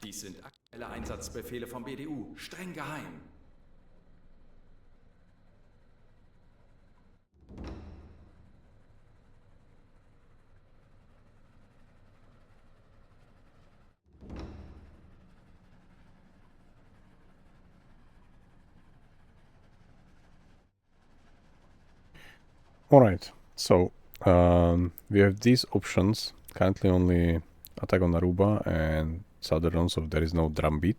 Dies sind aktuelle Einsatzbefehle vom BDU, streng geheim. Alright, so we have these options. Currently only attack on Aruba and Southern, so there is no Drumbeat.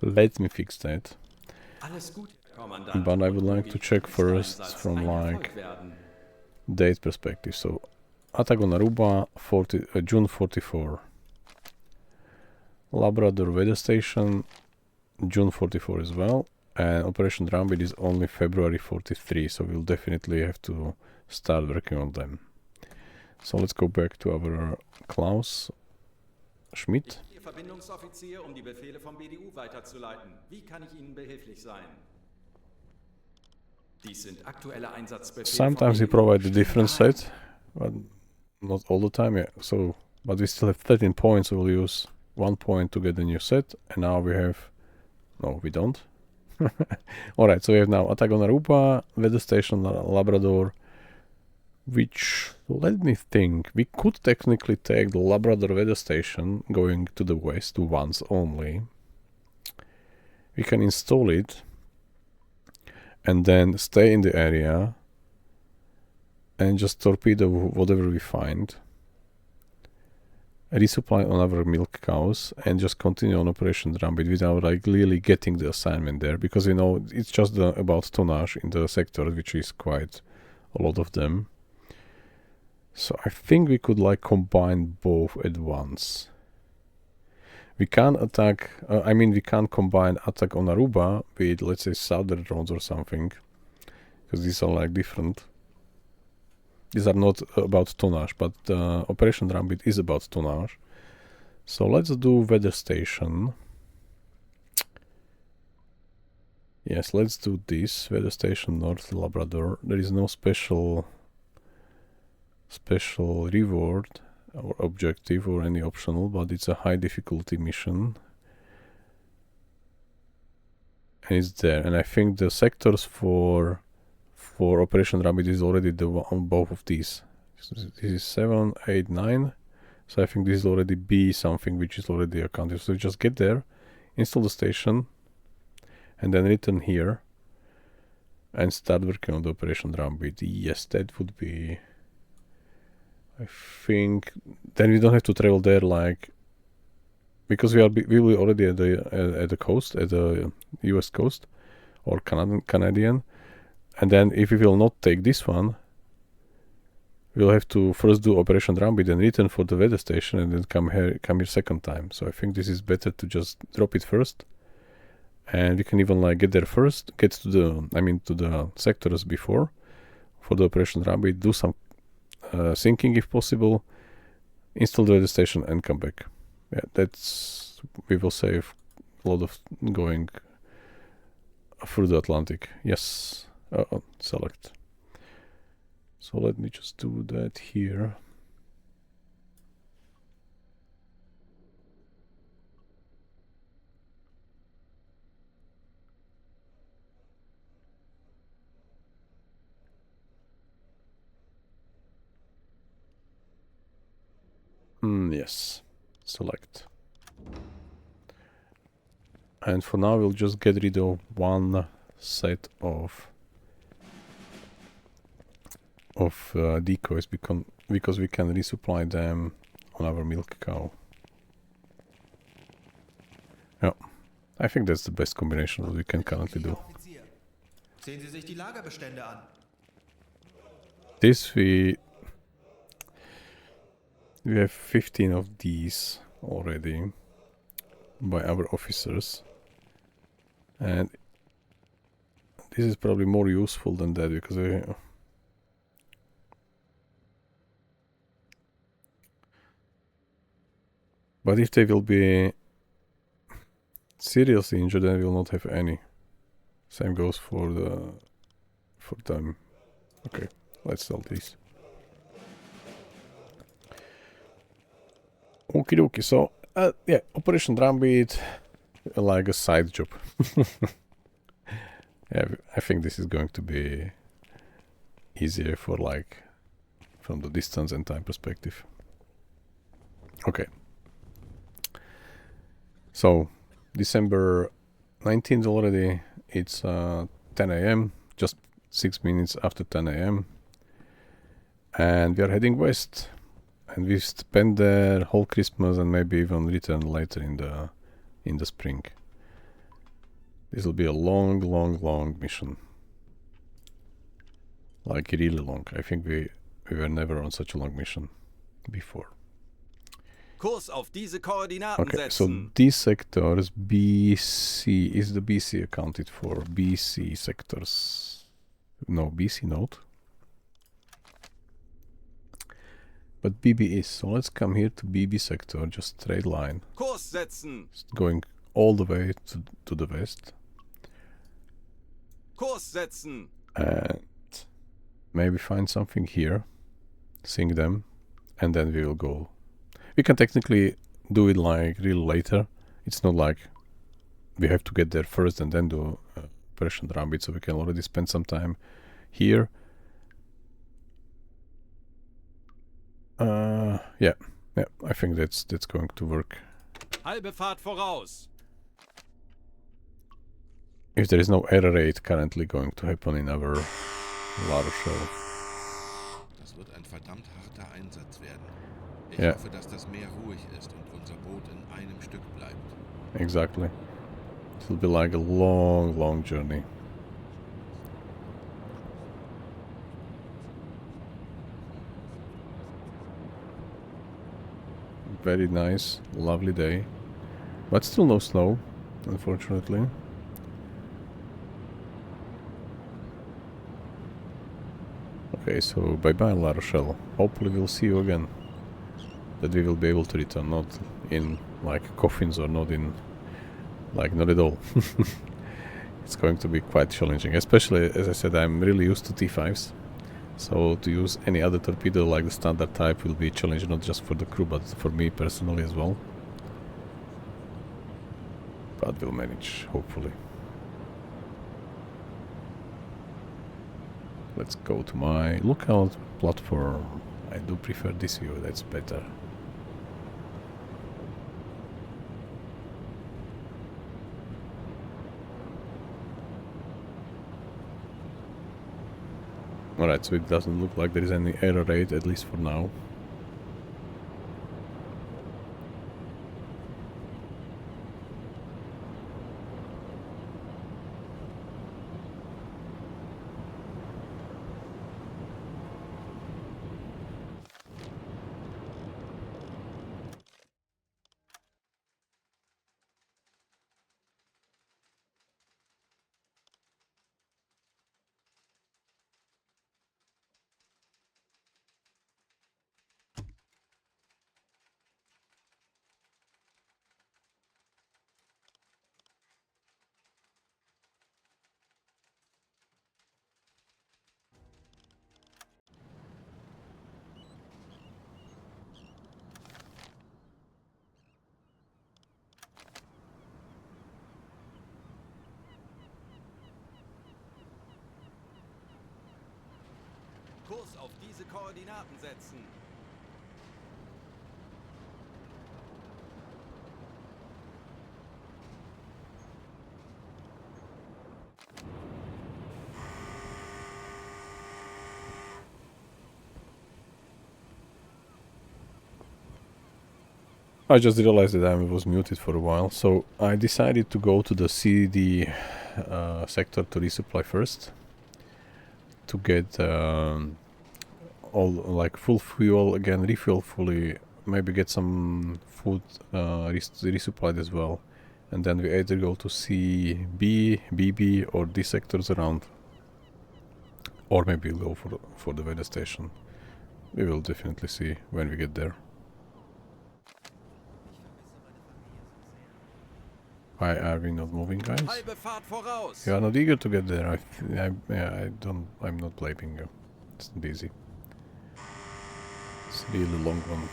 Let me fix that. But I would like to check first from like date perspective. So attack on Aruba June 44. Labrador weather station June 44 as well. And Operation Drumbeat is only February 43, so we'll definitely have to start working on them. So let's go back to our Klaus Schmidt. Verbindungsoffizier, die Befehle vom BDU weiterzuleiten. Wie kann ich Ihnen behilflich sein? Dies sind aktuelle Einsatzbefehle. Sometimes he provides a different set, but not all the time. Yeah. So, but we still have 13 points. So we'll use 1 point to get the new set, and now we have. No, we don't. Alright, so we have now attack on Aruba, weather station Labrador, which, let me think, we could technically take the Labrador weather station going to the west to once only. We can install it and then stay in the area and just torpedo whatever we find. Resupply on our milk cows and just continue on Operation Drumbeat without like really getting the assignment there, because you know it's just about tonnage in the sector, which is quite a lot of them. So I think we could like combine both at once. We can attack, we can combine attack on Aruba with, let's say, Southern drones or something, because these are like different. These are not about tonnage, but Operation Drumbeat is about tonnage. So let's do weather station. Yes, let's do this. Weather station North Labrador. There is no special reward or objective or any optional, but it's a high difficulty mission. And it's there. And I think the sectors for Operation Drumbeat is already on both of these. This is 7, 8, 9. So I think this is already B something, which is already accounted. So just get there, install the station, and then return here and start working on the Operation Drumbeat. Yes, that would be, I think, then we don't have to travel there, like, because we will be already at the coast, at the US coast or Canadian. And then if we will not take this one, we'll have to first do Operation Drumbeat and return for the weather station and then come here second time. So I think this is better to just drop it first. And we can even like get there first, get to the sectors before for the Operation Drumbeat, do some sinking if possible, install the weather station and come back. Yeah, we will save a lot of going through the Atlantic. Yes. Select. So let me just do that here. Yes. Select. And for now we'll just get rid of one set of decoys because we can resupply them on our milk cow. Yeah, I think that's the best combination that we can currently do. This we have 15 of these already by our officers, and this is probably more useful than that because but if they will be seriously injured, then we will not have any. Same goes for them. Okay, let's sell these. Okie dokie, so Yeah, Operation Drumbeat, like a side job. Yeah, I think this is going to be easier for like from the distance and time perspective. Okay. So December 19th already. It's 10 a.m. Just 6 minutes after 10 a.m. And we are heading west. And we spend there whole Christmas and maybe even return later in the spring. This will be a long mission. Like really long. I think we were never on such a long mission before. Kurs auf diese Koordinaten Okay, setzen. so these sectors, BC, is the BC accounted for? BC sectors. No, BC not. But BB is. So let's come here to BB sector, just straight line. Kurs setzen. Just going all the way to the west. Kurs setzen. And maybe find something here, sink them, and then we will go. We can technically do it like really later. It's not like we have to get there first and then do Operation Drumbeat, so we can already spend some time here. Yeah, I think that's going to work. Halbe Fahrt voraus. If there is no error rate currently going to happen in our La Rochelle. Das wird ein verdammt harter Einsatz werden. Ich Ja. hoffe, dass das Meer ruhig ist und unser Boot in einem Stück bleibt. Exactly. It will be like a long journey. Very nice, lovely day. But still no snow, unfortunately. Okay, so bye-bye La Rochelle. Hopefully we'll see you again. That we will be able to return, not in like coffins or not in like not at all. It's going to be quite challenging, especially as I said, I'm really used to T5s. So to use any other torpedo like the standard type will be a challenge not just for the crew but for me personally as well. But we'll manage, hopefully. Let's go to my lookout platform. I do prefer this view, that's better. Alright, so it doesn't look like there is any error rate, at least for now. Kurs auf diese Koordinaten setzen. I just realized that I was muted for a while, so I decided to go to the CD sector to resupply first. To get all like full fuel again, refuel fully, maybe get some food resupplied as well, and then we either go to CB, BB, or these sectors around, or maybe we'll go for the weather station. We will definitely see when we get there. Why are we not moving, guys? Halbe Fahrt voraus. You are not eager to get there. I'm not blaming you. It's not easy. It's a really long one.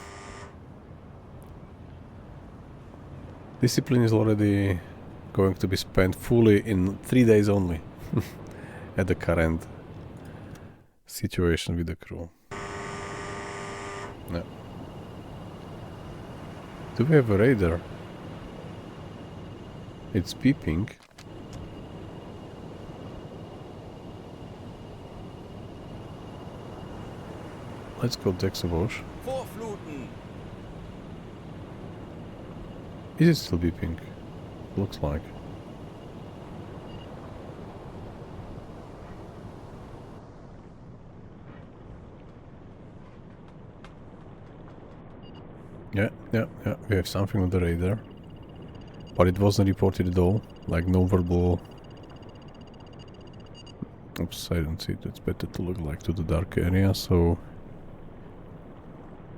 Discipline is already going to be spent fully in 3 days only at the current situation with the crew. No. Do we have a radar? It's beeping. Let's go Dexabosh. Vorfluten! Is it still beeping? Looks like. Yeah, we have something on the radar. But it wasn't reported at all. Like no verbal... Oops, I don't see it. It's better to look like to the dark area, so...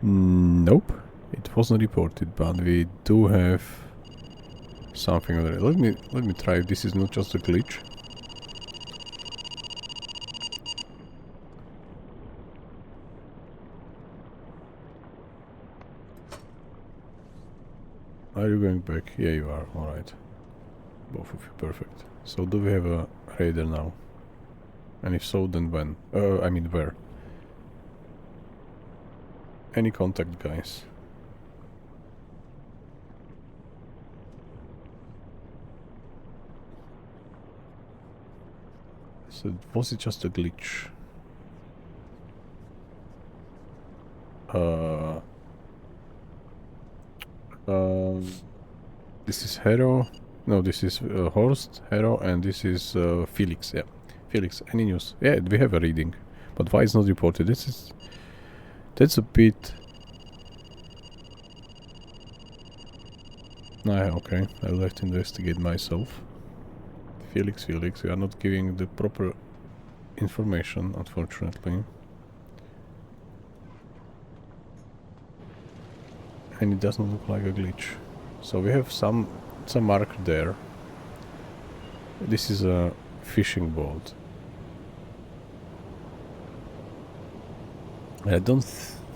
Nope. It wasn't reported, but we do have something on the radar. Let me try if this is not just a glitch. Are you going back? Yeah, you are. Alright. Both of you. Perfect. So do we have a radar now? And if so, then when? I mean where? Any contact, guys? So was it just a glitch? This is Hero. No, this is Horst, Hero, and this is Felix. Yeah, Felix. Any news? Yeah, we have a reading, but why it's not reported? That's a bit. Nah, okay. I will have to investigate myself. Felix, we are not giving the proper information, unfortunately. And it doesn't look like a glitch. So we have some marker there. This is a fishing boat. I don't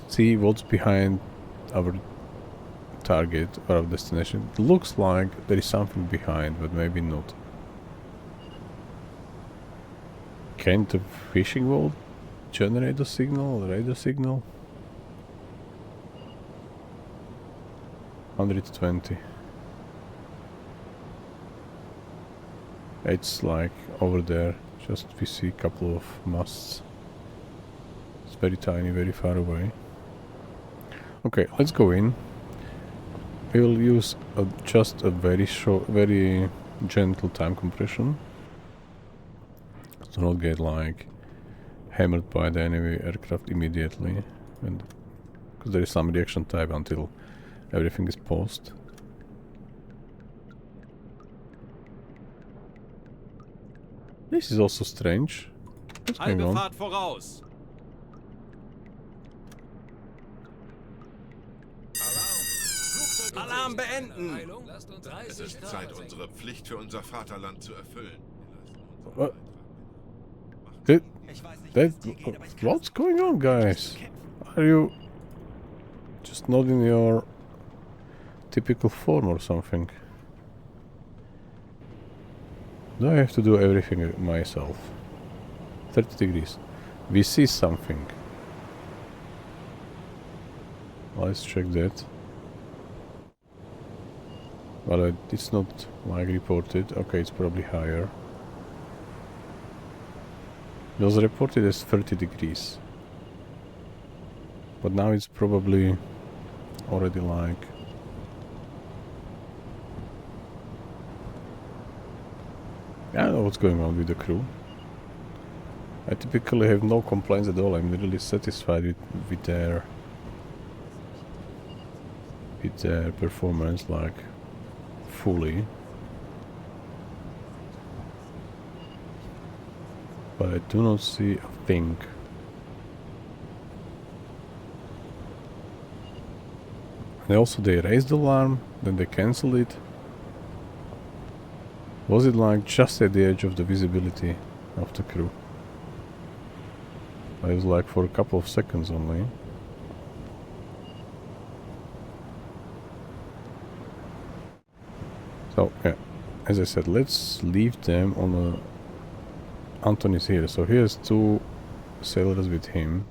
see what's behind our target or our destination. It looks like there is something behind, but maybe not. Can the fishing boat generate a signal, a radar signal? 120. It's like over there. Just we see a couple of masts. It's very tiny, very far away. Okay, let's go in. We will use just a very short, very gentle time compression. To not get like hammered by the enemy aircraft immediately. And because there is some reaction time until everything is paused. This is also strange. What's going on? Fahrt voraus! Alarm beenden! Es ist Zeit, unsere Pflicht für unser Vaterland zu erfüllen. What? What's going on, guys? Are you just not in your typical form or something? Do I have to do everything myself? 30 degrees. We see something. Let's check that. But it's not like reported. Okay, it's probably higher. It was reported as 30 degrees. But now it's probably already like... I don't know what's going on with the crew. I typically have no complaints at all. I'm really satisfied with their performance, like fully. But I do not see a thing. And also they raised the alarm, then they cancelled it. Was it like just at the edge of the visibility of the crew? It was like for a couple of seconds only. So yeah, as I said, let's leave them on a... Anton is here, so he has 2 sailors with him,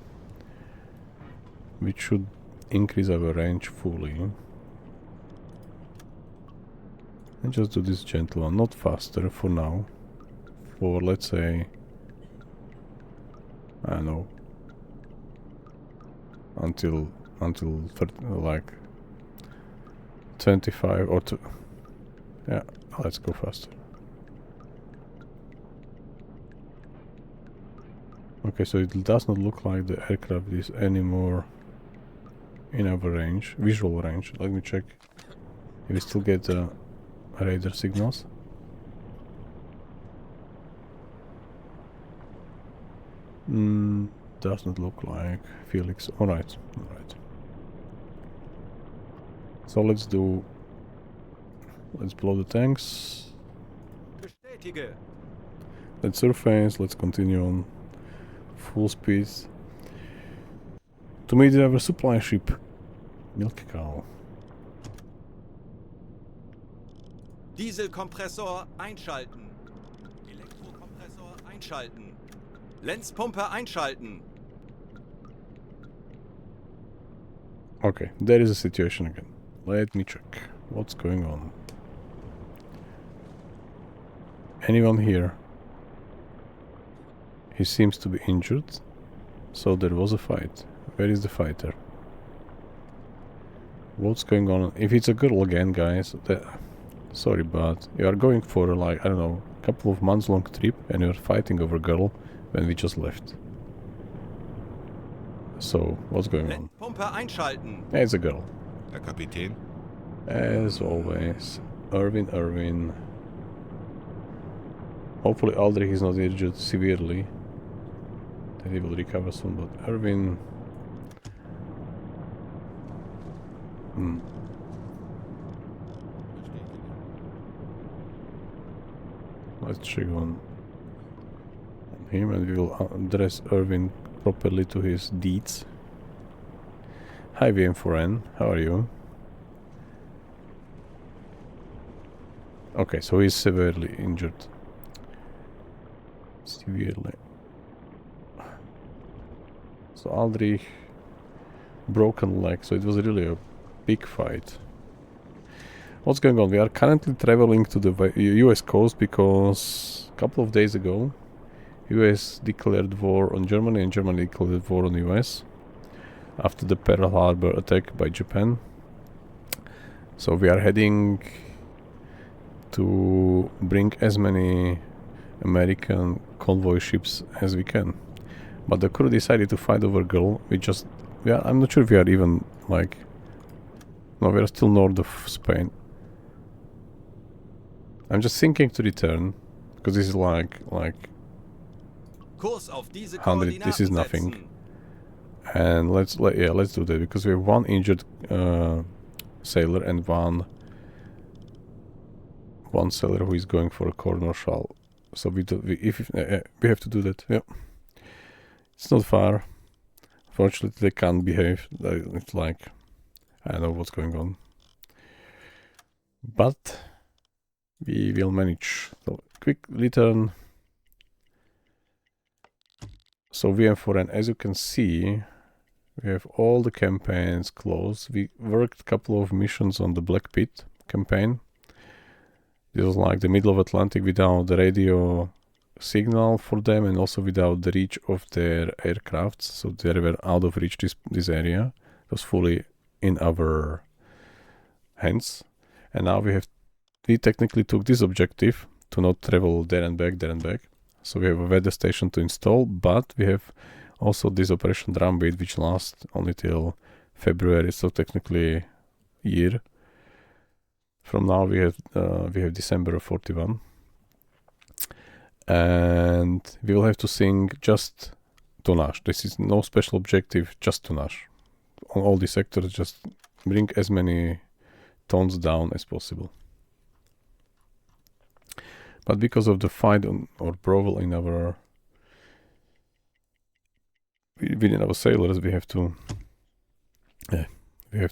which should increase our range fully. And just do this gentle one, not faster for now. For let's say, I don't know, until like 25 or two. Yeah, let's go faster. Okay, so it does not look like the aircraft is anymore in our range, visual range. Let me check if we still get radar signals. Does not look like Felix. Alright, alright. So let's blow the tanks. Bestätige. Let's surface, let's continue on full speed to meet our supply ship, Milk Cow. Dieselkompressor einschalten. Elektrokompressor einschalten. Lenzpumpe einschalten. Okay, there is a situation again. Let me check what's going on. Anyone here? He seems to be injured, so there was a fight. Where is the fighter? What's going on? If it's a girl again, guys, sorry, but you are going for like, I don't know, a couple of months long trip and you're fighting over a girl when we just left. So, what's going on? Pumpe einschalten. Yeah, it's a girl. Herr Kapitän? As always, Irvin. Hopefully Aldrich is not injured severely. That he will recover soon, but Irvin... Let's check on him and we will address Irvin properly to his deeds. Hi VM4N, how are you? Okay, so he's severely injured. Severely. So Aldrich, broken leg, so it was really a big fight. What's going on? We are currently traveling to the US coast because a couple of days ago US declared war on Germany and Germany declared war on US after the Pearl Harbor attack by Japan. So we are heading to bring as many American convoy ships as we can. But the crew decided to fight over girl. I'm not sure if we are even like... No, we are still north of Spain. I'm just thinking to return, because this is like Kurs auf diese 100, this is Koordinaten nothing. setzen. And let's do that, because we have one injured sailor and one sailor who is going for a court martial. So we have to do that. Yeah, it's not far. Fortunately, they can't behave. It's like, I don't know what's going on, but we will manage. So quick return. So VM4N, as you can see, we have all the campaigns closed. We worked a couple of missions on the Black Pit campaign. This was like the middle of Atlantic without the radio signal for them and also without the reach of their aircrafts. So they were out of reach, this area. It was fully in our hands. And now we technically took this objective to not travel there and back. So we have a weather station to install, but we have also this Operation Drumbeat, which lasts only till February, so technically year. From now we have December of 41, and we will have to sing just tonnage. This is no special objective, just tonnage. On all these sectors, just bring as many tons down as possible. But because of the fight or brawl in within our sailors, we have to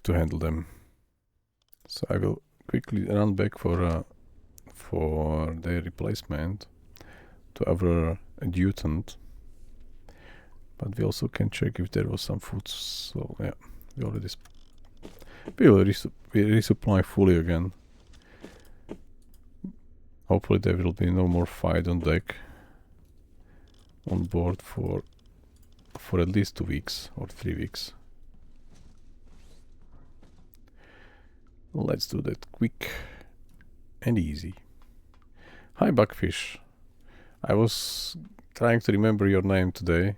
handle them. So I will quickly run back for for their replacement to our adjutant. But we also can check if there was some food. So yeah, we already we will resupply fully again. Hopefully there will be no more fight on deck, on board for at least 2 weeks or 3 weeks. Let's do that quick and easy. Hi Buckfish. I was trying to remember your name today,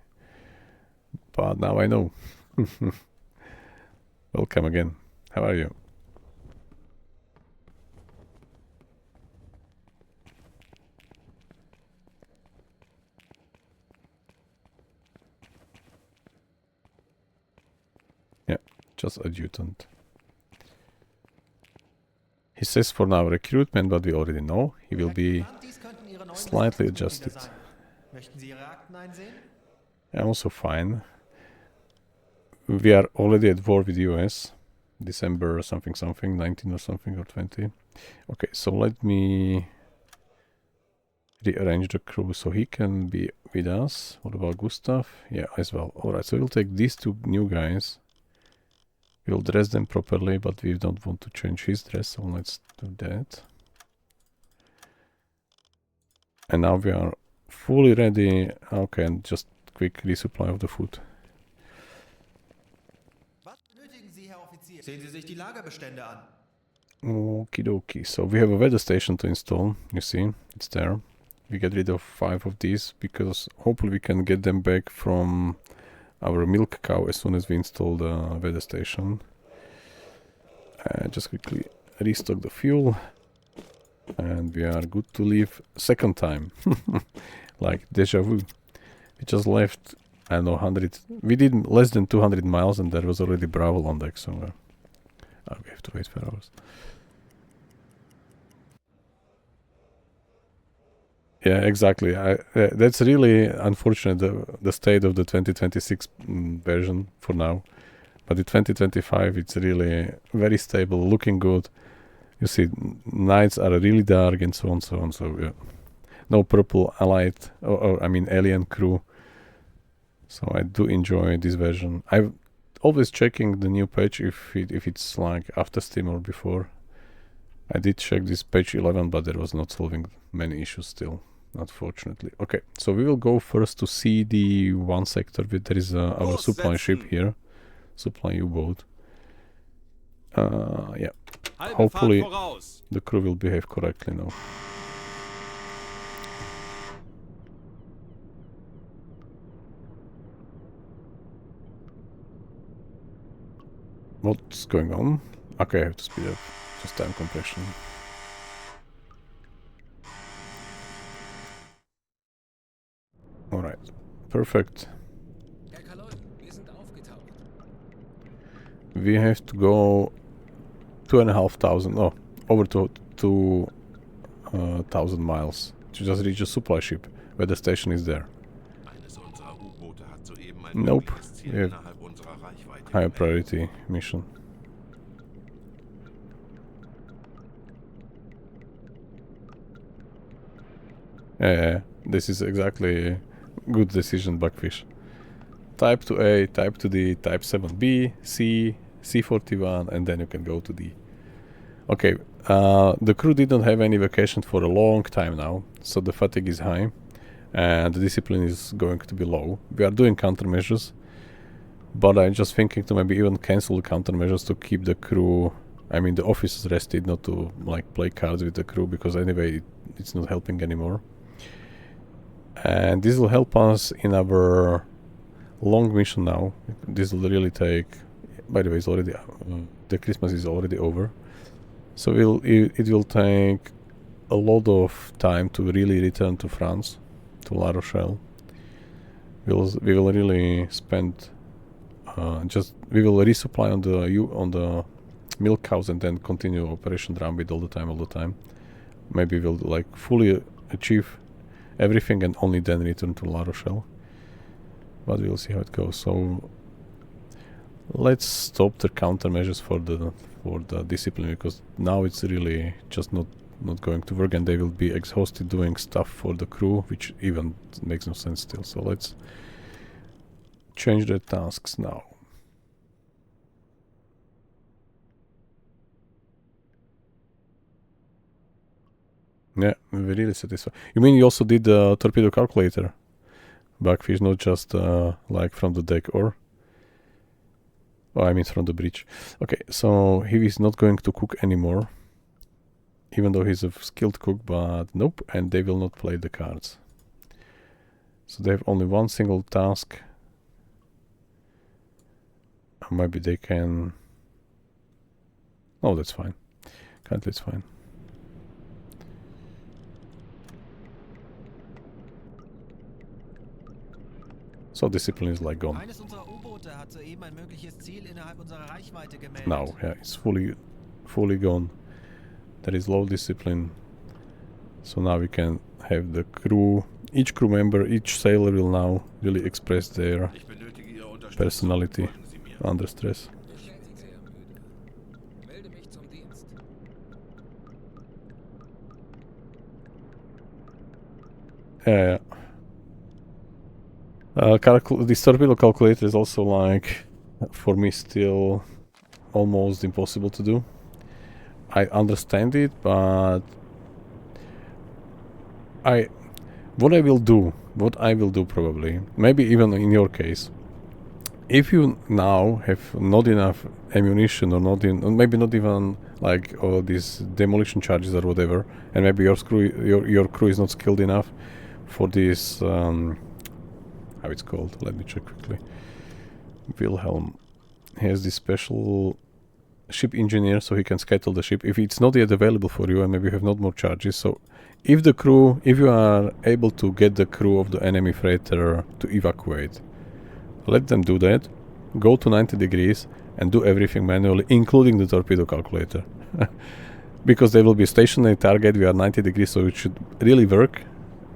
but now I know. Welcome again. How are you? Yeah, just adjutant. He says for now recruitment, but we already know he will be slightly adjusted. I'm also fine. We are already at war with US. December something, 19 or something, or 20. Okay, so let me rearrange the crew so he can be with us. What about Gustav? Yeah, as well. Alright, so we'll take these 2 new guys. We'll dress them properly, but we don't want to change his dress, so let's do that. And now we are fully ready. Okay, and just quick resupply of the food. Okie dokie. So we have a weather station to install. You see, it's there. We get rid of 5 of these because hopefully we can get them back from our milk cow as soon as we install the weather station. Just quickly restock the fuel. And we are good to leave second time. Like deja vu. We just left, I don't know, 100... We did less than 200 miles and there was already Bravo on deck, so... we have to wait for hours. Yeah, exactly. That's really unfortunate, the state of the 2026 version for now. But the 2025, it's really very stable, looking good. You see, nights are really dark and so on, so on. So yeah, no purple allied, or I mean alien crew. So I do enjoy this version. I'm always checking the new patch if it's like after Steam or before. I did check this patch 11, but there was not solving many issues still, unfortunately. Okay, so we will go first to see the 1 sector. There is our supply ship here, supply U-boat. Yeah, hopefully the crew will behave correctly now. What's going on? Okay, I have to speed up. Just time compression. Alright, perfect. We have to go 2,500, no, over to 2,000 miles to just reach a supply ship where the station is there. Nope, we have higher priority mission. Yeah, this is exactly a good decision, Buckfish. Type 2A, Type 2D, Type 7B, C, C41, and then you can go to D. Okay, the crew didn't have any vacation for a long time now, so the fatigue is high, and the discipline is going to be low. We are doing countermeasures, but I'm just thinking to maybe even cancel the countermeasures to keep the crew, I mean the officers rested, not to like play cards with the crew, because anyway it's not helping anymore. And this will help us in our long mission now. This will really take, by the way, it's already the Christmas is already over, so it will take a lot of time to really return to France, to La Rochelle. We will really spend we will resupply on the milk cows and then continue Operation Drumbeat all the time. Maybe we'll like fully achieve everything and only then return to La Rochelle. But we'll see how it goes. So let's stop the countermeasures for the discipline, because now it's really just not not going to work, and they will be exhausted doing stuff for the crew, which even makes no sense still. So let's change their tasks now. Yeah, we're really satisfied. You mean you also did the torpedo calculator? Backfish, not just like from the deck, or? Oh, I mean from the bridge. Okay, so he is not going to cook anymore. Even though he's a skilled cook, but nope, and they will not play the cards. So they have only one single task. Maybe they can... Oh, that's fine. Currently it's fine. So discipline is like gone. Eines unserer U-Boote hat soeben ein mögliches Ziel innerhalb unserer Reichweite gemeldet. Now, yeah, it's fully gone. There is low discipline. So now we can have the crew. Each crew member, each sailor will now really express their Ich benötige Ihre Unterstützung. personality Folgen Sie mir. under stress. Ich bin sehr müde. Melde mich zum Dienst. Yeah. This torpedo calculator is also like, for me, still almost impossible to do. I understand it, but what I will do probably, maybe even in your case, if you now have not enough ammunition or maybe not even like all these demolition charges or whatever, and maybe your crew is not skilled enough for this, how it's called, let me check quickly. Wilhelm has this special ship engineer, so he can schedule the ship if it's not yet available for you, and maybe you have not more charges. So if you are able to get the crew of the enemy freighter to evacuate, let them do that, go to 90 degrees and do everything manually, including the torpedo calculator. Because there will be a stationary target, we are 90 degrees, so it should really work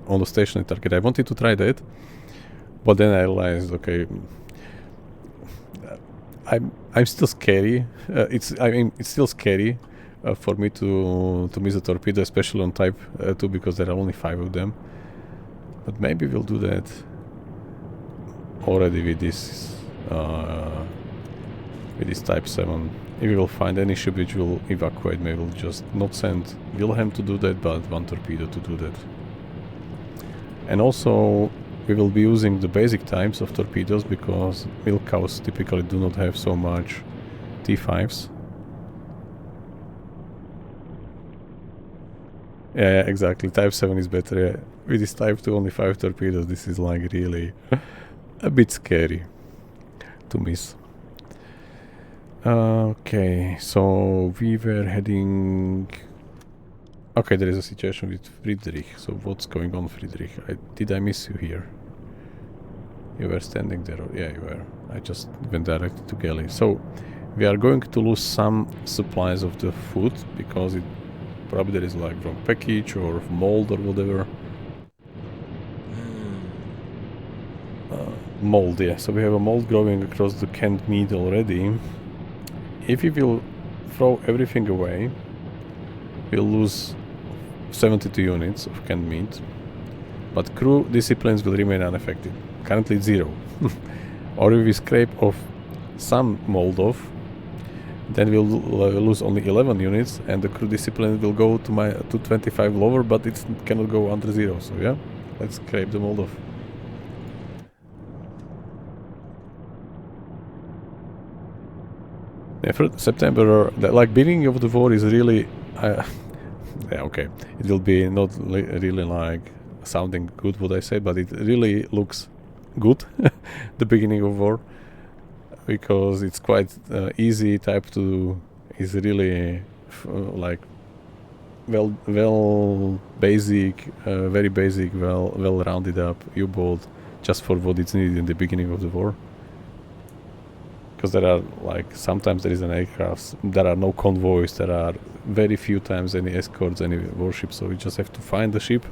on the stationary target. I wanted to try that, but then I realized, okay, I'm still scary. It's still scary for me to miss a torpedo, especially on Type 2, because there are only 5 of them. But maybe we'll do that already with this Type 7. If we will find any ship which will evacuate, maybe we'll just not send Wilhelm to do that, but one torpedo to do that. And also, we will be using the basic types of torpedoes, because milk cows typically do not have so much T5s. Yeah, exactly. Type 7 is better. Yeah. With this Type 2 only 5 torpedoes, this is like really a bit scary to miss. Okay, so we were heading... Okay, there is a situation with Friedrich. So what's going on, Friedrich? Did I miss you here? You were standing there. Yeah, you were. I just went directly to galley. So we are going to lose some supplies of the food, because it probably there is like wrong package or mold or whatever. Mold, yeah. So we have a mold growing across the canned meat already. If we will throw everything away, we'll lose 72 units of canned meat, but crew disciplines will remain unaffected. Currently 0. Or if we scrape off some mold off, then we'll lose only 11 units, and the crew discipline will go to 25 lower, but it cannot go under 0. So yeah, let's scrape the mold off. Yeah, for September, like beginning of the war is really, yeah, okay, it will be not really like sounding good what I say, but it really looks good, the beginning of war, because it's quite easy. Type 2 is really like well basic, very basic, well rounded up U-boat, just for what it's needed in the beginning of the war. Because there are like, sometimes there is an aircraft, there are no convoys, there are very few times any escorts, any warships, so you just have to find the ship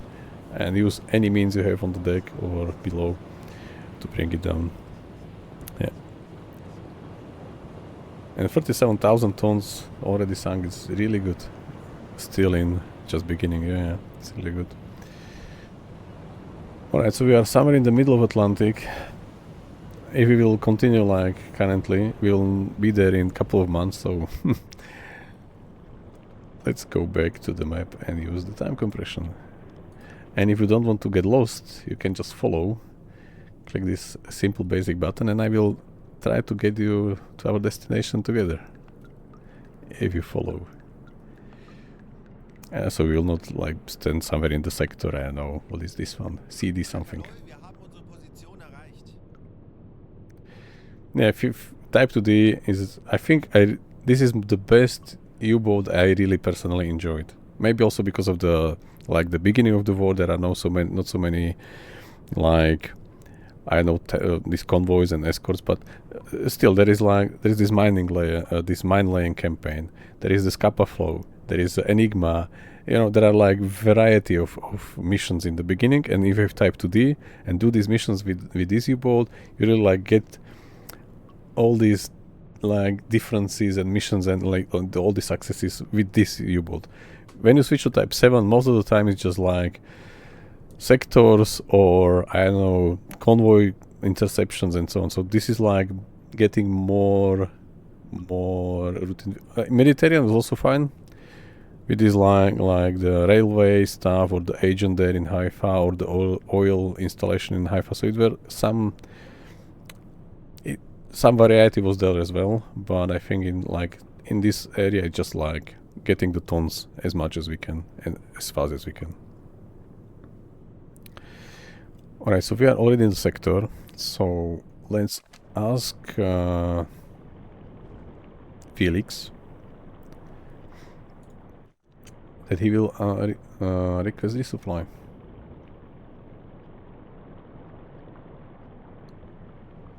and use any means you have on the deck or below to bring it down. Yeah. And 37,000 tons already sunk is really good. Still in just beginning. Yeah, it's really good. Alright, so we are somewhere in the middle of Atlantic. If we will continue like currently, we'll be there in a couple of months, so let's go back to the map and use the time compression. And if you don't want to get lost, you can just follow. Click this simple basic button and I will try to get you to our destination together. If you follow. So we will not like stand somewhere in the sector and know what is this one, CD something. Wir haben unsere Position erreicht. Yeah, if you type 2D is, I think this is the best U-boat I really personally enjoyed. Maybe also because of the beginning of the war, there are not so many like I know these convoys and escorts, but still there is this mining layer, this mine laying campaign. There is the Scapa flow. There is Enigma. You know, there are like variety of missions in the beginning, and if you have type 2D and do these missions with this U-boat, you really like get all these like differences and missions and like all the successes with this U-boat. When you switch to type 7, most of the time it's just like sectors or I don't know, convoy interceptions and so on. So this is like getting more routine. Mediterranean is also fine. With this like the railway stuff or the agent there in Haifa or the oil installation in Haifa. So it were some variety was there as well, but I think in this area it's just like getting the tons as much as we can and as fast as we can. Alright, so we are already in the sector, so let's ask Felix that he will request resupply.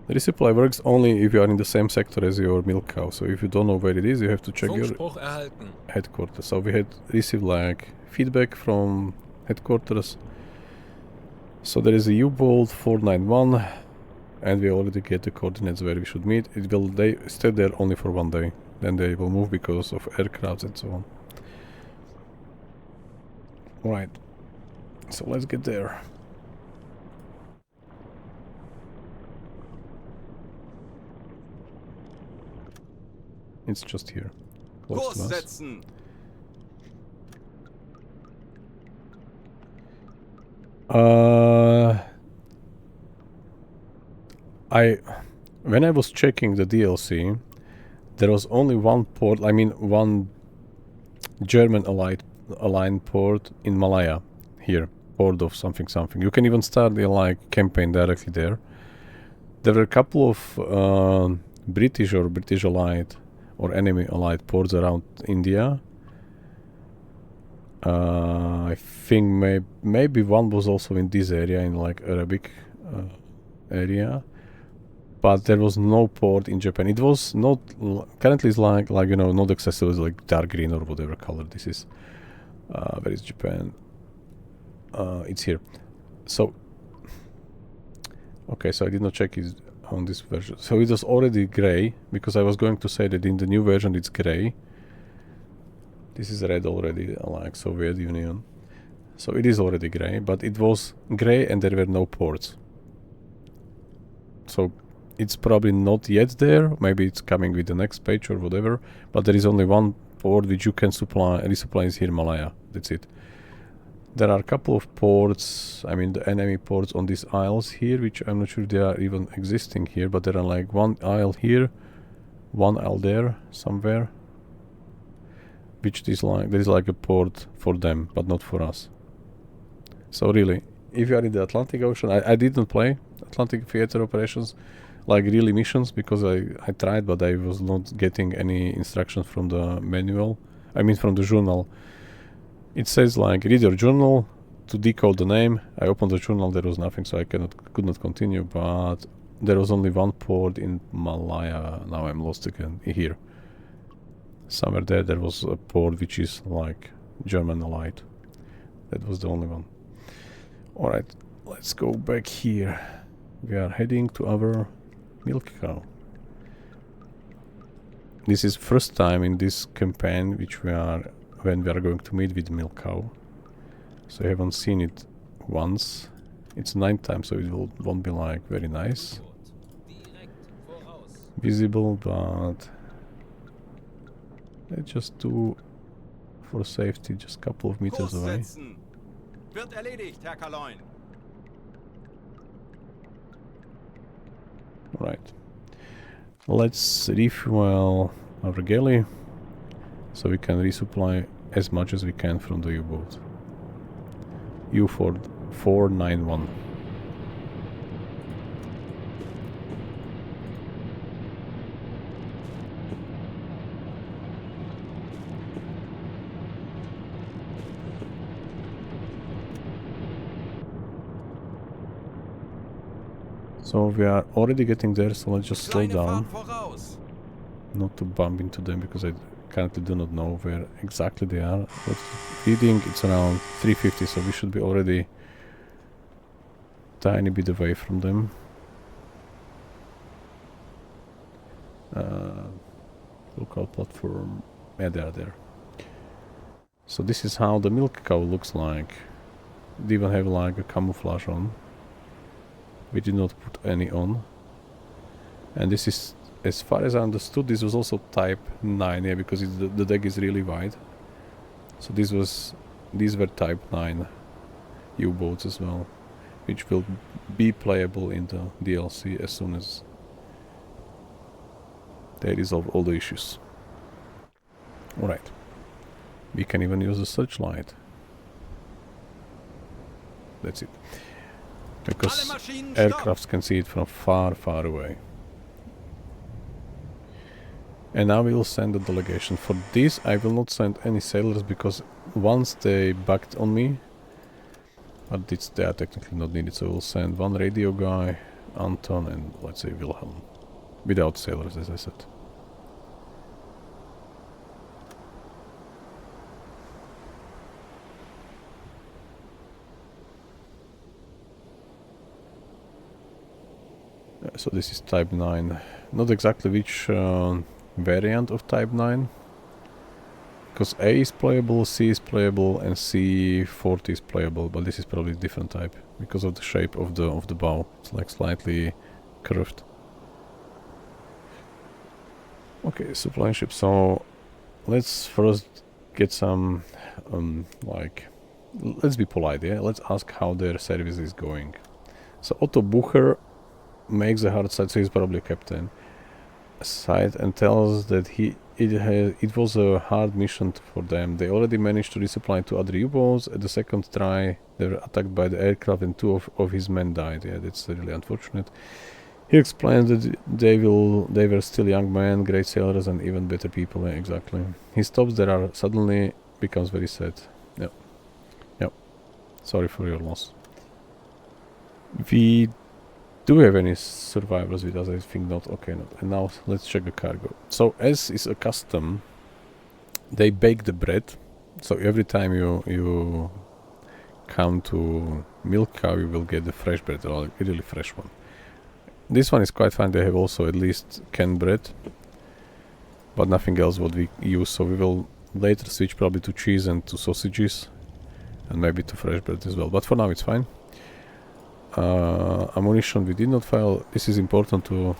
The resupply works only if you are in the same sector as your milk cow, so if you don't know where it is, you have to check your Funkspruch erhalten. headquarters. So we had received like feedback from headquarters. So there is a U-boat 491 and we already get the coordinates where we should meet. They stay there only for 1 day, then they will move because of aircrafts and so on. Alright, so let's get there. It's just here. Close Kurs to us. setzen! When I was checking the DLC, there was only one port, I mean one German aligned port in Malaya, here, port of something something. You can even start the like campaign directly there. There were a couple of British or British allied or enemy allied ports around India. I think maybe one was also in this area, in like Arabic area, but there was no port in Japan. It was not currently it's like you know, not accessible, like dark green or whatever color this is. Where is Japan? It's here. So okay, so I did not check it on this version. So it was already gray, because I was going to say that in the new version it's gray. This is red already, like Soviet Union. So it is already gray, but it was gray and there were no ports. So it's probably not yet there. Maybe it's coming with the next page or whatever. But there is only one port which you can resupply is here in Malaya. That's it. There are a couple of ports, I mean the enemy ports on these isles here, which I'm not sure they are even existing here, but there are like one isle here, one isle there, somewhere. Which is like, there is like a port for them, but not for us. So really, if you are in the Atlantic Ocean, I didn't play Atlantic Theater Operations, like really missions, because I tried, but I was not getting any instructions from the manual, I mean from the journal. It says like, read your journal to decode the name. I opened the journal, there was nothing, so I could not continue, but there was only one port in Malaya. Now I'm lost again, here. Somewhere there was a port which is like German allied. That was the only one. Alright, let's go back here. We are heading to our milk cow. This is first time in this campaign which we are when we are going to meet with Milk Cow. So I haven't seen it once. It's nighttime, so it won't be like very nice visible, but let's just do for safety just a couple of meters Kurs away. setzen. Wird erledigt, Herr Kaloin. Right. Let's refuel our galley so we can resupply as much as we can from the U-boat. U491. So we are already getting there, so let's just slow Kleine down. Fahrt voraus. Not to bump into them because I currently do not know where exactly they are. But reading it's around 350, so we should be already tiny bit away from them. Local platform, yeah, they are there. So this is how the Milk Cow looks like. They even have like a camouflage on. We did not put any on. And this is, as far as I understood, this was also type 9, yeah, because the deck is really wide. So these were type 9 U-boats as well, which will be playable in the DLC as soon as they resolve all the issues. Alright. We can even use a searchlight. That's it. Because aircrafts can see it from far, far away. And now we will send a delegation. For this I will not send any sailors because once they backed on me, but they are technically not needed, so we'll send one radio guy, Anton, and let's say Wilhelm. Without sailors, as I said. So this is type 9. Not exactly which variant of type 9. Because A is playable, C is playable, and C40 is playable, but this is probably a different type because of the shape of the bow. It's like slightly curved. Okay, supply ship. So let's first get some let's be polite, yeah. Let's ask how their service is going. So Otto Bucher makes a hard side, so he's probably captain side, and tells that it was a hard mission for them. They already managed to resupply 2 other U-boats. At the second try they were attacked by the aircraft and 2 of his men died. Yeah, that's really unfortunate. He explains that they were still young men, great sailors, and even better people. Yeah, exactly. He stops there, suddenly becomes very sad. Yep. Sorry for your loss. We do we have any survivors with us? I think not. Okay, not. And now let's check the cargo. So as is a custom, they bake the bread. So every time you come to Milk Cow, you will get the fresh bread, or a really fresh one. This one is quite fine. They have also at least canned bread, but nothing else what we use. So we will later switch probably to cheese and to sausages, and maybe to fresh bread as well. But for now it's fine. Ammunition we did not file. This is important to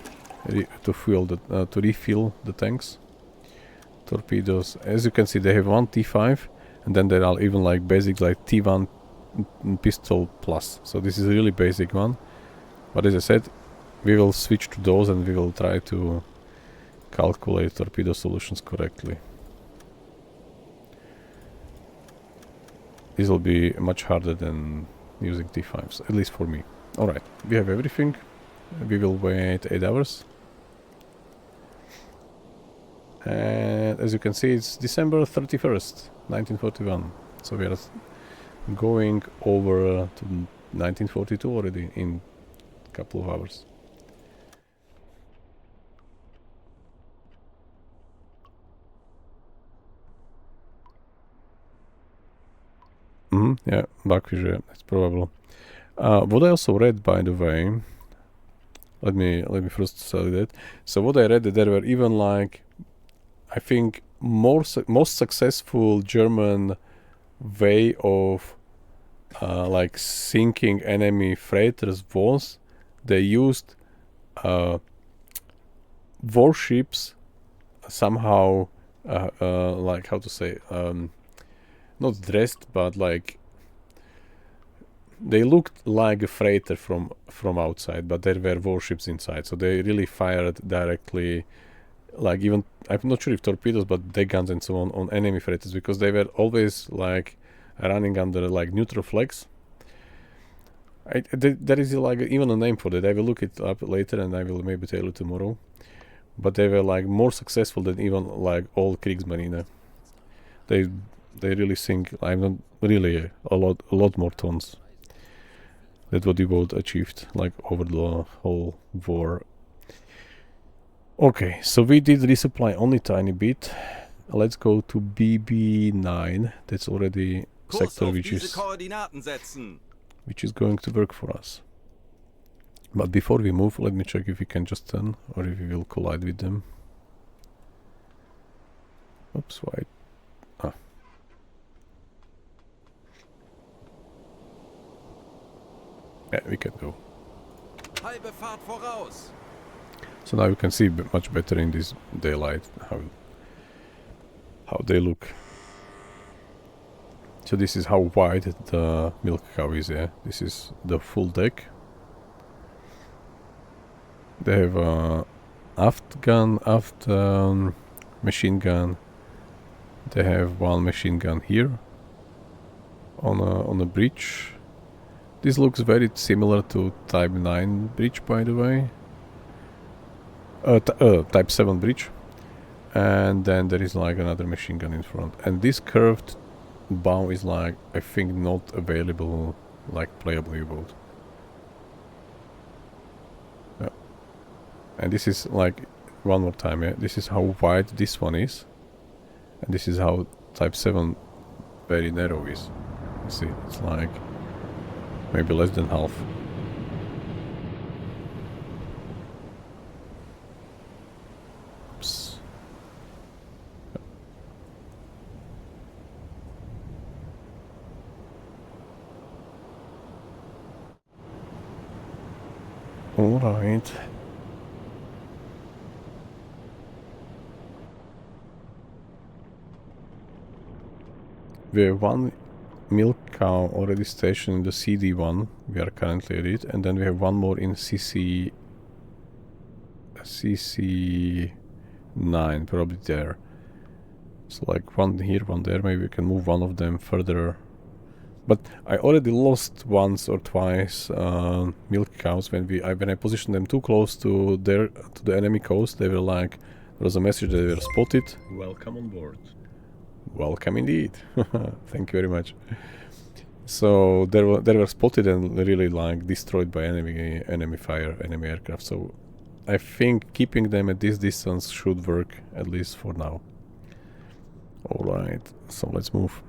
refill the tanks. Torpedoes, as you can see, they have one T5, and then there are even like basic like T1 pistol plus. So this is a really basic one. But as I said, we will switch to those and we will try to calculate torpedo solutions correctly. This will be much harder than using T5s, at least for me. Alright, we have everything. We will wait 8 hours. And as you can see, it's December 31st, 1941. So we are going over to 1942 already in a couple of hours. Yeah, Backfisher, that's probable. What I also read, by the way, let me first say that. So what I read, that there were even like, I think most successful German way of like sinking enemy freighters was they used warships somehow like how to say not dressed but like they looked like a freighter from outside, but there were warships inside, so they really fired directly, like even I'm not sure if torpedoes, but deck guns and so on enemy freighters, because they were always like running under like neutral flags. There is like even a name for that. I will look it up later, and I will maybe tell you tomorrow. But they were like more successful than even like all Kriegsmarine. They really sink. I'm not really a lot more tons. That's what U-boat achieved, like over the whole war. Okay, so we did resupply only tiny bit. Let's go to BB9. That's already Kurs sector auf which diese is Koordinaten setzen. going to work for us. But before we move, let me check if we can just turn or if we will collide with them. Oops, why? Yeah, we can go. Halbe Fahrt voraus. So now you can see much better in this daylight how they look. So this is how wide the milk cow is. Yeah, this is the full deck. They have a aft gun, machine gun. They have one machine gun here on a bridge. This looks very similar to Type 9 bridge, by the way. Type 7 bridge. And then there is like another machine gun in front. And this curved bow is like, I think, not available like playable U-boat. Yeah. And this is like, one more time, yeah. This is how wide this one is. And this is how Type 7 very narrow is. You see, it's like maybe less than half. Oops. All right. We have one milk cow already stationed in the CD1. We are currently at it, and then we have one more in CC9, probably there. So like one here, one there. Maybe we can move one of them further. But I already lost once or twice milk cows when I positioned them too close to the enemy coast. They were like, there was a message that they were spotted. Welcome on board. Welcome indeed. Thank you very much. So they were spotted and really like destroyed by enemy fire, enemy aircraft. So I think keeping them at this distance should work, at least for now. Alright, so let's move.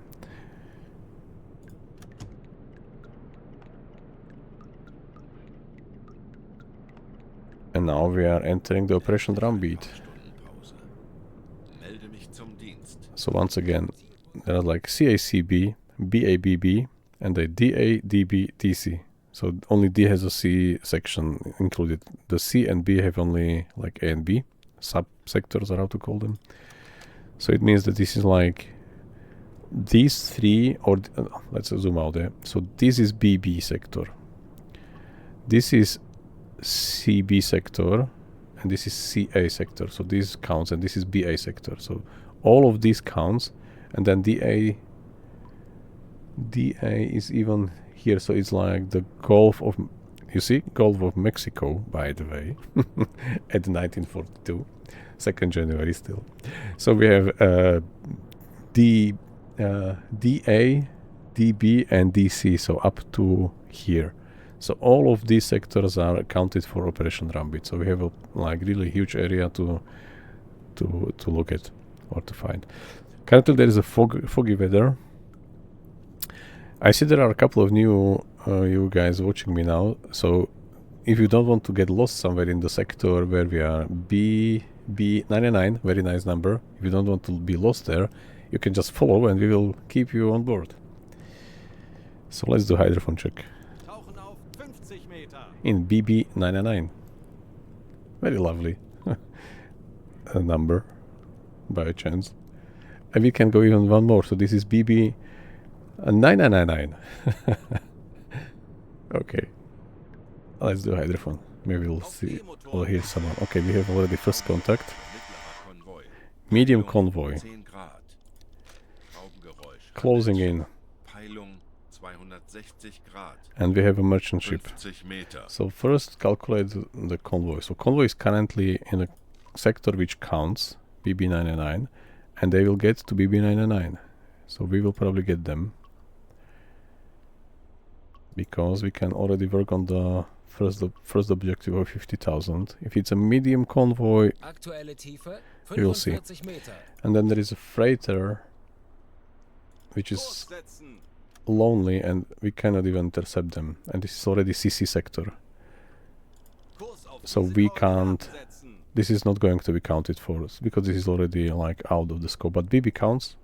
And now we are entering the Operation Drumbeat. So once again, there are like CACB, BABB, and a DA, DB, TC. So only D has a C section included. The C and B have only like A and B, sub-sectors are how to call them. So it means that this is like these three, or let's zoom out there. So this is BB sector. This is CB sector, and this is CA sector. So this counts, and this is BA sector. So all of these counts, and then DA is even here, so it's like the Gulf of, you see, Gulf of Mexico, by the way, at 1942, 2nd January still. So we have DA, DB, and DC, so up to here. So all of these sectors are accounted for Operation Drumbeat. So we have a like really huge area to look at or to find. Currently there is a foggy weather. I see there are a couple of new you guys watching me now. So if you don't want to get lost somewhere in the sector where we are, BB99, very nice number. If you don't want to be lost there, you can just follow and we will keep you on board. So let's do hydrophone check. Tauchen auf 50 Meter. In BB99. Very lovely a number, by a chance. And we can go even one more, so this is BB9999. Okay. Let's do hydrophone. Maybe we'll see, we'll hear someone. Okay, we have already first contact. Mittlerer Konvoi. Medium Peilung convoy. 10 Grad. Raubengeräusch. Closing in. Peilung 260 Grad. And we have a merchant ship. 50 Meter. So first calculate the convoy. So convoy is currently in a sector which counts, BB99, and they will get to BB99. So we will probably get them. Because we can already work on the first objective of 50,000. If it's a medium convoy, Aktuelle Tiefe we will see. 45 Meter. And then there is a freighter, which is Kurs setzen. lonely and we cannot even intercept them. And this is already CC sector. Kurs auf So diese we Koordinaten can't, setzen. this is not going to be counted for us because this is already like out of the scope. But BB counts,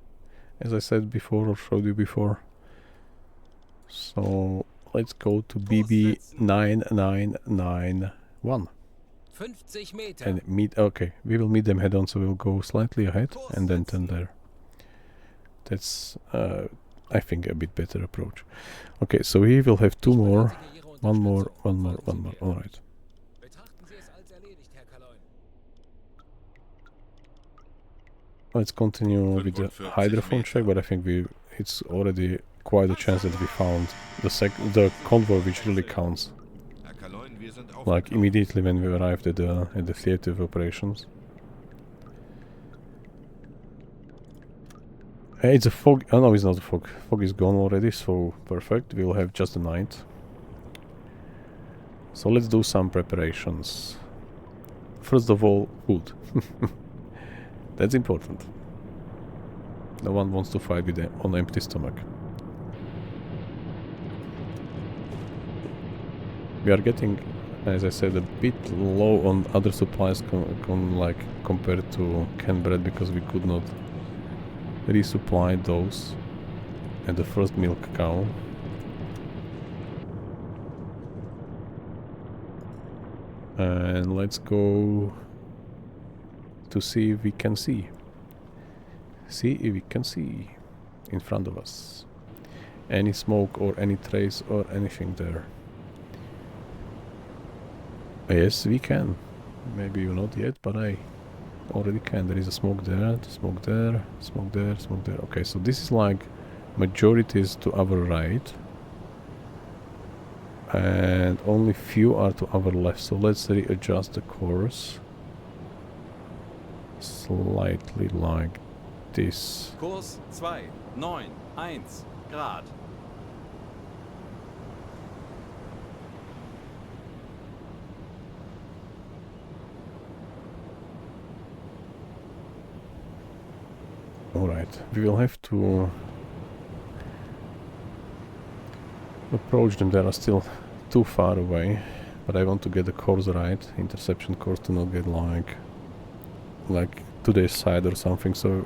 as I said before or showed you before. So let's go to BB9991 50 Meter. and meet. Okay, we will meet them head on, so we'll go slightly ahead and then turn there. That's, I think, a bit better approach. Okay, so we will have two more. One more. All right. Betrachten Sie es als erledigt, Herr Kaloin. Let's continue with the 45 hydrophone check, but I think it's already quite a chance that we found the convoy which really counts. Herr Kaloin, wir sind Like aufgetaucht. immediately when we arrived at the theater of operations. Hey, it's a fog. Oh no, it's not a fog. Fog is gone already, so perfect. We'll have just the night. So let's do some preparations. First of all, food. That's important. No one wants to fight with on empty stomach. We are getting, as I said, a bit low on other supplies compared to canned bread because we could not resupply those at the first milk cow. And let's go to see if we can see. See if we can see in front of us. Any smoke or any trace or anything there. Yes, we can. Maybe you not yet, but I already can. There is a smoke there, smoke there, smoke there, smoke there. Okay, so this is like majority is to our right. And only few are to our left. So let's readjust the course. Slightly like this. Kurs 291 Grad. Alright, we will have to approach them. They are still too far away, but I want to get the course right, interception course, to not get like to their side or something. So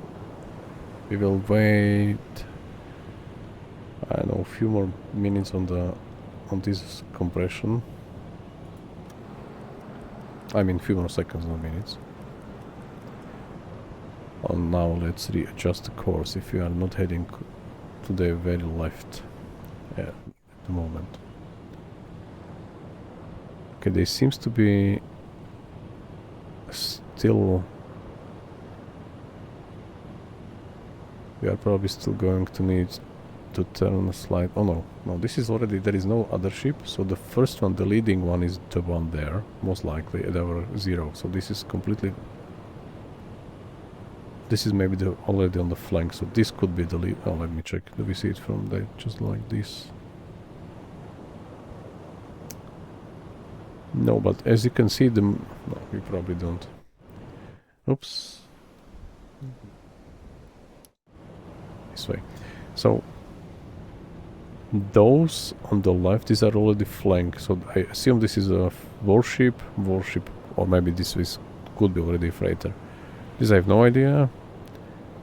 we will wait, I don't know, a few more minutes on this compression. I mean, few more seconds, not minutes. And now let's readjust the course if we are not heading to the very left at the moment. Okay, there seems to be still... We are probably still going to need to turn a slide. Oh no, no, this is already... There is no other ship, so the first one, the leading one, is the one there, most likely at our 0. So this is completely... This is maybe already on the flank, so this could be the lead. Oh, let me check. Do we see it from there? Just like this. No, but as you can see, no, we probably don't. Oops. This way. So, those on the left, these are already flank. So I assume this is a warship, or maybe this is could be already a freighter. This I have no idea.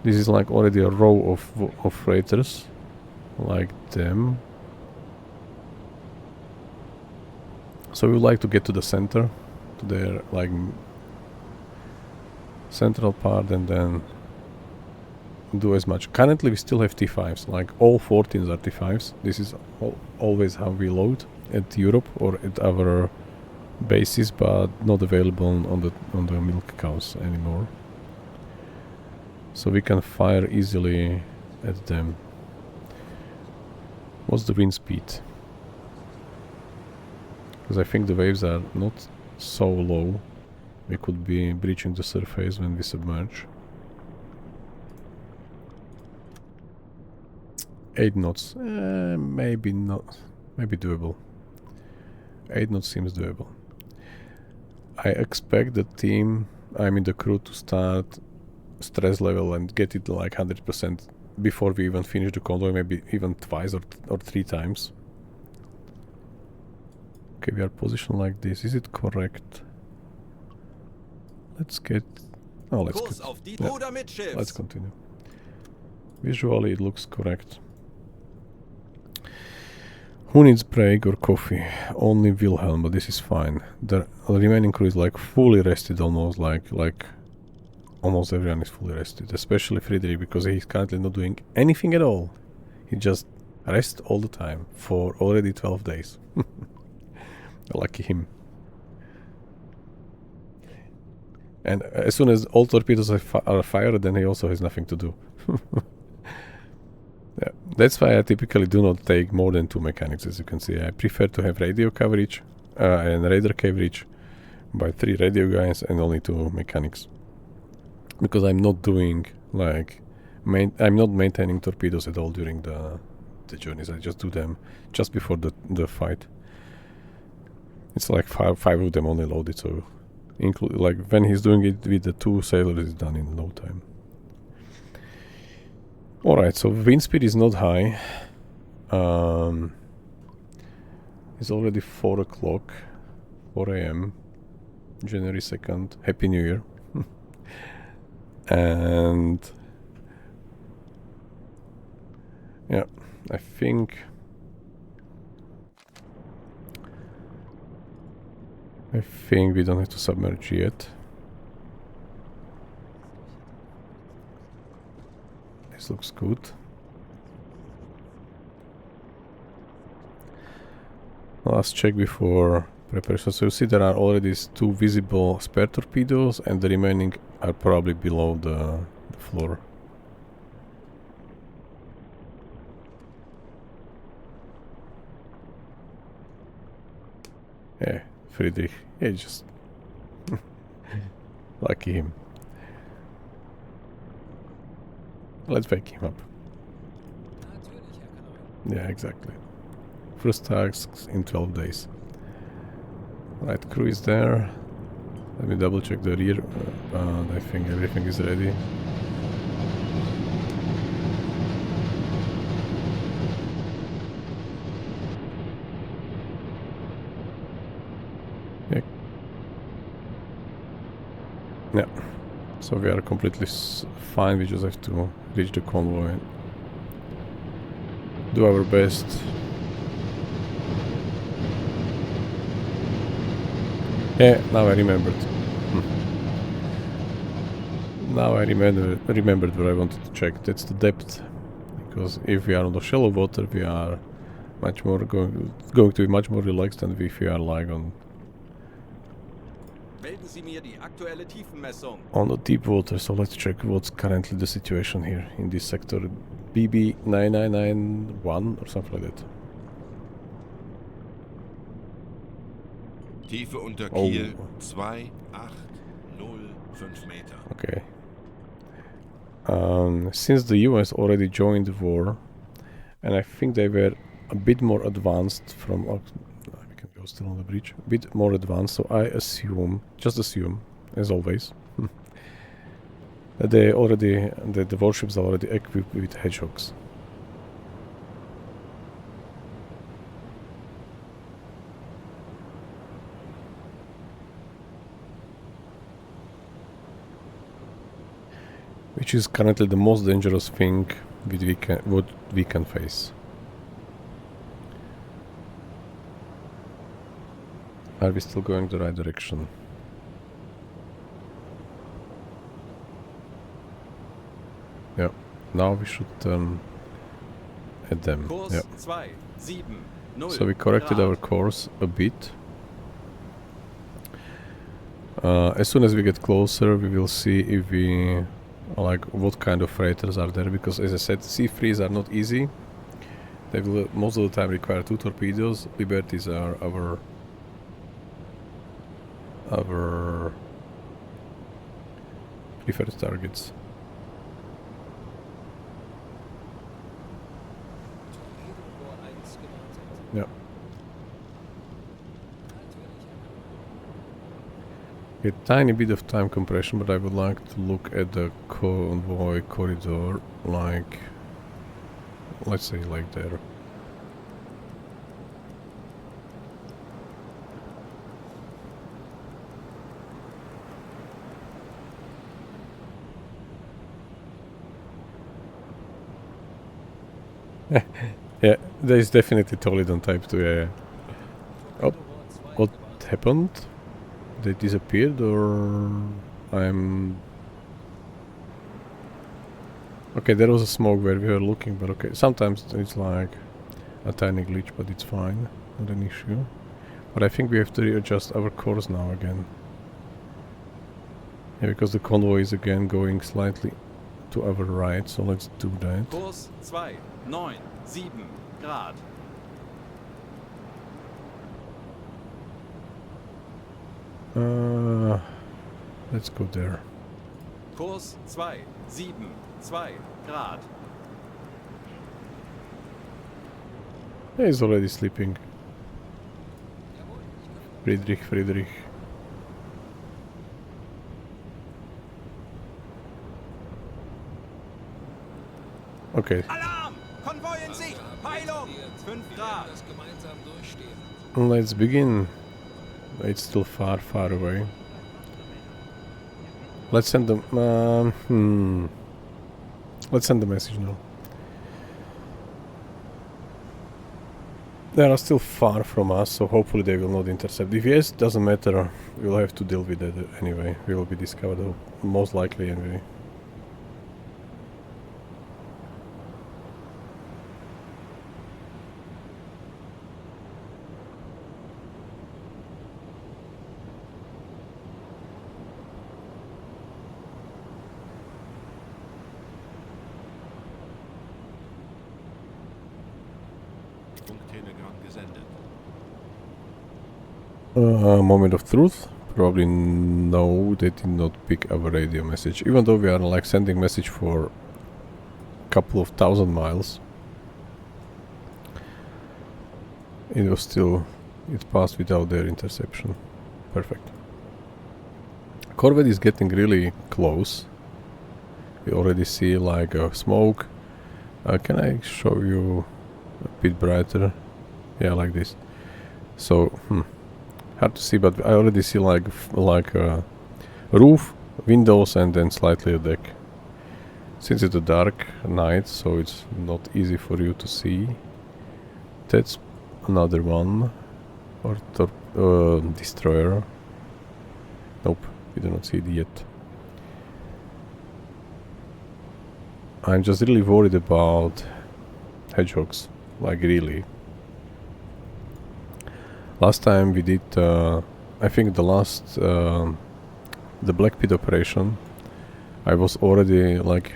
This is like already a row of freighters, like them. So we would like to get to the center, to their like central part, and then do as much. Currently we still have T5s, like all 14s are T5s. This is always how we load at Europe or at our bases, but not available on the milk cows anymore. So we can fire easily at them. What's the wind speed? Because I think the waves are not so low. We could be breaching the surface when we submerge. 8 knots. Maybe not. Maybe doable. 8 knots seems doable. I expect the team, I mean the crew, to start stress level and get it like 100% before we even finish the convoy, maybe even twice or 3 times. Okay, we are positioned like this. Is it correct? Let's get... Oh, let's Kurs auf die yeah. Bruder Mitschiffs. Let's continue. Visually it looks correct. Who needs break or coffee? Only Wilhelm, but this is fine. The remaining crew is like fully rested almost, like almost everyone is fully rested, especially Friedrich, because he's currently not doing anything at all. He just rests all the time for already 12 days. Lucky him. And as soon as all torpedoes are fired, then he also has nothing to do. Yeah, that's why I typically do not take more than 2 mechanics, as you can see. I prefer to have radio coverage and radar coverage by 3 radio guys and only 2 mechanics. Because I'm not doing like I'm not maintaining torpedoes at all during the journeys. I just do them just before the fight. It's like five of them only loaded, so like when he's doing it with the 2 sailors, it's done in no time. Alright, so wind speed is not high. It's already 4 o'clock, 4 a.m. January 2nd. Happy New Year. And yeah, I think we don't have to submerge yet. This looks good. Last check before preparation. So you see there are already 2 visible spare torpedoes, and the remaining are probably below the floor. Yeah, Friedrich. Yeah, just lucky him. Let's wake him up. Yeah, exactly. First task in 12 days. Right, crew is there. Let me double check the rear. I think everything is ready. Yeah. So we are completely fine. We just have to reach the convoy and do our best. Yeah, now I remembered. Now I remembered where I wanted to check. That's the depth. Because if we are on the shallow water, we are much more going to be much more relaxed than if we are like on Melden Sie mir die aktuelle Tiefenmessung. on the deep water. So let's check what's currently the situation here in this sector. BB 9991 or something like that. Tiefe unter Oh. Kiel 2805 Meter. Okay. Since the US already joined the war, and I think they were a bit more advanced from... we can go still on the bridge. A bit more advanced, so I just assume, as always, that the warships are already equipped with hedgehogs. which is currently the most dangerous thing what we can face. Are we still going the right direction? Yeah, now we should turn at them. Kurs Yeah. 270 So we corrected Grad. our course a bit. As soon as we get closer, we will see if we like what kind of freighters are there, because as I said, C3s are not easy. They will most of the time require 2 torpedoes. Liberties are our preferred targets. Yeah. A tiny bit of time compression, but I would like to look at the convoy corridor, like, let's say like there. Yeah, there is definitely Tolid on type 2, yeah. Oh, what happened? They disappeared, or I'm... Okay, there was a smoke where we were looking, but okay, sometimes it's like a tiny glitch, but it's fine, not an issue. But I think we have to readjust our course now again. Yeah, because the convoy is again going slightly to our right, so let's do that. Kurs 297 Grad. Let's go there. Kurs 272 Grad. Yeah, he's already sleeping. Friedrich. Okay, Alarm! Konvoi in Sicht! Peilung! 5 Grad. Das gemeinsam durchstehen. let's begin. It's still far away. Let's send them. Let's send the message now. They are still far from us, so hopefully they will not intercept. If yes, doesn't matter. We'll have to deal with that anyway. We will be discovered most likely anyway. Funktelegramm gesendet. Moment of truth. Probably no, they did not pick our radio message. Even though we are like sending message for a couple of 1,000 miles. It was still, it passed without their interception. Perfect. Corvette is getting really close. We already see like a smoke. Can I show you a bit brighter? Yeah, like this. So, hard to see, but I already see like a roof, windows, and then slightly a deck. Since it's a dark night, so it's not easy for you to see. That's another one, or destroyer. Nope, we do not see it yet. I'm just really worried about hedgehogs, like really. Last time we did, I think the Black Pit operation, I was already like,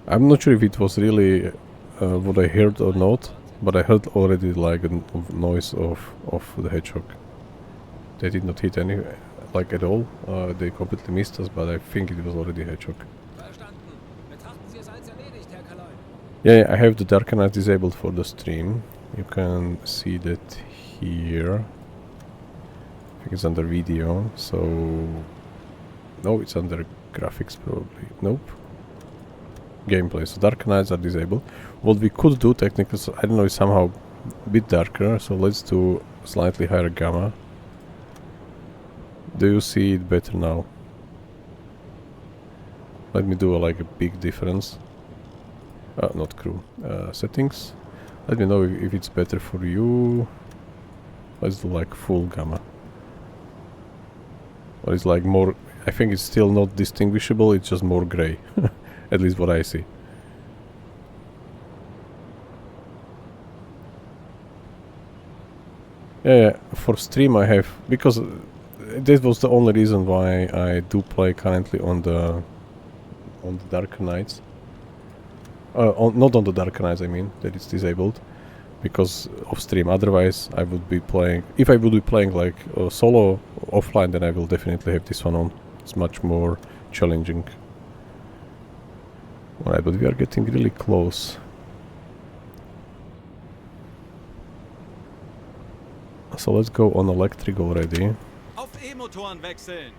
I'm not sure if it was really what I heard or not, but I heard already like a noise of the hedgehog. They did not hit any, like at all, they completely missed us, but I think it was already a hedgehog. Verstanden. Betrachten Sie es als erledigt, Herr Kaloi. Yeah, I have the Darker Knight disabled for the stream. You can see that here. I think it's under video, so... No, it's under graphics probably. Nope. Gameplay. So Dark Knights are disabled. What we could do technically, so I don't know, is somehow a bit darker, so let's do slightly higher gamma. Do you see it better now? Let me do like a big difference. Not crew. Settings. Let me know if it's better for you. Let's do like full gamma. Or it's like more... I think it's still not distinguishable, it's just more grey. At least what I see. Yeah, for stream I have... Because this was the only reason why I do play currently on the Darker Nights. Not on the Darker Nights, I mean, that it's disabled. Because of stream, otherwise I would be playing... If I would be playing like solo offline, then I will definitely have this one on. It's much more challenging. Alright, but we are getting really close. So let's go on electric already. Auf E-Motoren wechseln.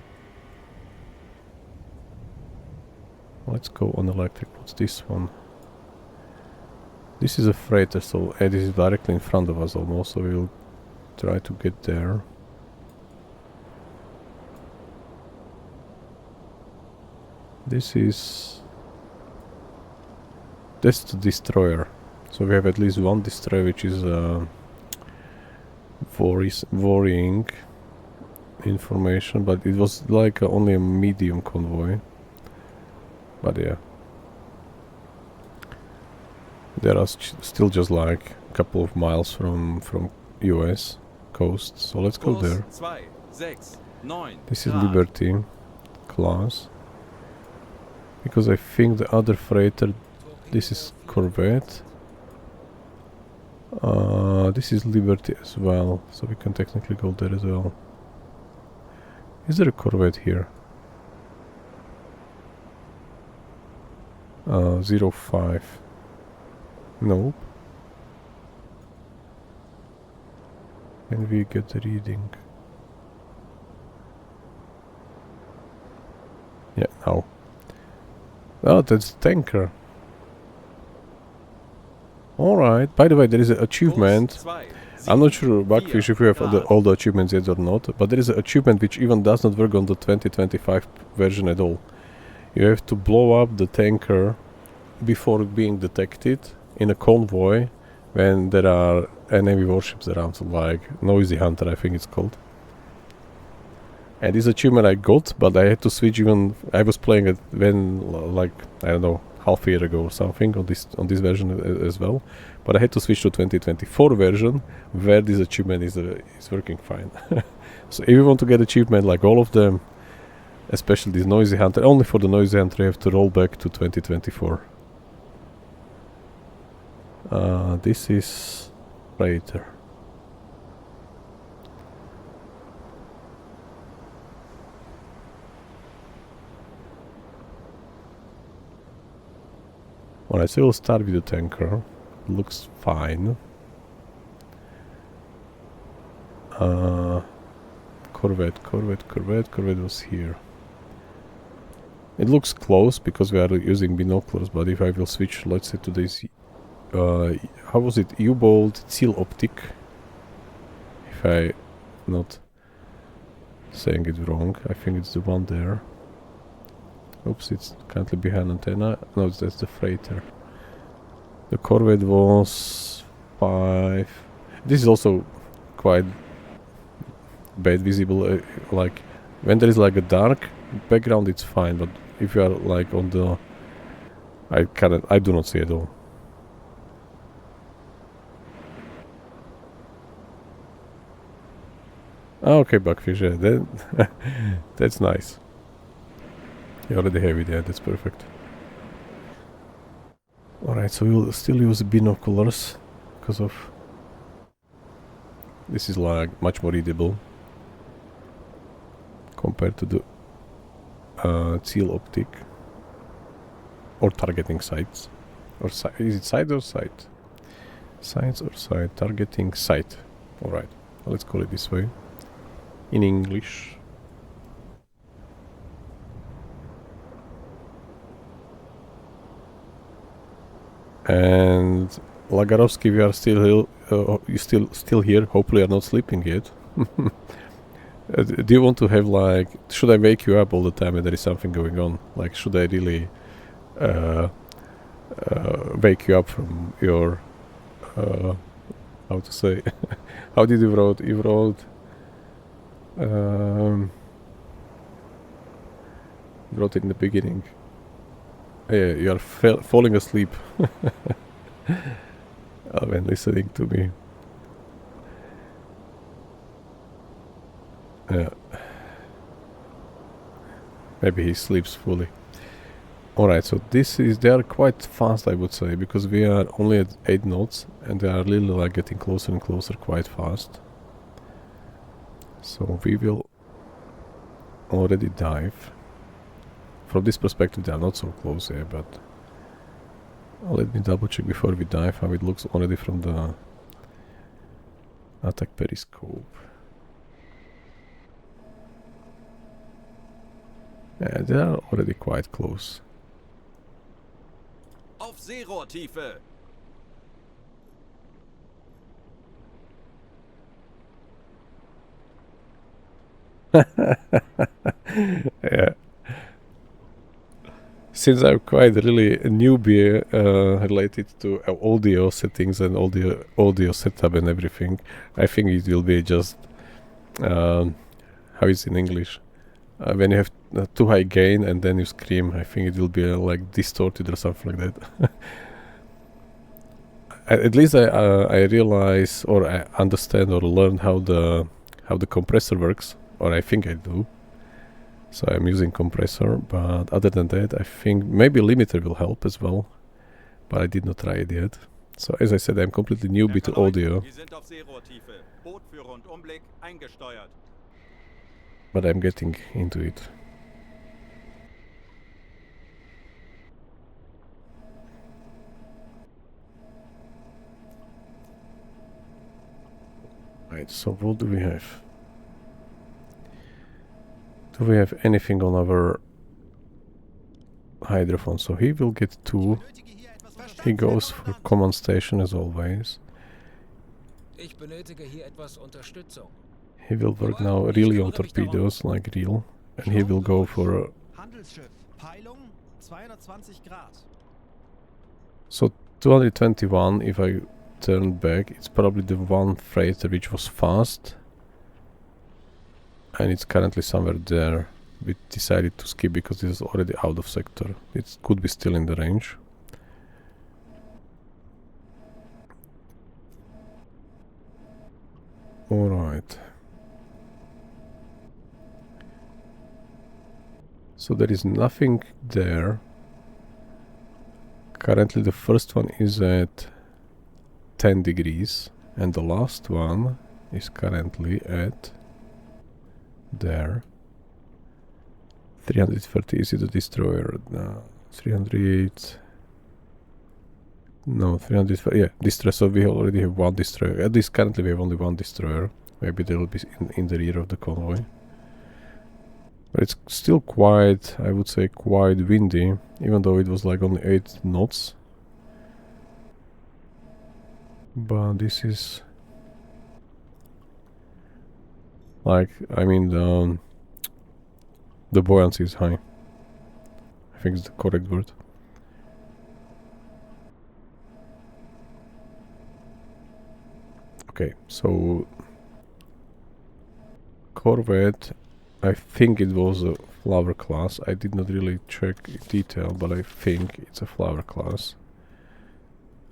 Let's go on electric. What's this one? This is a freighter, so this is directly in front of us almost, so we'll try to get there. This is... That's the destroyer. So we have at least one destroyer which is worrying information, but it was like only a medium convoy. But yeah. There are still just like a couple of miles from US coast, so let's go there. 2, 6, 9, this is Liberty class. Because I think the other freighter, this is Corvette. This is Liberty as well, so we can technically go there as well. Is there a Corvette here? 05. Nope. Can we get the reading? Yeah, now. Oh, that's tanker. Alright, by the way, there is an achievement. I'm not sure, Bugfish, if you have all the achievements yet or not, but there is an achievement which even does not work on the 2025 version at all. You have to blow up the tanker before being detected in a convoy when there are enemy warships around, so like Noisy Hunter, I think it's called. And this achievement I got, but I had to switch even... I was playing it when, like, I don't know, half a year ago or something on this version as well. But I had to switch to 2024 version, where this achievement is working fine. So if you want to get achievement like all of them, especially this Noisy Hunter, only for the Noisy Hunter you have to roll back to 2024. This is Raider. Alright, so we'll start with the tanker. Looks fine. Corvette was here. It looks close because we are using binoculars, but if I will switch, let's say to this, how was it? Uboat Seal Optic. If I not saying it wrong, I think it's the one there. Oops, it's currently behind antenna. No, that's the freighter. The Corvette was 5. This is also quite bad visible. Like when there is like a dark background, it's fine. But if you are like on the, I do not see at all. Okay, Bugfish, yeah, that's nice. You already have it, yeah, that's perfect. Alright, so we'll still use binoculars, because of... This is like much more readable compared to the Seal Optic. Or targeting sights. Or is it sight or sight? Sights or sight? Targeting sight. Alright, well, let's call it this way. In English. And Lagarovsky, we are still here. Hopefully, are not sleeping yet. Do you want to have like, should I wake you up all the time when there is something going on? Like, should I really wake you up from your, how to say, how did you wrote? You wrote, wrote it in the beginning. Yeah, you are falling asleep when listening to me. Yeah. Maybe he sleeps fully. Alright, so they are quite fast, I would say, because we are only at 8 knots and they are really like getting closer and closer quite fast. So we will already dive. From this perspective they are not so close here, but let me double check before we dive how it looks already from the attack periscope. Yeah, they are already quite close. Auf Seerohrtiefe! Yeah. Since I'm quite really a newbie related to audio settings and audio setup and everything, I think it will be just how is it in English? When you have too high gain and then you scream, I think it will be like distorted or something like that. At least I realize or I understand or learn how the compressor works, or I think I do. So I'm using compressor, but other than that, I think maybe limiter will help as well, but I did not try it yet. So as I said, I'm completely newbie to audio. Wir sind auf Seerohrtiefe. Boot für Rundumblick eingesteuert. But I'm getting into it. Right, so what do we have? Do we have anything on our hydrophone? So he will get 2. He goes for command station as always. Ich benötige hier etwas Unterstützung. He will work now really on torpedoes, like real, and he will go for Handelsschiff. Peilung 220 Grad. so 221. If I turn back, it's probably the one freighter which was fast, and it's currently somewhere there. We decided to skip because it is already out of sector. It could be still in the range. Alright. So there is nothing there. Currently the first one is at 10 degrees and the last one is currently at there. 330 is it a destroyer? No, 300. No, 300. Yeah, destroyer. So we already have one destroyer. At least currently we have only one destroyer. Maybe they will be in the rear of the convoy. But it's still quite, I would say, quite windy, even though it was like only 8 knots. But this is like, I mean, the buoyancy is high. I think it's the correct word. Okay, so Corvette, I think it was a flower class. I did not really check in detail, but I think it's a flower class.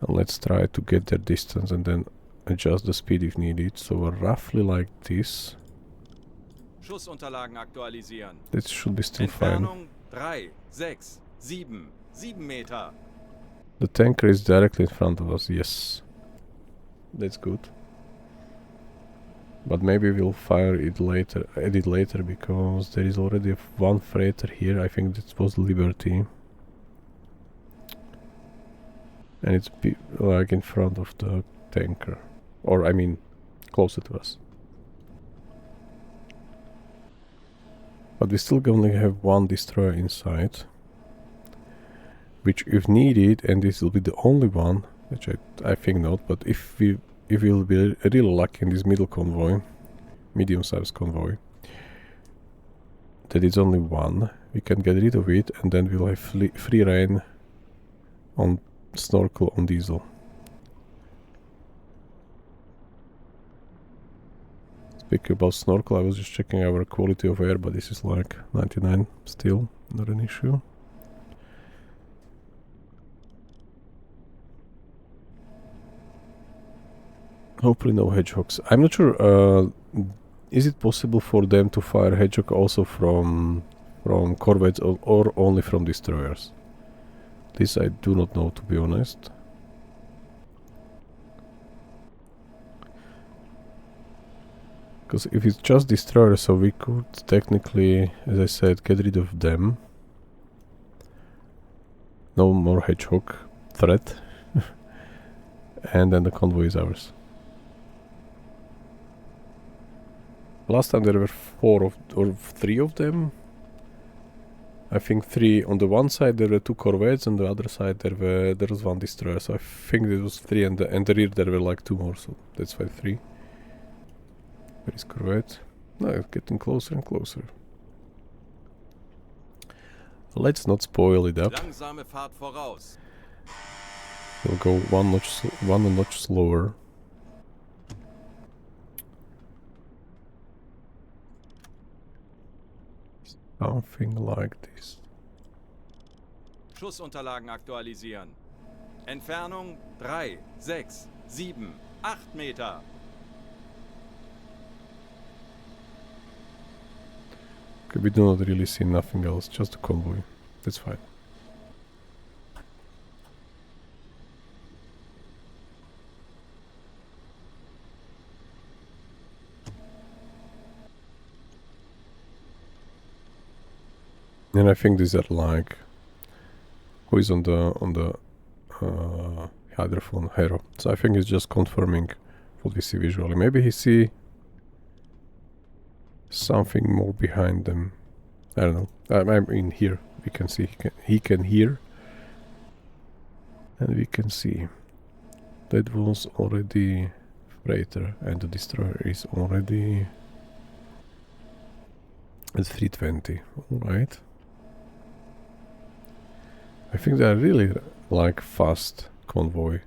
And let's try to get their distance and then adjust the speed if needed. So roughly like this. Schussunterlagen aktualisieren. This should be still fine. Entfernung 3, 6, 7 Meter. The tanker is directly in front of us, yes. That's good. But maybe we'll fire it later, edit later, because there is already one freighter here. I think this was Liberty. And it's like in front of the tanker. Or I mean, closer to us. But we still only have one destroyer inside. Which if needed, and this will be the only one, which I think not, but if we'll be really lucky in this middle convoy, medium-sized convoy, that it's only one, we can get rid of it and then we'll have free reign on snorkel on diesel. Speaking about snorkel, I was just checking our quality of air, but this is like 99 still, not an issue. Hopefully no hedgehogs. I'm not sure, is it possible for them to fire hedgehog also from corvettes or only from destroyers? This I do not know, to be honest. Because if it's just destroyers, so we could technically, as I said, get rid of them. No more hedgehog threat. And then the convoy is ours. Last time there were 4 or 3 of them. I think 3 on the one side. There were 2 corvettes, on the other side there was 1 destroyer. So I think there was 3, and the rear there were like 2 more. So that's why 3. Where is corvette? No, it's getting closer and closer. Let's not spoil it up. Langsame Fahrt voraus. We'll go one notch slower. Something like this. Schussunterlagen aktualisieren. Entfernung 3, 6, 7, 8 Meter. Okay, we do not really see nothing else, just the convoy. That's fine. And I think these are like, who is on the hydrophone? Hero. So I think he's just confirming what we see visually. Maybe he see something more behind them. I don't know. I mean, here we can see he can hear, and we can see that was already freighter, and the destroyer is already at 320. All right. I think they are really like fast convoy.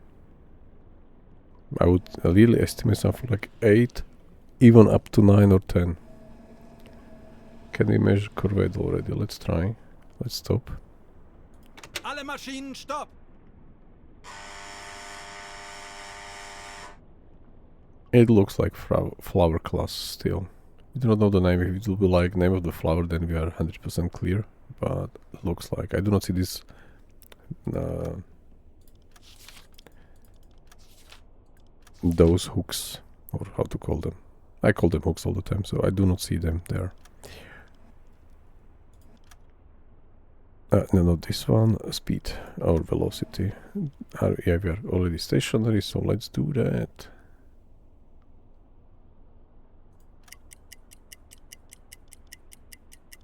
I would really estimate something like 8, even up to 9 or 10. Can we measure corvette already? Let's try. Let's stop. Alle Maschinen stopp! It looks like flower class still. We do not know the name. If it will be like name of the flower, then we are 100% clear. But it looks like I do not see this. Those hooks, or how to call them. I call them hooks all the time, so I do not see them there. No, not this one. Speed or velocity. Yeah, we are already stationary, so let's do that.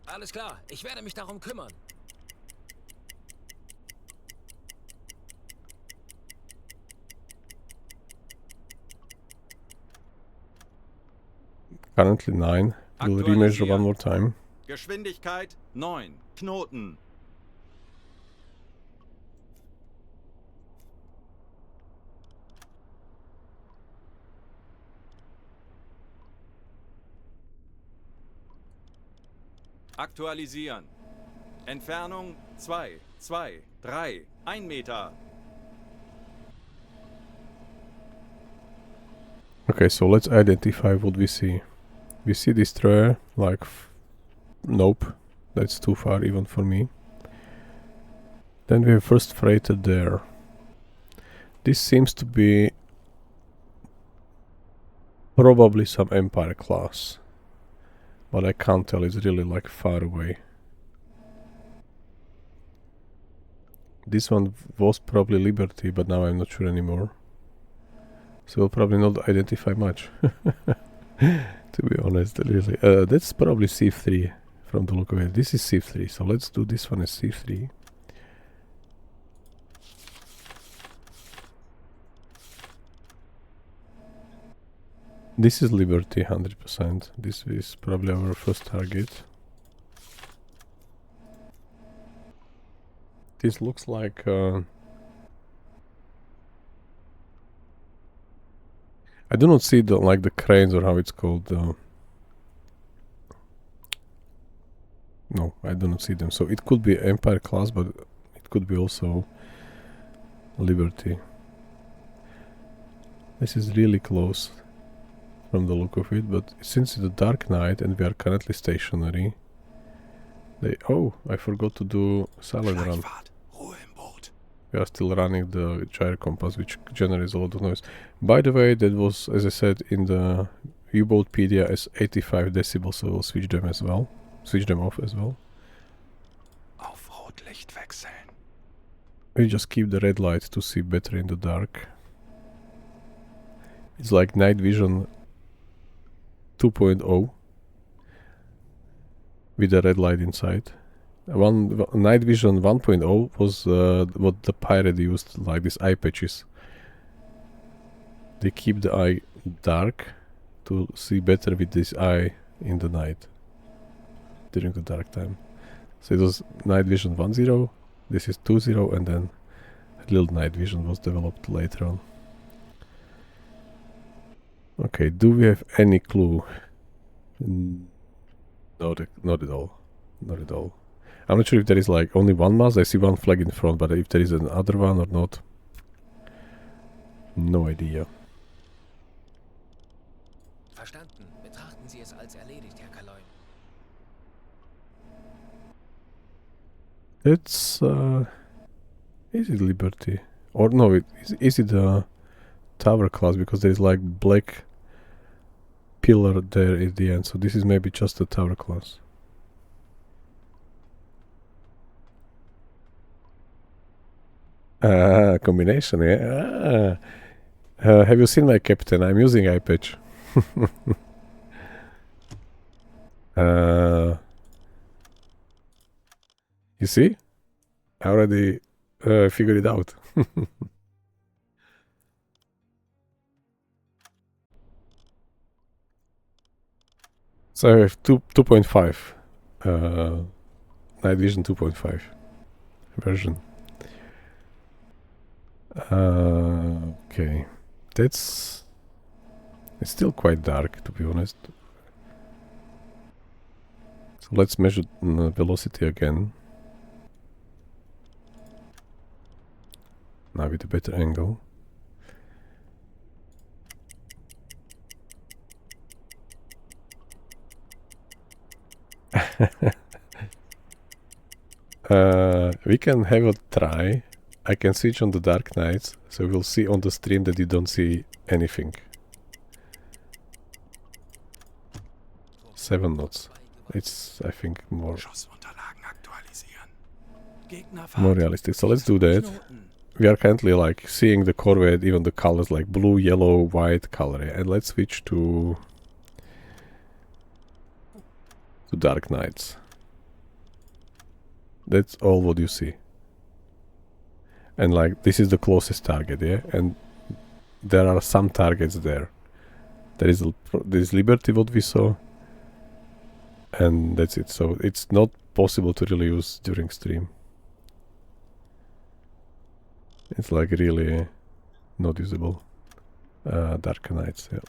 Alles klar, ich werde mich darum kümmern. Currently 9. We'll remeasure one more time. Geschwindigkeit 9 Knoten. Aktualisieren. Entfernung 2, 2, 3, 1 Meter. Okay, so let's identify what we see. We see destroyer, like, nope, that's too far even for me. Then we have first freighter there. This seems to be probably some Empire class, but I can't tell, it's really like far away. This one was probably Liberty, but now I'm not sure anymore. So we'll probably not identify much. To be honest, really. That's probably C3 from the look of it. This is C3, so let's do this one as C3. This is Liberty 100%. This is probably our first target. This looks like I do not see the like the cranes or how it's called. No, I do not see them. So it could be Empire class, but it could be also Liberty. This is really close from the look of it, but since it's a dark night and we are currently stationary, they... Oh, I forgot to do silent run. We are still running the gyro compass, which generates a lot of noise. By the way, that was, as I said, in the Uboatpedia as 85 decibels, so we'll switch them as well. Switch them off as well. Auf Rotlicht wechseln. We just keep the red light to see better in the dark. It's like night vision 2.0 with the red light inside. Night vision 1.0 was what the pirate used, like these eye patches. They keep the eye dark to see better with this eye in the night during the dark time. So it was night vision 1.0, this is 2.0, and then a little night vision was developed later on. Okay, do we have any clue? Not at all. Not at all. I'm not sure if there is like only one mast. I see one flag in front, but if there is another one or not, no idea. Verstanden. Betrachten Sie es als erledigt, Herr Kaloin. It's is it Liberty? Or no, is it a tower class, because there is like black pillar there at the end, so this is maybe just a tower class. Combination, yeah. Have you seen my captain? I'm using eye patch. You see? I already figured it out. So I have 2.5 night vision 2.5 version. Okay, it's still quite dark, to be honest. So let's measure velocity again. Now with a better angle. We can have a try. I can switch on the dark nights, so we'll see on the stream that you don't see anything. 7 knots. It's, I think, more realistic. So let's do that. We are currently like seeing the Corvette, even the colors like blue, yellow, white color. And let's switch to dark nights. That's all what you see. And like this is the closest target, yeah, and there are some targets there. There is Liberty, what we saw, and that's it. So it's not possible to really use during stream. It's like really not usable. Dark nights, yeah.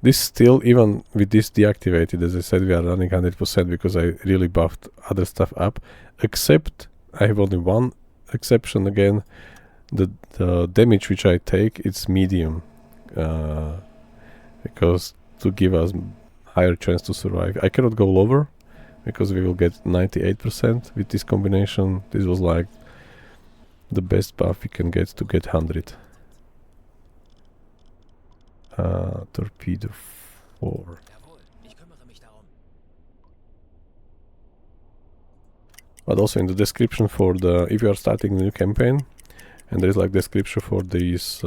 This still, even with this deactivated, as I said, we are running 100% because I really buffed other stuff up, except I have only one exception again. The damage which I take, it's medium, because to give us higher chance to survive. I cannot go lower because we will get 98% with this combination. This was like the best buff we can get to get 100. Torpedo 4. But also in the description for the, if you are starting a new campaign, and there is like description for these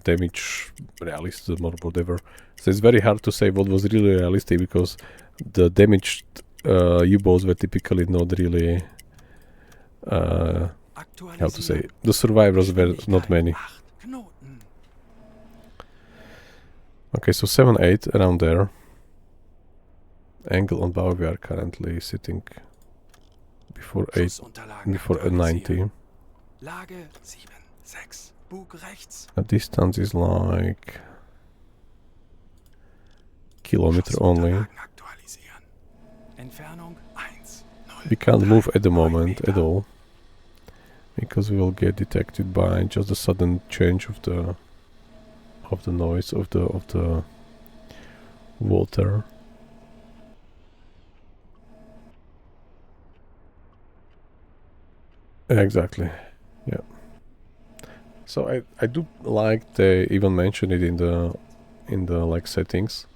damage realism or whatever. So it's very hard to say what was really realistic, because the damaged U-boats were typically not really, how to say, the survivors were not many. Okay, so 7-8 around there. Angle on bow, we are currently sitting before 90. Lage 7, 6. Bug rechts. The distance is like kilometer only. Schussunterlagen aktualisieren. Entfernung 1, 0. We can't move at the moment at all, because we will get detected by just a sudden change of the noise of the water. Exactly. Yeah. So I do like they even mention it in the like settings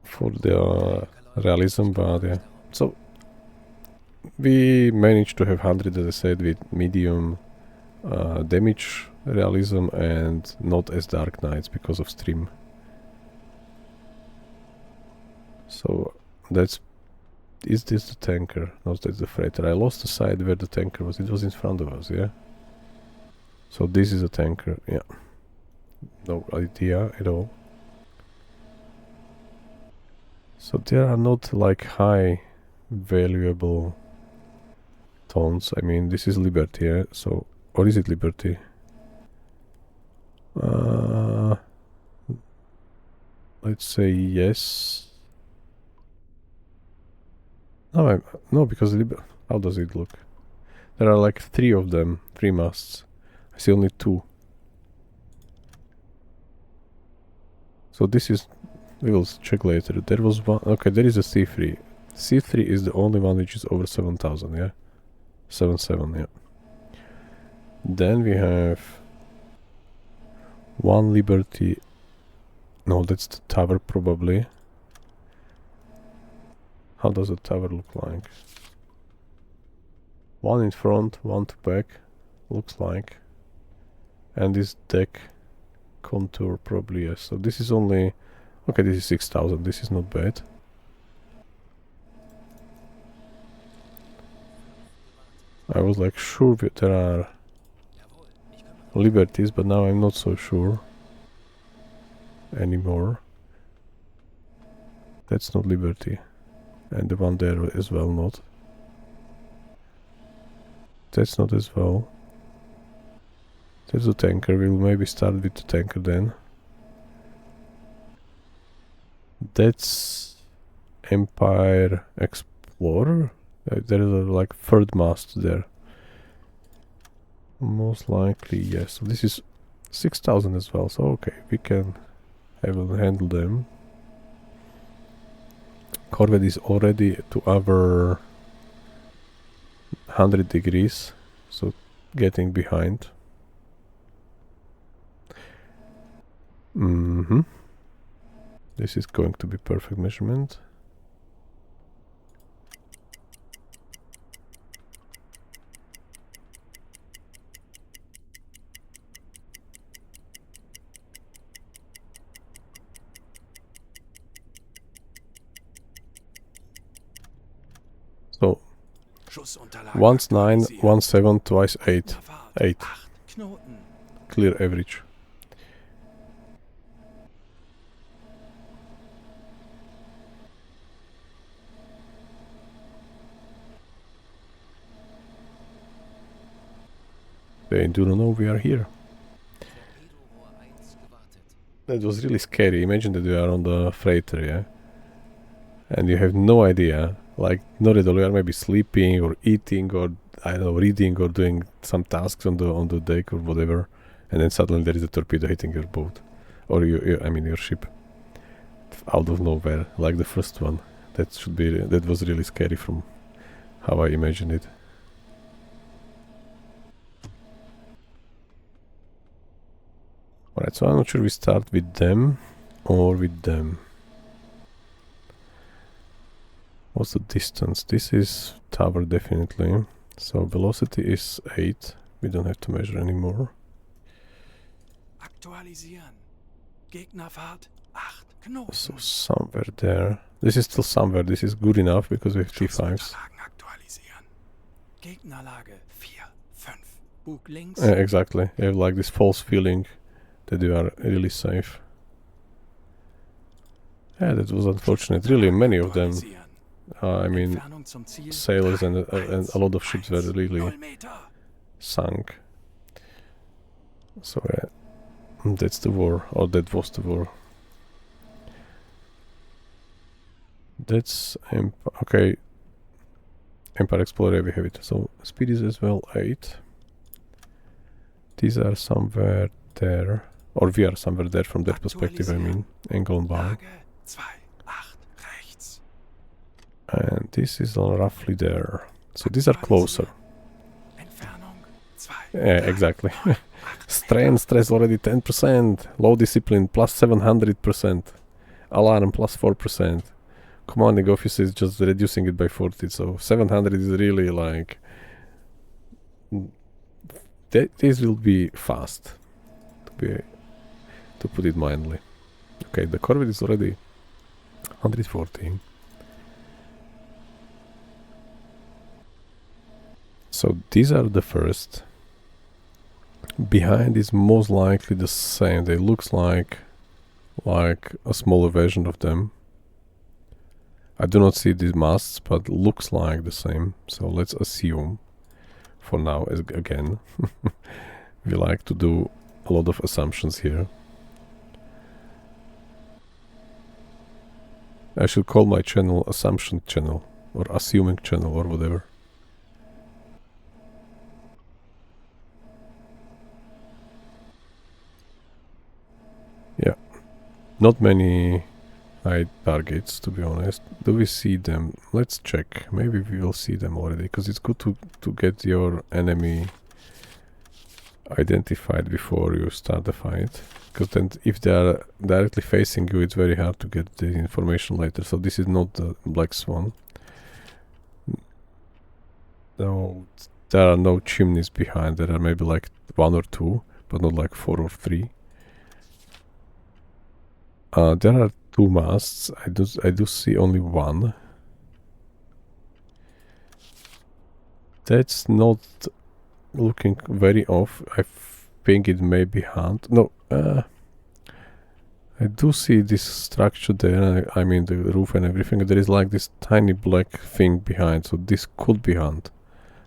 for the realism, but yeah. So we managed to have 100, as I said, with medium damage realism and not as Dark Knights because of stream. So is this the tanker? No, that's the freighter. I lost the side where the tanker was. It was in front of us, yeah? So this is a tanker, yeah. No idea at all. So there are not like high valuable tons. I mean, this is Liberty, yeah? So, or is it Liberty? Let's say yes. No, because how does it look? There are like 3 of them, 3 masts. I see only 2. So this is, we will check later. There was one, okay, there is a C3. C3 is the only one which is over 7,000, yeah? 7,7, yeah. Then we have one Liberty. No, that's the tower probably. How does the tower look like? One in front, one to back, looks like. And this deck contour probably, yes. So this is only, okay, this is 6,000, this is not bad. I was like sure that there are Liberties, but now I'm not so sure anymore. That's not Liberty. And the one there as well not. That's not as well. There's a tanker. We'll maybe start with the tanker then. That's Empire Explorer. There is a like 3rd mast there. Most likely yes. So this is 6,000 as well. So okay, we can handle them. Corvette is already to our 100 degrees, so getting behind. This is going to be perfect measurement. So once 9, once 7, twice 8. 8. Clear average. They do not know we are here. That was really scary. Imagine that you are on the freighter, yeah? And you have no idea. Like, not at all, you are maybe sleeping or eating or, I don't know, reading or doing some tasks on the deck or whatever. And then suddenly there is a torpedo hitting your boat. Or your ship. Out of nowhere, like the first one. That was really scary from how I imagined it. Alright, so I'm not sure we start with them or with them. What's the distance? This is tower definitely. So velocity is 8. We don't have to measure anymore. Aktualisieren. Gegnerfahrt 8 Knoten. So somewhere there. This is still somewhere. This is good enough because we have T5s. Aktualisieren. Gegnerlage 4, 5. Bug links. Exactly. You have like this false feeling that you are really safe. Yeah, that was unfortunate. Really many of them. I mean, Entfernung zum Ziel sailors and a lot of ships were 310 really Meter. sunk. So that's the war, or that was the war. That's okay. Empire Explorer, we have it. So speed is as well 8. These are somewhere there, or we are somewhere there from that perspective. I mean, angle and bar. Lage 2, 8 rechts. And this is roughly there. So these are closer. Entfernung 2, Yeah, exactly. Strain stress already 10%. Low discipline plus 700%. Alarm plus 4%. Commanding officer is just reducing it by 40. So 700 is really like... This will be fast. To put it mildly. Okay, the corvette is already 114. So these are the first. Behind is most likely the same. They looks like a smaller version of them. I do not see these masts, but looks like the same. So let's assume for now, as again, we like to do a lot of assumptions here. I should call my channel assumption channel or assuming channel or whatever. Yeah, not many high targets, to be honest. Do we see them? Let's check. Maybe we will see them already, because it's good to get your enemy identified before you start the fight. Because then if they are directly facing you, it's very hard to get the information later. So this is not the Black Swan. No, there are no chimneys behind. There are maybe like 1 or 2, but not like 4 or 3. There are 2 masts. I do see only 1. That's not looking very off. I think it may be hunt. No, I do see this structure there. I mean the roof and everything. There is like this tiny black thing behind, so this could be hunt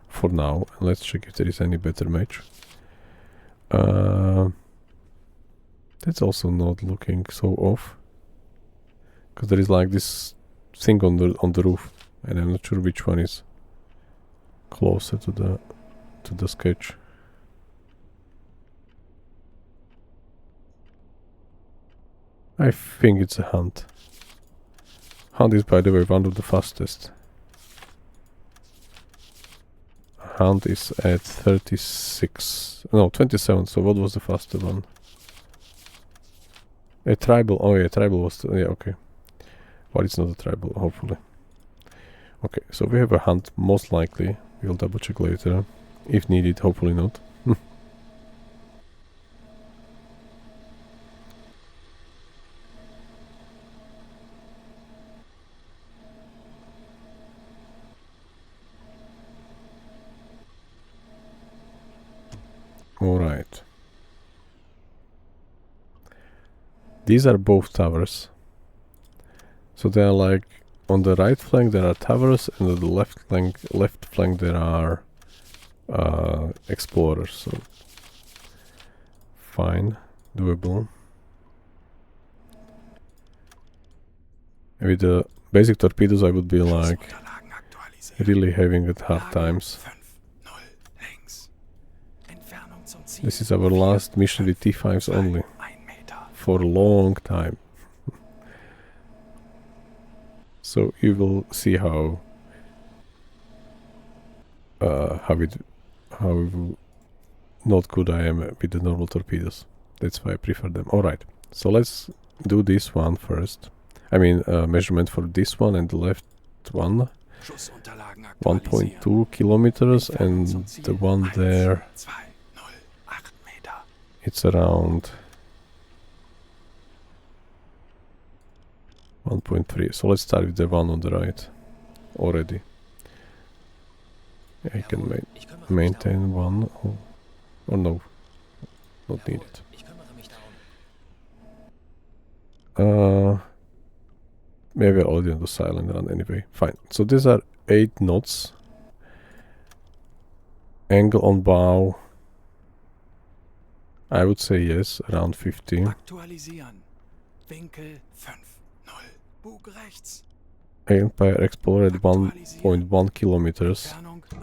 for now. Let's check if there is any better match. That's also not looking so off, because there is like this thing on the roof, and I'm not sure which one is closer to the sketch. I think it's a hunt. Hunt is, by the way, one of the fastest. Hunt is at 36, no, 27. So what was the faster one? A tribal. Oh yeah, tribal was, yeah, okay. Well, it's not a tribal, hopefully. Okay, so we have a hunt, most likely. We'll double check later. If needed, hopefully not. Alright. These are both towers. So they are like, on the right flank there are towers, and on the left flank there are explorers. So fine, doable. With the basic torpedoes I would be like really having it hard times. This is our last mission with T5s only for a long time. So you will see how not good I am with the normal torpedoes. That's why I prefer them. Alright, so let's do this one first. I mean measurement for this one and the left one. 1.2 kilometers, and the one there, it's around 1.3. So let's start with the one on the right already. I can maintain one, or no, not needed. Maybe we're already on the silent run anyway. Fine. So these are 8 knots. Angle on bow. I would say yes, around 50. Aktualisieren. Winkel 5, 0. Bug rechts. Empire Explorer at 1.1 kilometers. Entfernung 1,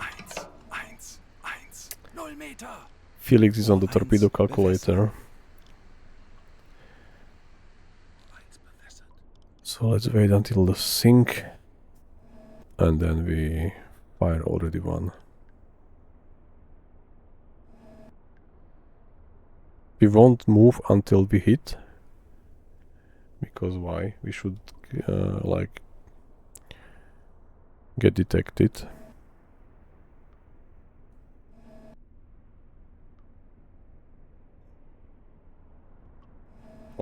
1, 1. 0 Meter. Felix is on the torpedo calculator. So let's wait until the sink. And then we fire already one. We won't move until we hit. Because why? We should like get detected.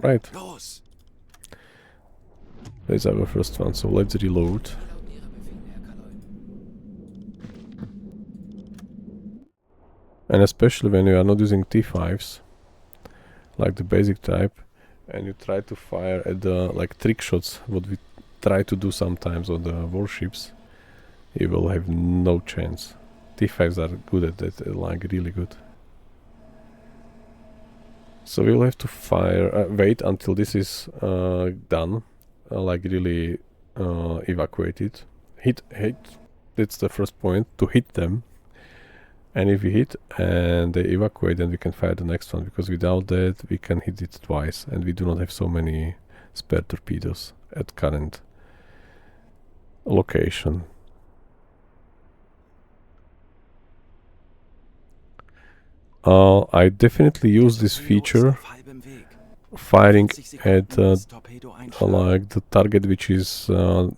Right. Los. That's our first one, so let's reload. Laut Ihrer Befehle, Herr Kaloy. And especially when you are not using T5s, like the basic type, and you try to fire at the like trick shots, what we try to do sometimes on the warships, you will have no chance. T5s are good at that, like really good. So we'll have to fire, wait until this is done, like really evacuated. Hit, that's the first point, to hit them. And if we hit and they evacuate, then we can fire the next one, because without that we can hit it twice, and we do not have so many spare torpedoes at current location. I definitely use this feature, firing at like the target which is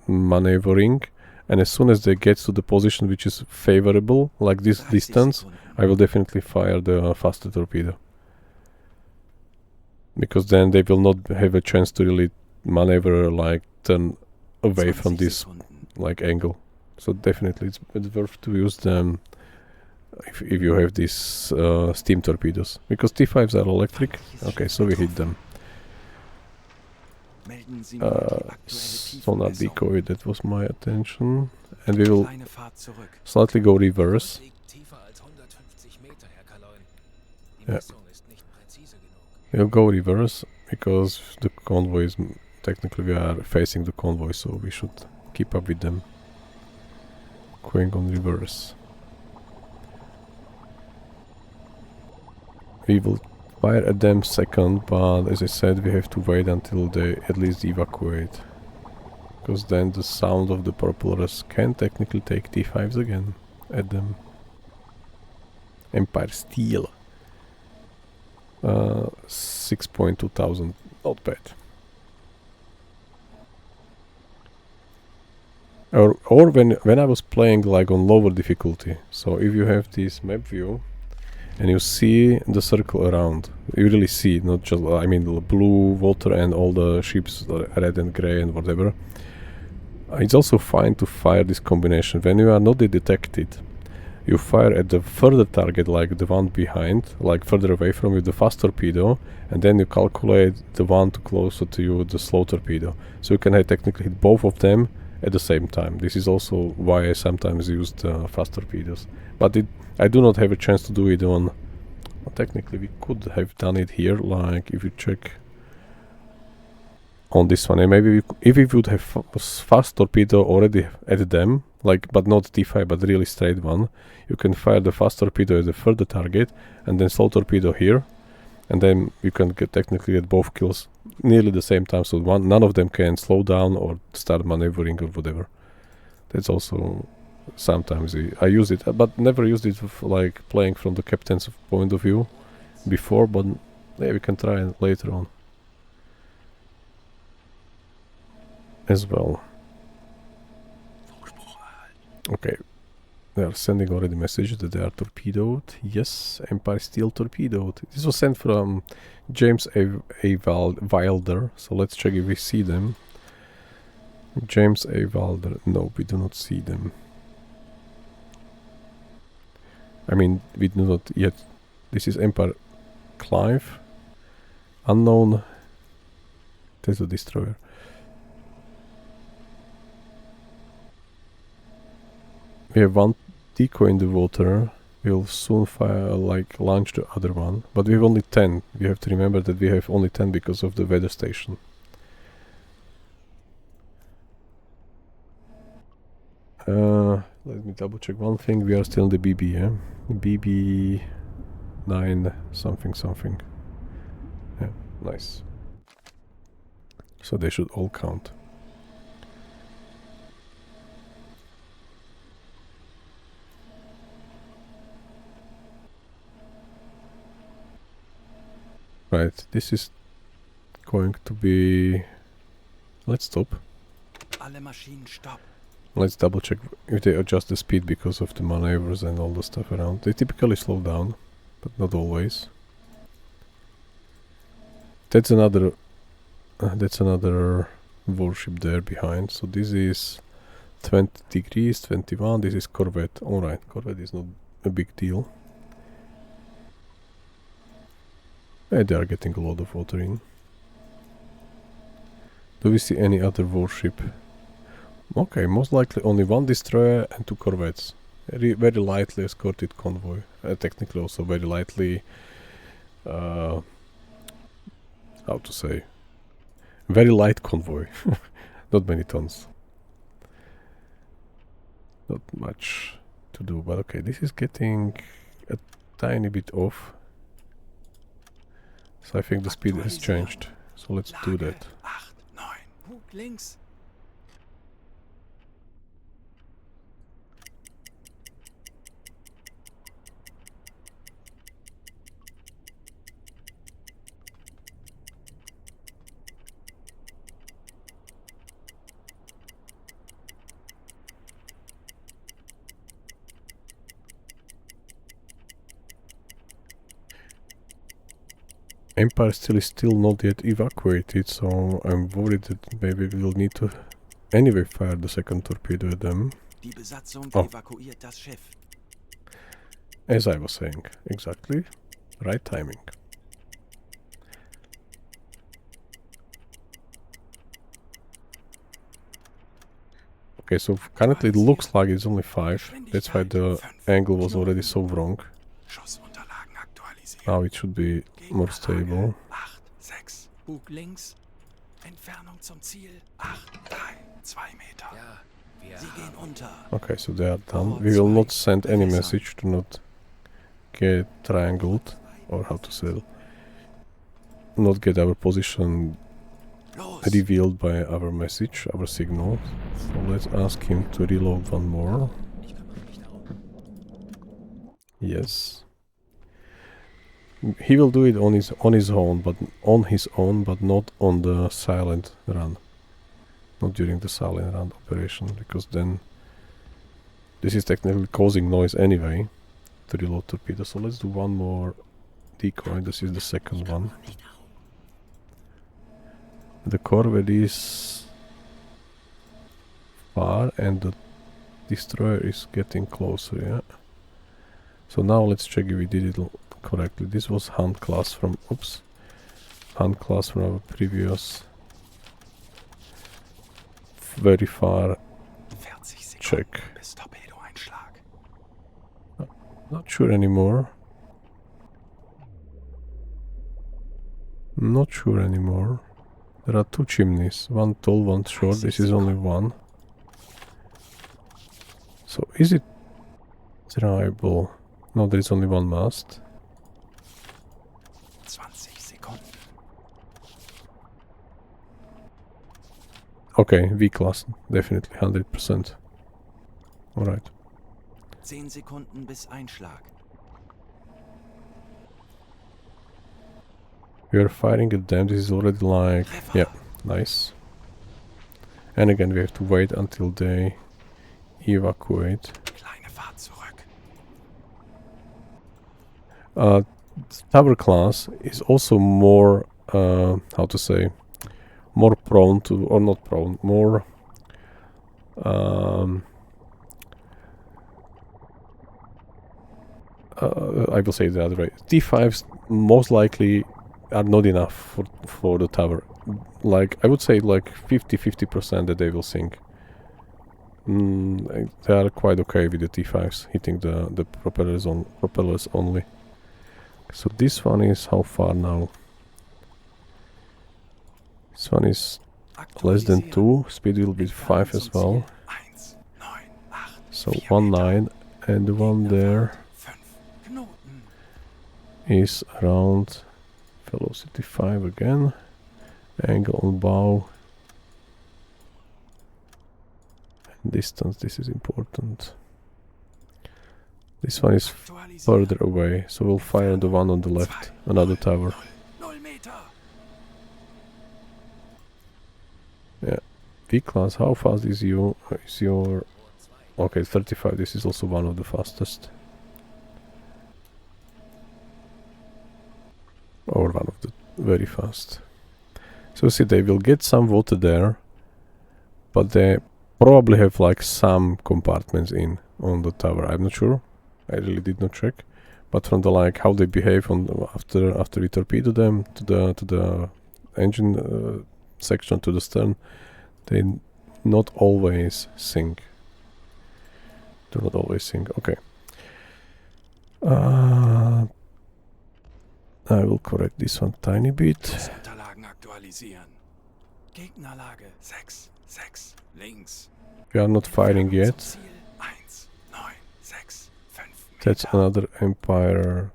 maneuvering, and as soon as they get to the position which is favorable, like this distance, I will definitely fire the faster torpedo, because then they will not have a chance to really maneuver, like turn away from this like angle. So definitely it's worth to use them if you have these steam torpedoes, because T5s are electric. Okay, so we hit them. Sonar decoy, that was my attention. And we will slightly go reverse. Liegt tiefer als 150 Meter, Herr Kaloy. Die Ja. Messung ist nicht präzise genug. We'll go reverse, because the convoy is... Technically we are facing the convoy, so we should keep up with them. Going on reverse. We will fire at them second, but as I said, we have to wait until they at least evacuate, because then the sound of the propellers can technically take T5s again at them. Empire Steel. 6.2 thousand, not bad. Or when I was playing like on lower difficulty, so if you have this map view and you see the circle around, you really see, not just, I mean, the blue, water and all the ships, red and grey and whatever. It's also fine to fire this combination. When you are not detected, you fire at the further target, like the one behind, like further away from you, the fast torpedo, and then you calculate the one to closer to you, the slow torpedo. So you can technically hit both of them at the same time. This is also why I sometimes use fast torpedoes. But I do not have a chance to do it on... Well, technically we could have done it here, like if you check on this one, and maybe if we would have fast torpedo already at them, like, but not T5 but really straight one, you can fire the fast torpedo at the further target and then slow torpedo here, and then you can technically get both kills nearly the same time, so none of them can slow down or start maneuvering or whatever. That's also sometimes I use it, but never used it like playing from the captain's point of view before, but yeah, we can try it later on as well. Okay, they are sending already message that they are torpedoed. Yes, Empire Steel torpedoed. This was sent from James A. Wilder, so let's check if we see them. James A. Wilder, no, we do not see them. I mean, we do not yet. This is Empire Clive. Unknown. There's a destroyer. We have one decoy in the water. We'll soon fire, like, launch the other one. But we have only 10. We have to remember that we have only 10 because of the weather station. Let me double check one thing. We are still in the BB, yeah? BB 9 something something. Yeah, nice. So they should all count. Right, this is going to be... Let's stop. Alle Maschinen stopp. Let's double check if they adjust the speed because of the maneuvers and all the stuff around. They typically slow down, but not always. That's another warship there behind. So this is 20 degrees, 21. This is Corvette. Alright, Corvette is not a big deal. And they are getting a lot of water in. Do we see any other warship? Okay, most likely only one destroyer and 2 corvettes. Very lightly escorted convoy. Technically also very lightly... how to say? Very light convoy. Not many tons. Not much to do, but okay, this is getting a tiny bit off. So I think the speed has changed. So let's do that. 8, 9. Bug links. Empire still is still not yet evacuated, so I'm worried that maybe we'll need to anyway fire the second torpedo at them. Die Besatzung Oh. evakuiert das Schiff. As I was saying, exactly. Right timing. Okay, so currently it looks like it's only 5. That's why the angle was already so wrong. Schussunterlagen aktualisiert. Now it should be more stable. 8, 6. Bug links. Entfernung zum Ziel. 8, 3, 2 Meter. Ja, wir Sie gehen unter. Okay, so they are done. We will not send any message to not get triangled, or how to say, not get our position Los. revealed by our message, our signal. So let's ask him to reload one more. Ich kümmere mich darum. Yes. He will do it on his own, but not on the silent run. Not during the silent run operation, because then this is technically causing noise anyway to reload torpedo. So let's do one more decoy. This is the second one. The Corvette is far and the destroyer is getting closer, yeah. So now let's check if we did it correctly. This was Hunt class from Hunt class from our previous very far 40 Sekunden check. bis Torpedoeinschlag. Not sure anymore. Not sure anymore. There are 2 chimneys, one tall, one short. This is only one. So is it drivable? No, there is only one mast. 20 Sekunden. Okay, V class, definitely 100%. Alright. 10 Sekunden bis Einschlag. We are firing at them. This is already like... Yeah, nice. And again, we have to wait until they evacuate. Kleine Fahrt zurück. Tower class is also more, how to say, more prone to, or not prone, more I will say it the other way. T5s most likely are not enough for the tower. Like, I would say like 50% that they will sink. They are quite okay with the T5s, hitting the propellers only. So this one is how far now? This one is less than 2, speed will be 5 as well. So 1.9, and the one there is around velocity 5 again. Angle on bow. Distance, this is important. This one is further away, so we'll fire on the one on the left, another tower. Yeah. V-class, how fast is your... Okay, 35, this is also one of the fastest. Or one of the very fast. So see, they will get some water there, but they probably have like some compartments in on the tower. I'm not sure. I really did not check. But from the like how they behave on after we torpedo them to the engine section to the stern, they not always sink. Do not always sink. Okay. I will correct this one tiny bit. Gegnerlage 6, 6, links. We are not firing yet. That's another Empire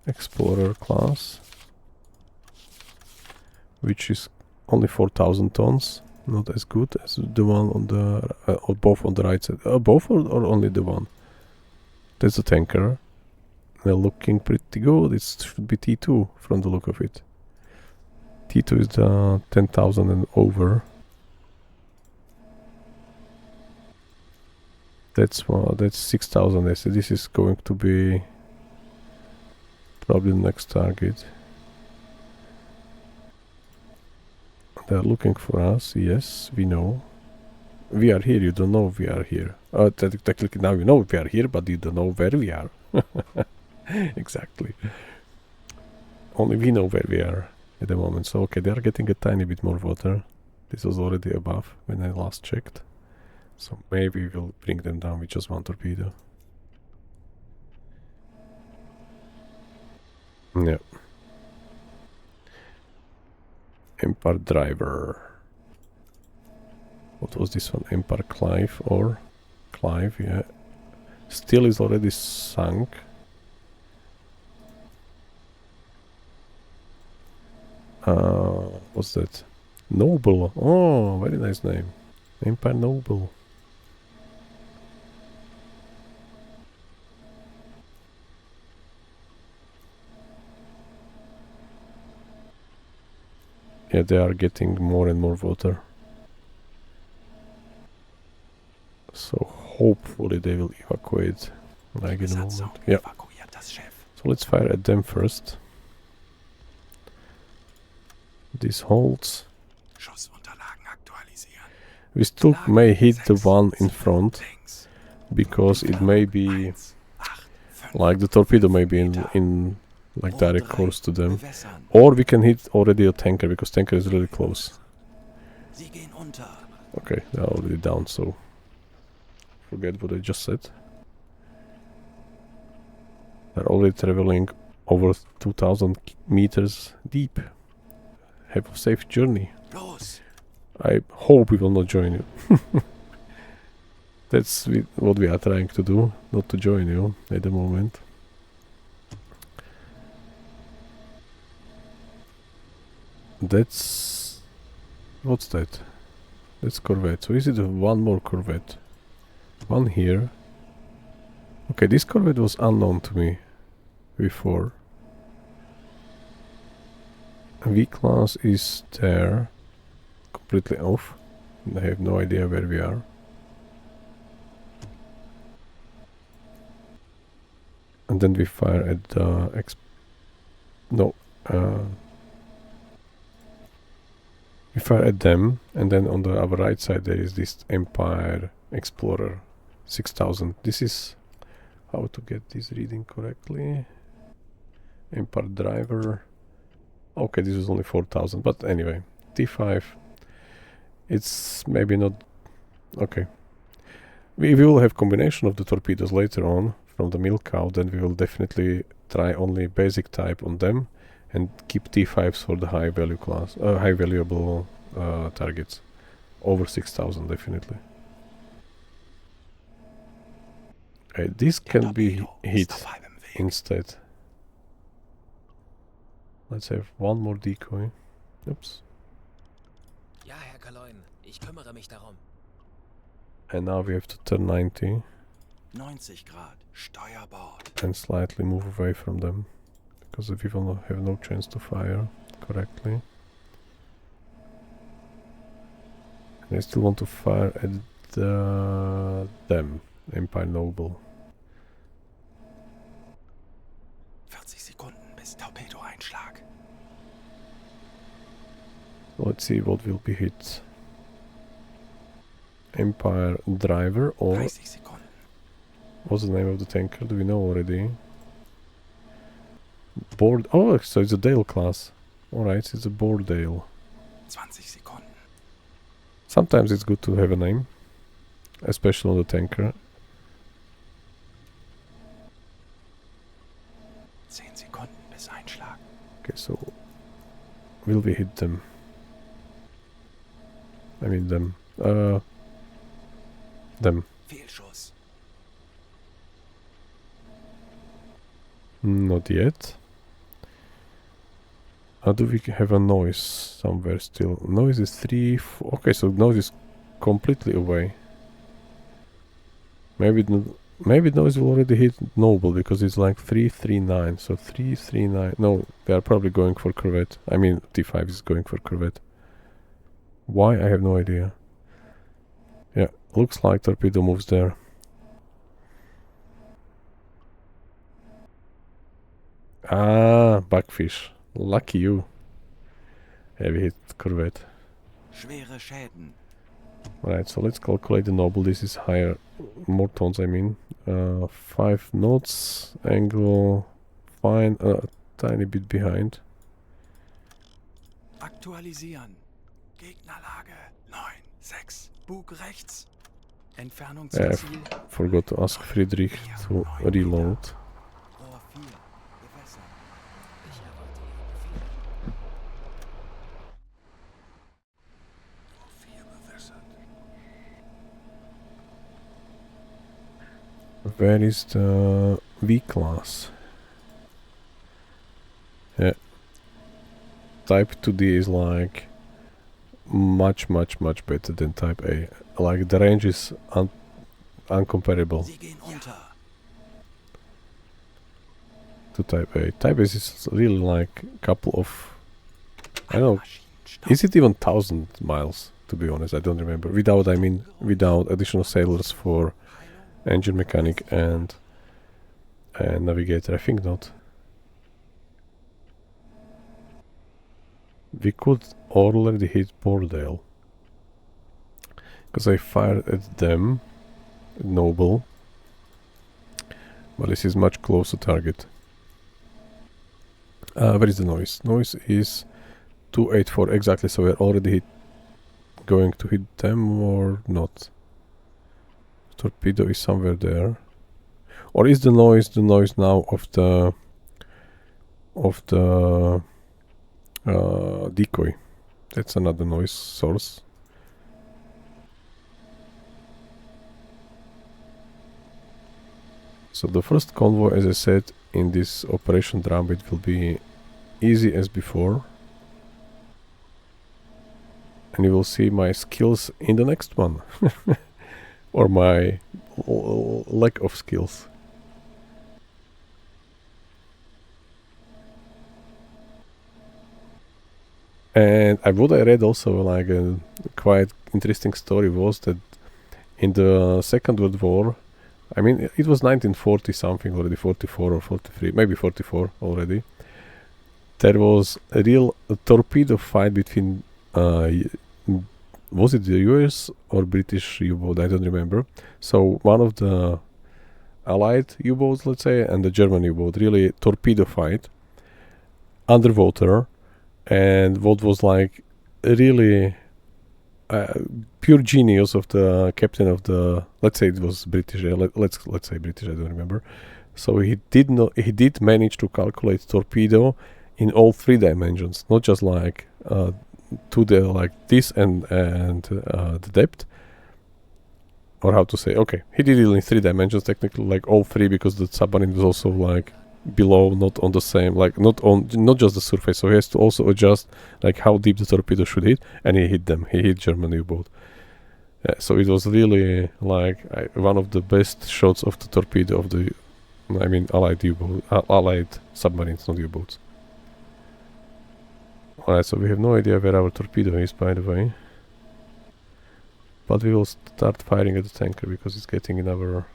Explorer class, which is only 4,000 tons. Not as good as the one on the or both on the right side. Both or only the one? That's a tanker. They're looking pretty good. It should be T2 from the look of it. T2 is the 10,000 and over. That's 6,000. So this is going to be probably the next target. They're looking for us. Yes, we know. We are here. You don't know we are here. Technically now you know we are here, but you don't know where we are. Exactly. Only we know where we are at the moment. So okay, they are getting a tiny bit more water. This was already above when I last checked. So maybe we'll bring them down with just one torpedo. Yeah. Empire Driver. What was this one? Empire Clive or Clive, yeah. Still is already sunk. What's that? Noble. Oh, very nice name. Empire Noble. Yeah, they are getting more and more water. So hopefully they will evacuate like in a moment. Yeah. So let's fire at them first. This holds. We still may hit the one in front because it may be like the torpedo may be in like direct course to them, or we can hit already a tanker because tanker is really close. Okay, they're already down, so forget what I just said. They're already traveling over 2,000 meters deep. Have a safe journey. I hope we will not join you. That's what we are trying to do, not to join you at the moment. That's... what's that? That's corvette. So is it one more corvette? One here. Okay, this corvette was unknown to me before. V-class is there. Completely off. I have no idea where we are. And then we fire at the we fire at them, and then on our right side there is this Empire Explorer 6000. This is how to get this reading correctly. Empire Driver. Okay, this is only 4,000, but anyway, T5. It's maybe not Okay. We will have combination of the torpedoes later on from the milk cow. Then we will definitely try only basic type on them and keep T5s for the high value class, high valuable targets. Over 6,000 definitely. This can be hit instead. Let's have one more decoy. Oops. Ja, Herr Kaloin, ich kümmere mich darum. And now we have to turn 90 90 Grad, Steuerbord. and slightly move away from them because we will have no chance to fire correctly. And I still want to fire at them, Empire Noble. 40 Sekunden bis Torpedo-Einschlag. Let's see what will be hit. Empire Driver or 30 Sekunden. what's the name of the tanker? Do we know already? Board. Oh, so it's a Dale class. Alright, it's a Boardale. 20 Sekunden. Sometimes it's good to have a name, especially on the tanker. 10 Sekunden bis Einschlag. Okay, so will we hit them? I mean them. Them. Fehlschuss. Not yet. Do we have a noise somewhere still? Noise is 3, okay, so noise is completely away. Maybe noise will already hit Noble because it's like 339. So 339. No, they are probably going for corvette. I mean, T5 is going for corvette. Why? I have no idea. Yeah, looks like torpedo moves there. Ah, backfish. Lucky you. Heavy hit corvette. Schwere Schäden. Right, so let's calculate the Noble. This is higher, more tons I mean. 5 knots, angle, fine, tiny bit behind. Aktualisieren. Gegnerlage 9, 6. Bug rechts. Entfernung zum I Ziel. forgot to ask Friedrich to reload. Rohr 4. Gewässer. Ich erwarte Ihre Befehle. Where is the V class? Yeah. Type 2D is like much better than Type A. Like the range is uncomparable Sie gehen unter. to Type A. Type A is really like a couple of, I don't know, is it even 1,000 miles? To be honest, I don't remember. Without, I mean, without additional sailors for engine mechanic and navigator. I think not. We could already hit Boardale because I fired at them, Noble, but this is much closer target. Where is the noise? Noise is 284 exactly, so we're already going to hit them or not. Torpedo is somewhere there, or is the noise now of the decoy? That's another noise source. So the first convoy, as I said, in this Operation Drumbeat will be easy as before. And you will see my skills in the next one. Or my lack of skills. And what I read also, like a quite interesting story, was that in the Second World War, I mean, it was 1940 something already, 44 or 43, maybe 44 already. There was a real torpedo fight between, was it the US or British U-boat? I don't remember. So one of the Allied U-boats, let's say, and the German U-boat, really torpedo fight underwater. And what was like really pure genius of the captain of the, let's say it was British, let's say British, I don't remember. So he did manage to calculate torpedo in all 3 dimensions, not just like like this and the depth, or how to say. Okay, he did it in 3 dimensions technically, like all 3, because the submarine was also like below, not on the same, like not just the surface. So he has to also adjust like how deep the torpedo should hit, and he hit them. He hit German U-boat. So it was really like one of the best shots of the torpedo of the, I mean, Allied U-boat, Allied submarines, not U-boats. Alright, so we have no idea where our torpedo is, by the way. But we will start firing at the tanker because it's getting in our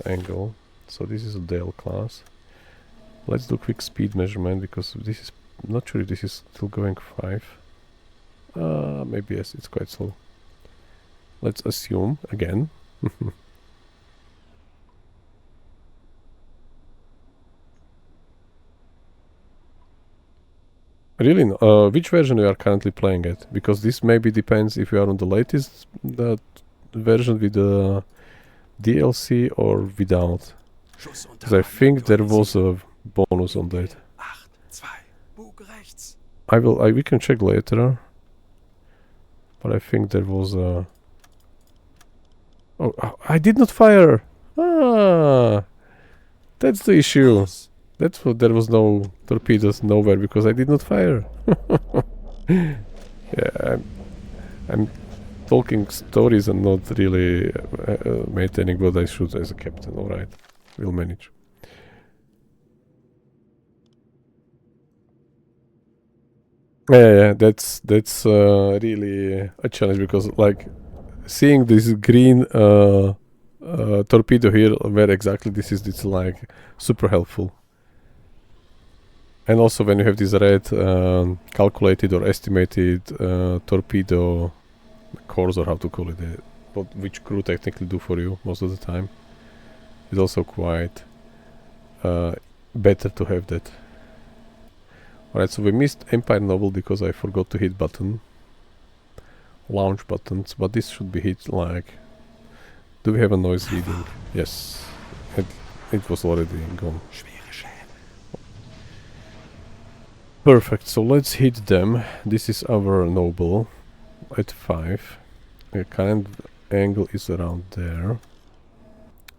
angle. So this is a Dale class. Let's do quick speed measurement because this is, not sure if this is still going 5. Maybe yes, it's quite slow. Let's assume again. Really, which version you are currently playing at? Because this maybe depends if you are on the latest version with the DLC or without. Because I think there was a bonus on that. We can check later. But I think there was a... Oh, I did not fire! Ah! That's the issue. That's what, there was no torpedoes nowhere because I did not fire. Yeah, I'm talking stories and not really maintaining what I should as a captain. Alright, we'll manage. Yeah, that's really a challenge because like seeing this green torpedo here, where exactly this is, it's like super helpful. And also when you have this red calculated or estimated torpedo course, or how to call it, which crew technically do for you most of the time, it's also quite better to have that. Alright, so we missed Empire Noble because I forgot to hit launch buttons, but this should be hit like... Do we have a noise reading? Yes, it was already gone. Perfect, so let's hit them. This is our Noble at 5. The current angle is around there.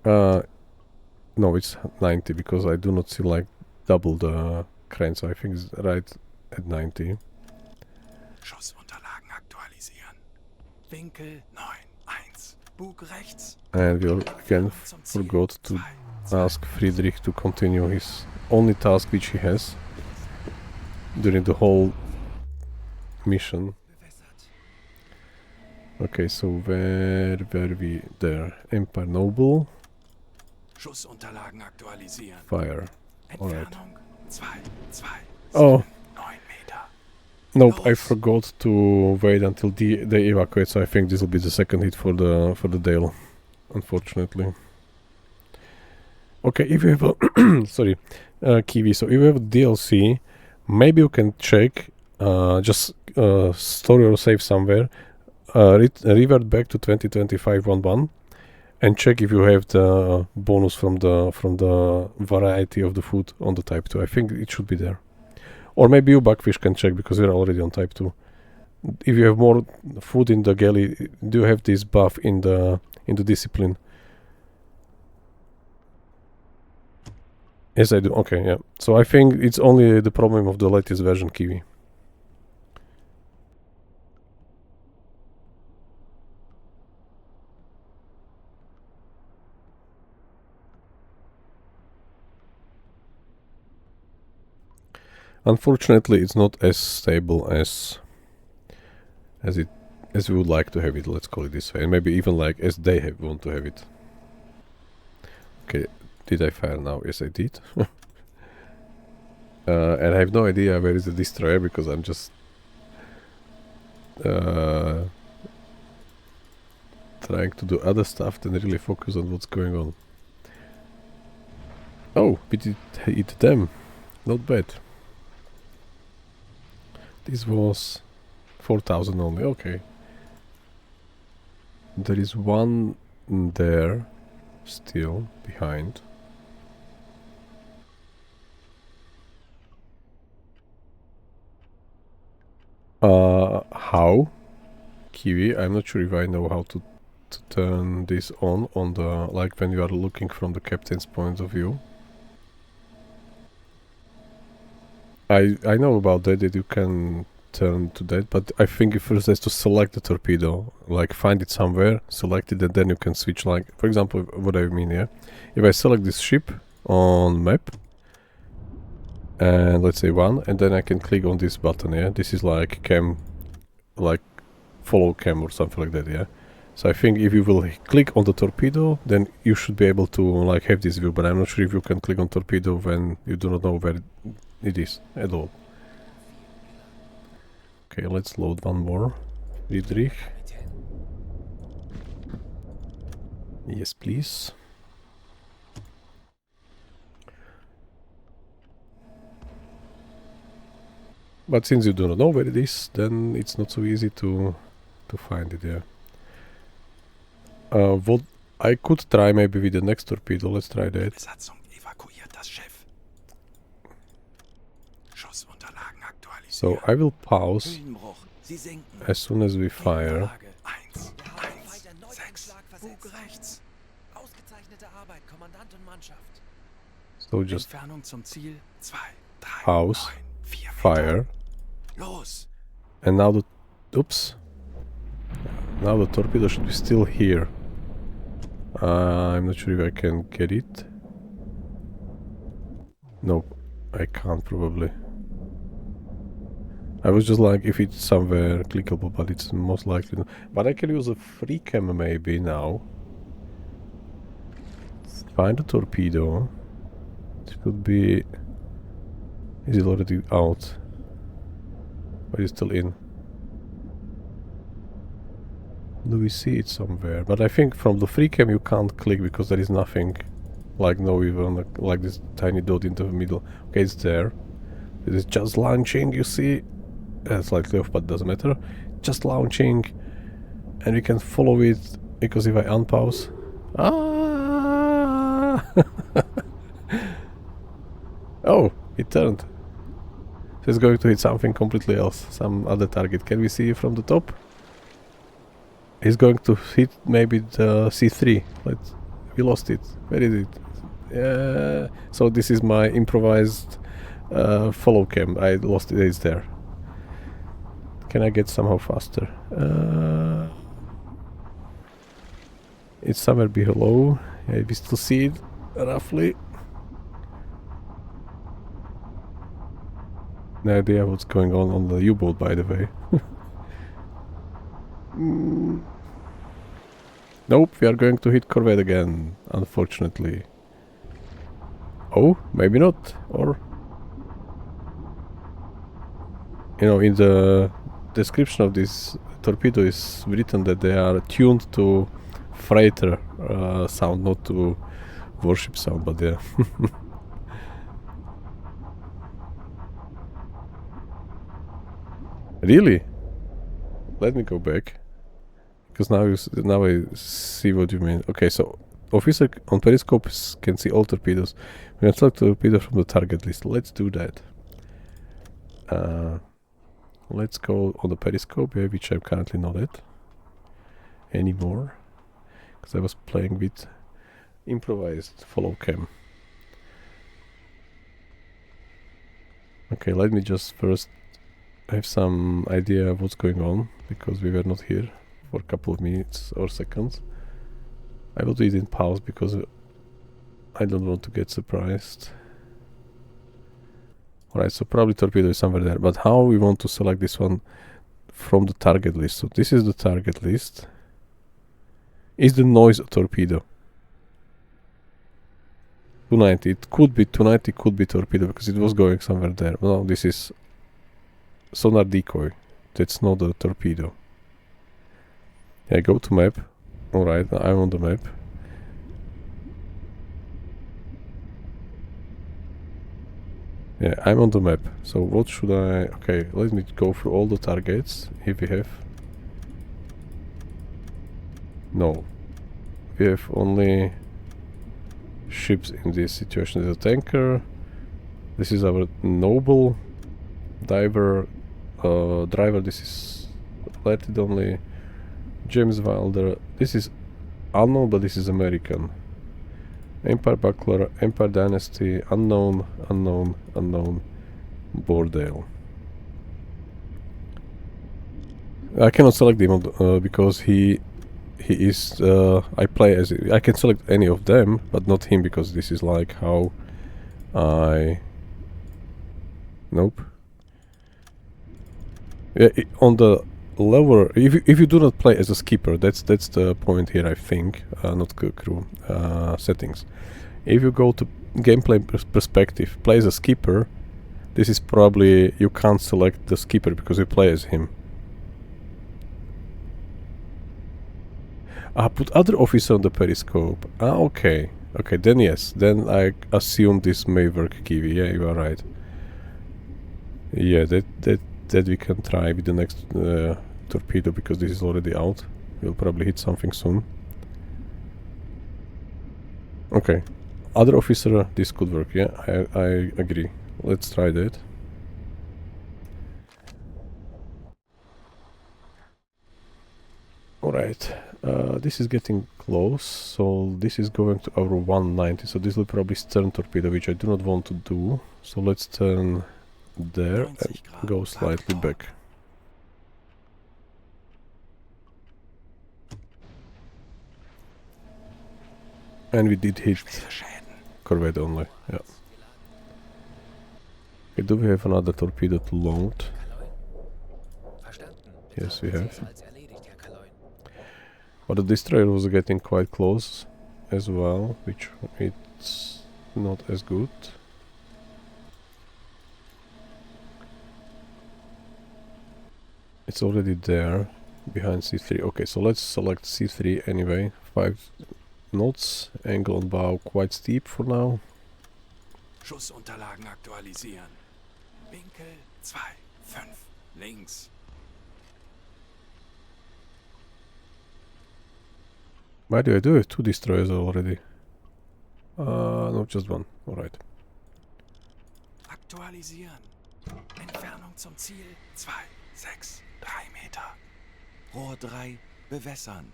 No, it's 90 because I do not see like double the crane, so I think it's right at 90. Schussunterlagen aktualisieren. Winkel 9-1. Bug rechts. And we again forgot to ask Friedrich to continue his only task which he has during the whole mission. Okay, so where were we? There. Empire Noble. Schussunterlagen aktualisieren. Fire. Alright. Oh. Nope, I forgot to wait until they evacuate, so I think this will be the second hit for the Dale, unfortunately. Okay, if you have a sorry, Kiwi, so if you have a DLC, maybe you can check, just store your save somewhere, revert back to 2025-11 and check if you have the bonus from the variety of the food on the Type 2. I think it should be there. Or maybe you Buckfish can check because you're already on Type 2. If you have more food in the galley, do you have this buff in the discipline? Yes, I do. Okay, yeah. So I think it's only the problem of the latest version, Kiwi. Unfortunately, it's not as stable as we would like to have it. Let's call it this way, and maybe even like as they want to have it. Okay, did I fire now? Yes, I did. And I have no idea where is the destroyer because I'm just trying to do other stuff than really focus on what's going on. Oh, we did hit them. Not bad. This was 4,000 only, okay. There is one there, still, behind. How? Kiwi, I'm not sure if I know how to turn this on the, like when you are looking from the captain's point of view. I know about that you can turn to that, but I think you first has to select the torpedo, like find it somewhere, select it, and then you can switch, like, for example, what I mean here. If I select this ship on map, and let's say 1, and then I can click on this button here. This is like cam, like follow cam or something like that, yeah. So I think if you will click on the torpedo, then you should be able to like have this view, but I'm not sure if you can click on torpedo when you do not know where it is at all. Okay, let's load one more. Friedrich. Yes, please. But since you do not know where it is, then it's not so easy to find it, yeah. What I could try maybe with the next torpedo, let's try that. Besatzung evakuiert das Schiff. Schussunterlagen aktualisiert. So I will pause Höhenbruch. Sie sinken. as soon as we fire. 1, 6, Bug rechts. Ausgezeichnete Arbeit, Kommandant und Mannschaft. So just Entfernung zum Ziel 2, 3, pause, 9, 4 fire, Los. and now the, oops, now the torpedo should be still here. I'm not sure if I can get it. Nope, I can't probably. I was just like, if it's somewhere clickable, but it's most likely not. But I can use a free cam maybe now. Find a torpedo. It could be... Is it already out? Or is it still in? Do we see it somewhere? But I think from the free cam you can't click because there is nothing. Like no even like this tiny dot in the middle. Okay, it's there. It is just launching, you see. Slightly off, but doesn't matter. Just launching. And we can follow it because if I unpause... Ah! Oh, it turned. So it's going to hit something completely else. Some other target. Can we see it from the top? He's going to hit maybe the C3. We lost it. Where is it? Yeah. So this is my improvised follow cam. I lost it. It's there. Can I get somehow faster? It's somewhere below. Yeah, we still see it roughly. No idea what's going on the U-boat, by the way. Nope, we are going to hit corvette again, unfortunately. Oh, maybe not, or... You know, in the description of this torpedo is written that they are tuned to freighter sound, not to warship sound, but yeah. Really? Let me go back. Because now I see what you mean. Okay, so officer on periscope can see all torpedoes. We can select torpedo from the target list. Let's do that. Let's go on the periscope, yeah, which I'm currently not at anymore. Because I was playing with improvised follow cam. Okay, let me just first have some idea of what's going on, because we were not here for a couple of minutes or seconds. I will do it in pause because I don't want to get surprised. Alright, so probably torpedo is somewhere there, but how we want to select this one from the target list? So this is the target list. Is the noise a torpedo? 290, it could be 290, could be torpedo because it was going somewhere there. No, this is sonar decoy. That's not a torpedo. Yeah, go to map. Alright, I'm on the map. Yeah, I'm on the map. So what should I... Okay, let me go through all the targets, if we have... No. We have only ships in this situation. There's a tanker. This is our noble driver. This is alerted only. James Wilder. This is unknown, but this is American. Empire Buckler, Empire Dynasty, unknown, unknown, unknown, Bordale. I cannot select him because he is. I play as I can select any of them, but not him because this is like how I. Nope. Yeah, on the lower, if you do not play as a skipper, that's the point here. I think not crew settings. If you go to gameplay perspective, play as a skipper. This is probably you can't select the skipper because you play as him. Put other officer on the periscope. Okay. Okay, then yes. Then I assume this may work, Kiwi. Yeah, you are right. Yeah, that we can try with the next torpedo because this is already out. We'll probably hit something soon. Okay. Other officer, this could work. Yeah, I agree. Let's try that. Alright. This is getting close, so this is going to our 190, so this will probably stern torpedo, which I do not want to do. So let's turn there and go slightly back. And we did hit corvette only, yeah. Okay, do we have another torpedo to load? Yes, we have. But the destroyer was getting quite close as well, which it's not as good. It's already there, behind C3. Okay, so let's select C3 anyway. 5 knots, angle on bow quite steep for now. Schussunterlagen aktualisieren. Winkel 2, 5, links. Why do I do it? 2 destroyers already. No, just 1. Alright. Aktualisieren. Entfernung zum Ziel 2, 6, 3 Meter. Rohr 3 bewässern.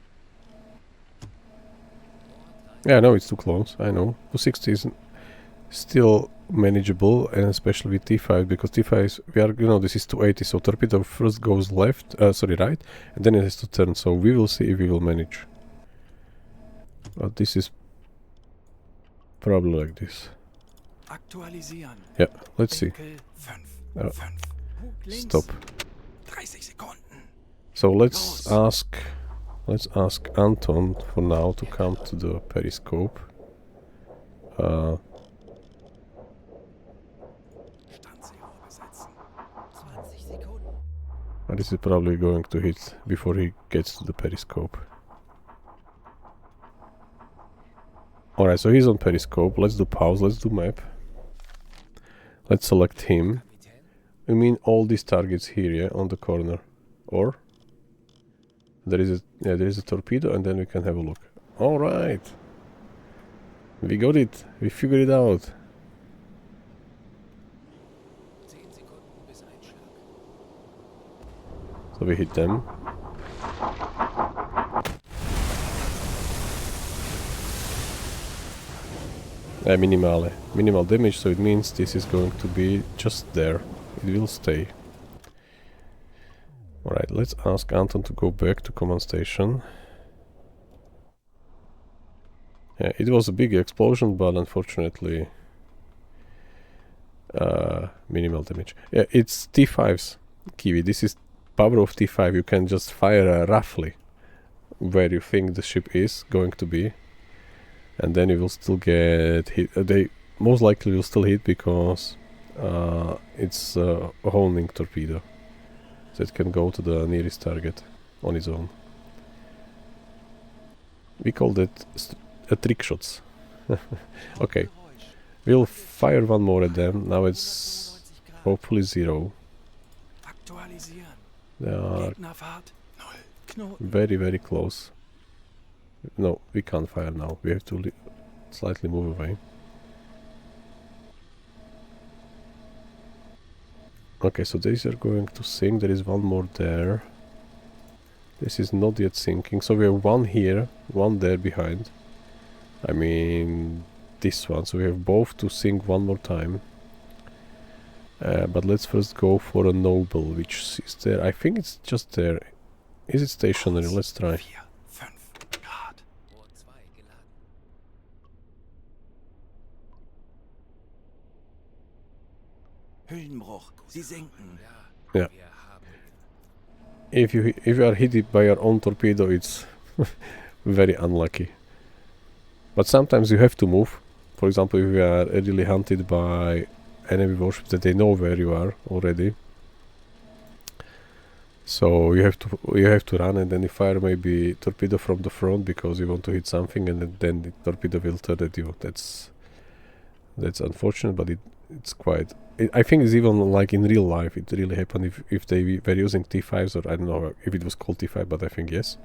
Yeah, I know it's too close. I know. 260 is still manageable, and especially with T5, because T5 is, we are, you know, this is 280, so torpedo first goes left, sorry, right, and then it has to turn, so we will see if we will manage. But this is probably like this. Aktualisieren. Yeah, let's see. Winkel 5, 5. Stop. 30 Sekunden. So let's ask Anton for now to come to the periscope. And this is probably going to hit before he gets to the periscope. Alright, so he's on periscope. Let's do pause, let's do map. Let's select him. I mean all these targets here, yeah, on the corner. Or there is a torpedo, and then we can have a look. Alright. We got it. We figured it out. So we hit them. Minimal damage, so it means this is going to be just there. It will stay. Alright, let's ask Anton to go back to command station. Yeah, it was a big explosion, but unfortunately minimal damage. Yeah, it's T5's, Kiwi. This is power of T5. You can just fire roughly where you think the ship is going to be, and then you will still get hit. They most likely will still hit because it's a honing torpedo, so it can go to the nearest target on its own. We call that trick shots. Okay, We'll fire one more at them. Now it's 195 Grad. hopefully 0. Aktualisieren. They are Gegnerfahrt 0 Knoten. very, very close. No, we can't fire now. We have to slightly move away. Okay, so these are going to sink. There is one more there. This is not yet sinking. So we have one here, one there behind. I mean, this one. So we have both to sink one more time. But let's first go for a noble, which is there. I think it's just there. Is it stationary? Let's try. 4, 5 Grad. Rohr 2 geladen. Hüllenbruch. Sie sinken. Ja, Ja. wir haben If you are hit by your own torpedo, it's very unlucky. But sometimes you have to move. For example, if you are really hunted by enemy warships that they know where you are already. So you have to run, and then you fire maybe torpedo from the front because you want to hit something, and then the torpedo will turn at you. That's unfortunate, but it's quite. I think it's even like in real life. It really happened if they were using T5s, or I don't know if it was called T5, but I think yes.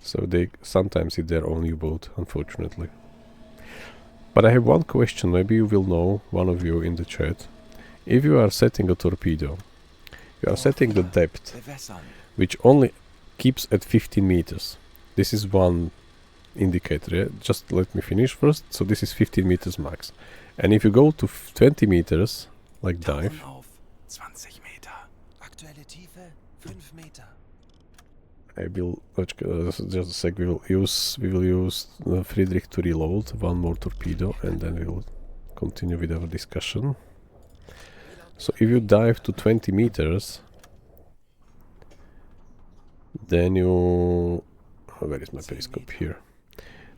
So they sometimes hit their own U-boat, unfortunately. But I have one question. Maybe you will know, one of you in the chat. If you are setting a torpedo, you are setting the depth, Bewässern. which only keeps at 15 meters. This is one indicator. Yeah? Just let me finish first. So this is 15 meters max. And if you go to 20 meters, like dive, Tauchen auf 20 Meter. Aktuelle Tiefe 5 Meter. I will just a sec. We will use Friedrich to reload one more torpedo, and then we will continue with our discussion. So if you dive to 20 meters, then you... where is my periscope? Here.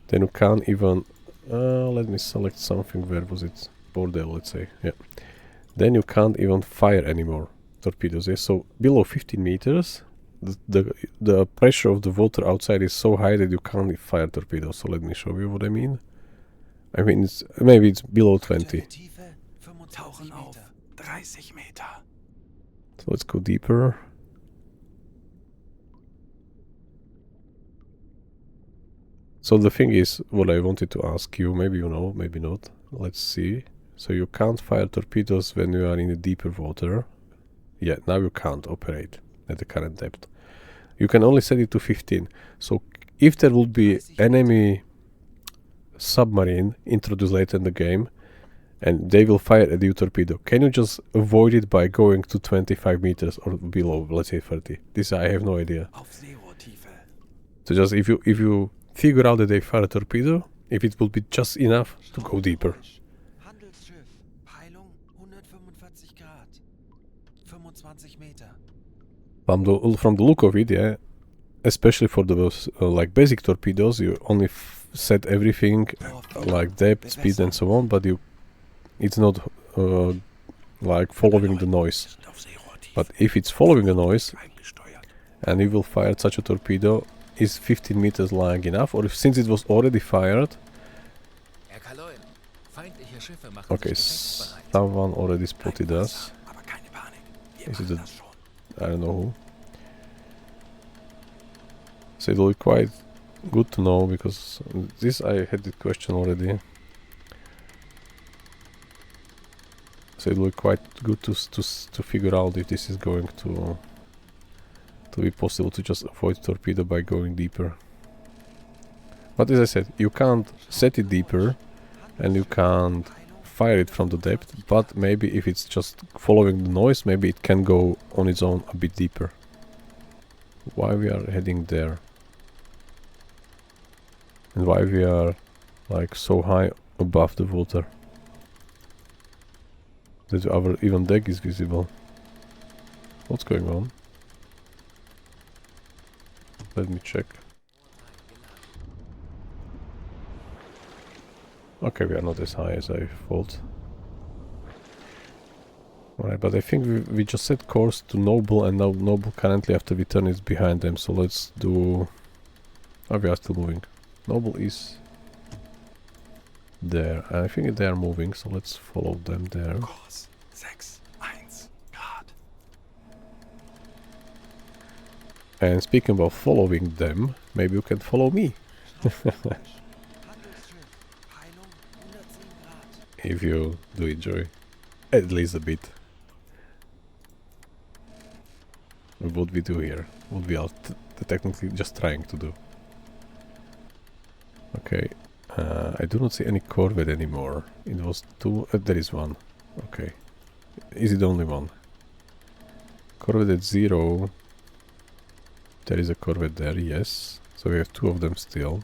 Then you can't even... let me select something. Where was it? Border, let's say. Yeah. Then you can't even fire anymore torpedoes. Yeah? So below 15 meters, the pressure of the water outside is so high that you can't fire torpedoes. So let me show you what I mean. I mean, maybe it's below 20. Aktuelle Tiefe 25 Tauchen auf Meter. 30 Meter. So let's go deeper. So the thing is, what I wanted to ask you, maybe you know, maybe not. Let's see. So you can't fire torpedoes when you are in the deeper water. Yeah, now you can't operate at the current depth. You can only set it to 15. So if there would be enemy submarine introduced later in the game, and they will fire at you torpedo, can you just avoid it by going to 25 meters or below, let's say 30? This I have no idea. Auf Seerohrtiefe. So just if you figure out that they fire a torpedo, if it will be just enough to go deeper. Handelsschiff. Peilung 145 Grad. 25 Meter. From the look of it, yeah, especially for the like basic torpedoes, you only set everything like depth, speed, and so on, but it's not like following the noise. Auf Seerohrtiefe. But if it's following the noise, Eingesteuert. and you will fire such a torpedo, is 15 meters long enough? Or if, since it was already fired, Herr Kaloin, feindliche Schiffe machen okay, sich gefechtsbereit. someone already spotted us. Aber keine Panik. Wir Is it machen a- das schon. I don't know who. So it will be quite good to know, because this I had the question already. So it will be quite good to figure out if this is going to be possible to just avoid torpedo by going deeper. But as I said, you can't set it deeper and you can't fire it from the depth, but maybe if it's just following the noise, maybe it can go on its own a bit deeper. Why we are heading there? And why we are like so high above the water that our even deck is visible. What's going on? Let me check. Okay, we are not as high as I thought. Alright, but I think we just set course to Noble, and now Noble currently after we turn is behind them, so let's do... Oh, we are still moving. Noble is... there. I think they are moving, so let's follow them there. Kurs 6-1 Grad. And speaking about following them, maybe you can follow me. If you do enjoy at least a bit what we do here, what we are technically just trying to do. Okay, I do not see any Corvette anymore. It was two, there is one. Okay, is it the only one? Corvette at 0. There is a Corvette there, yes. So we have two of them still.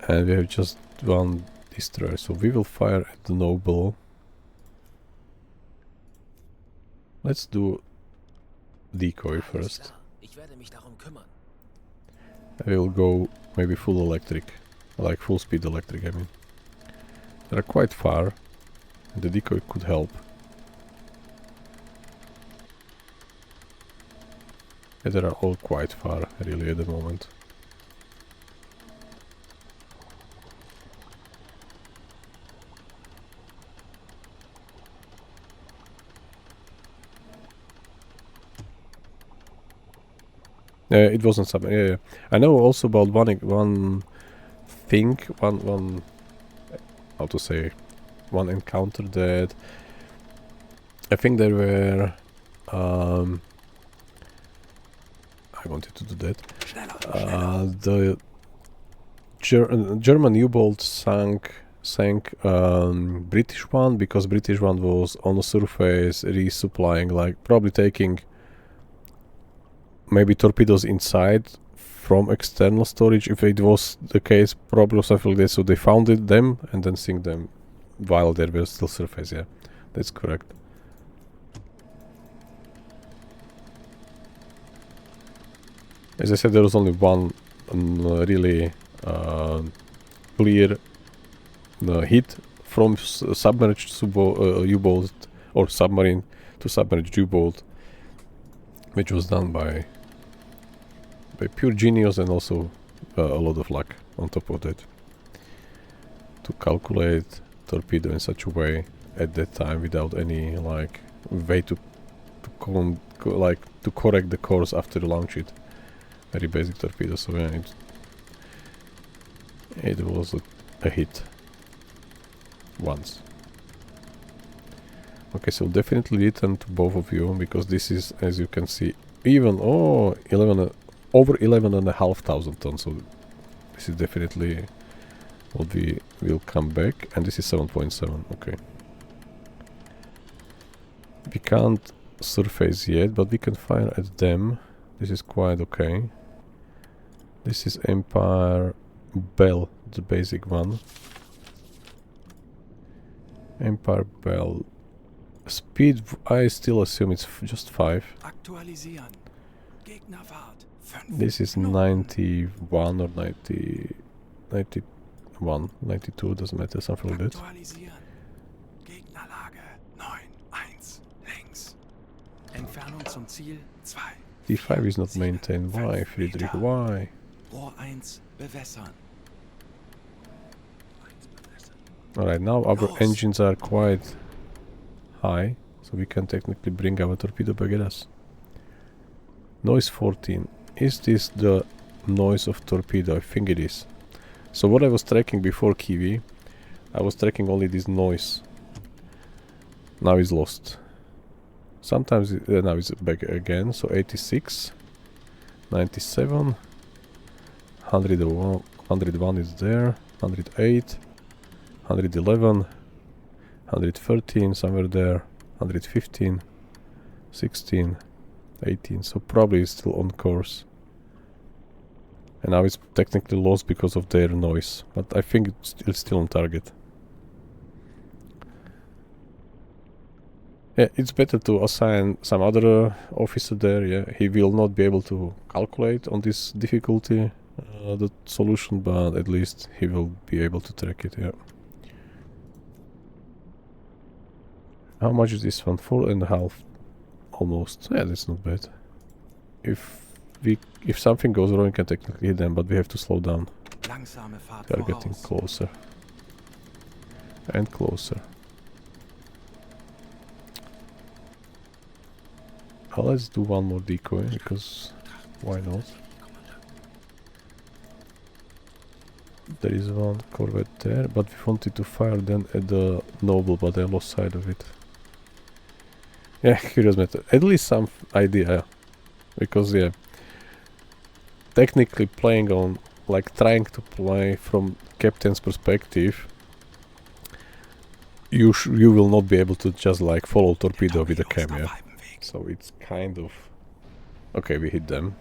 And we have just one destroyer, so we will fire at the Noble. Let's do decoy first. I will go maybe full electric, like full speed electric, I mean. They are quite far, and the decoy could help. Yeah, they are all quite far, really, at the moment. It wasn't something. Yeah. I know also about one thing, one how to say, one encounter that I think there were. I wanted to do that. The German U-boat sank British one because British one was on the surface resupplying, like probably taking maybe torpedoes inside from external storage. If it was the case, probably something like that. So they found them and then sink them while they were still surface. Yeah, that's correct. As I said, there was only one really clear hit from submerged U-boat or submarine to submerged U-boat, which was done by pure genius and also a lot of luck on top of that. To calculate torpedo in such a way at that time without any like way to correct the course after launch it. Very basic torpedo, so yeah, it was a hit once. Okay, so definitely return to both of you, because this is, as you can see, even over 11,500 tons. So this is definitely what we will come back, and this is 7.7. Okay, we can't surface yet, but we can fire at them. This is quite okay. This is Empire Bell, the basic one. Empire Bell. Speed, I still assume it's just 5. Aktualisieren. Gegnerfahrt 5. This is 91 or 90, 91, 92, doesn't matter, something like that. Aktualisieren. Gegnerlage 9-1 links. Entfernung zum Ziel 2. D5 is not maintained. Why, Friedrich? Why? Rohr 1 bewässern. Alright, now our engines are quite high, so we can technically bring our torpedo back at us. Noise 14. Is this the noise of torpedo? I think it is. So what I was tracking before Kiwi, I was tracking only this noise. Now it's lost. Sometimes now it's back again. So 86, 97, 101 is there, 108, 111, 113 somewhere there, 115, 16, 18. So probably it's still on course. And now it's technically lost because of their noise, but I think it's still on target. Yeah, it's better to assign some other officer there. Yeah, he will not be able to calculate on this difficulty the solution, but at least he will be able to track it. Yeah. How much is this one? 4.5, almost. Yeah, that's not bad. If something goes wrong, we can technically hit them, but we have to slow down. Langsame Fahrt They're getting voraus. closer. And closer. Let's do one more decoy, because why not? There is one corvette there, but we wanted to fire then at the Noble, but I lost sight of it. Yeah, curious matter. At least some idea, because yeah, technically playing on, like trying to play from captain's perspective, you will not be able to just like follow torpedo with a cam, yeah. So it's kind of okay. We hit them.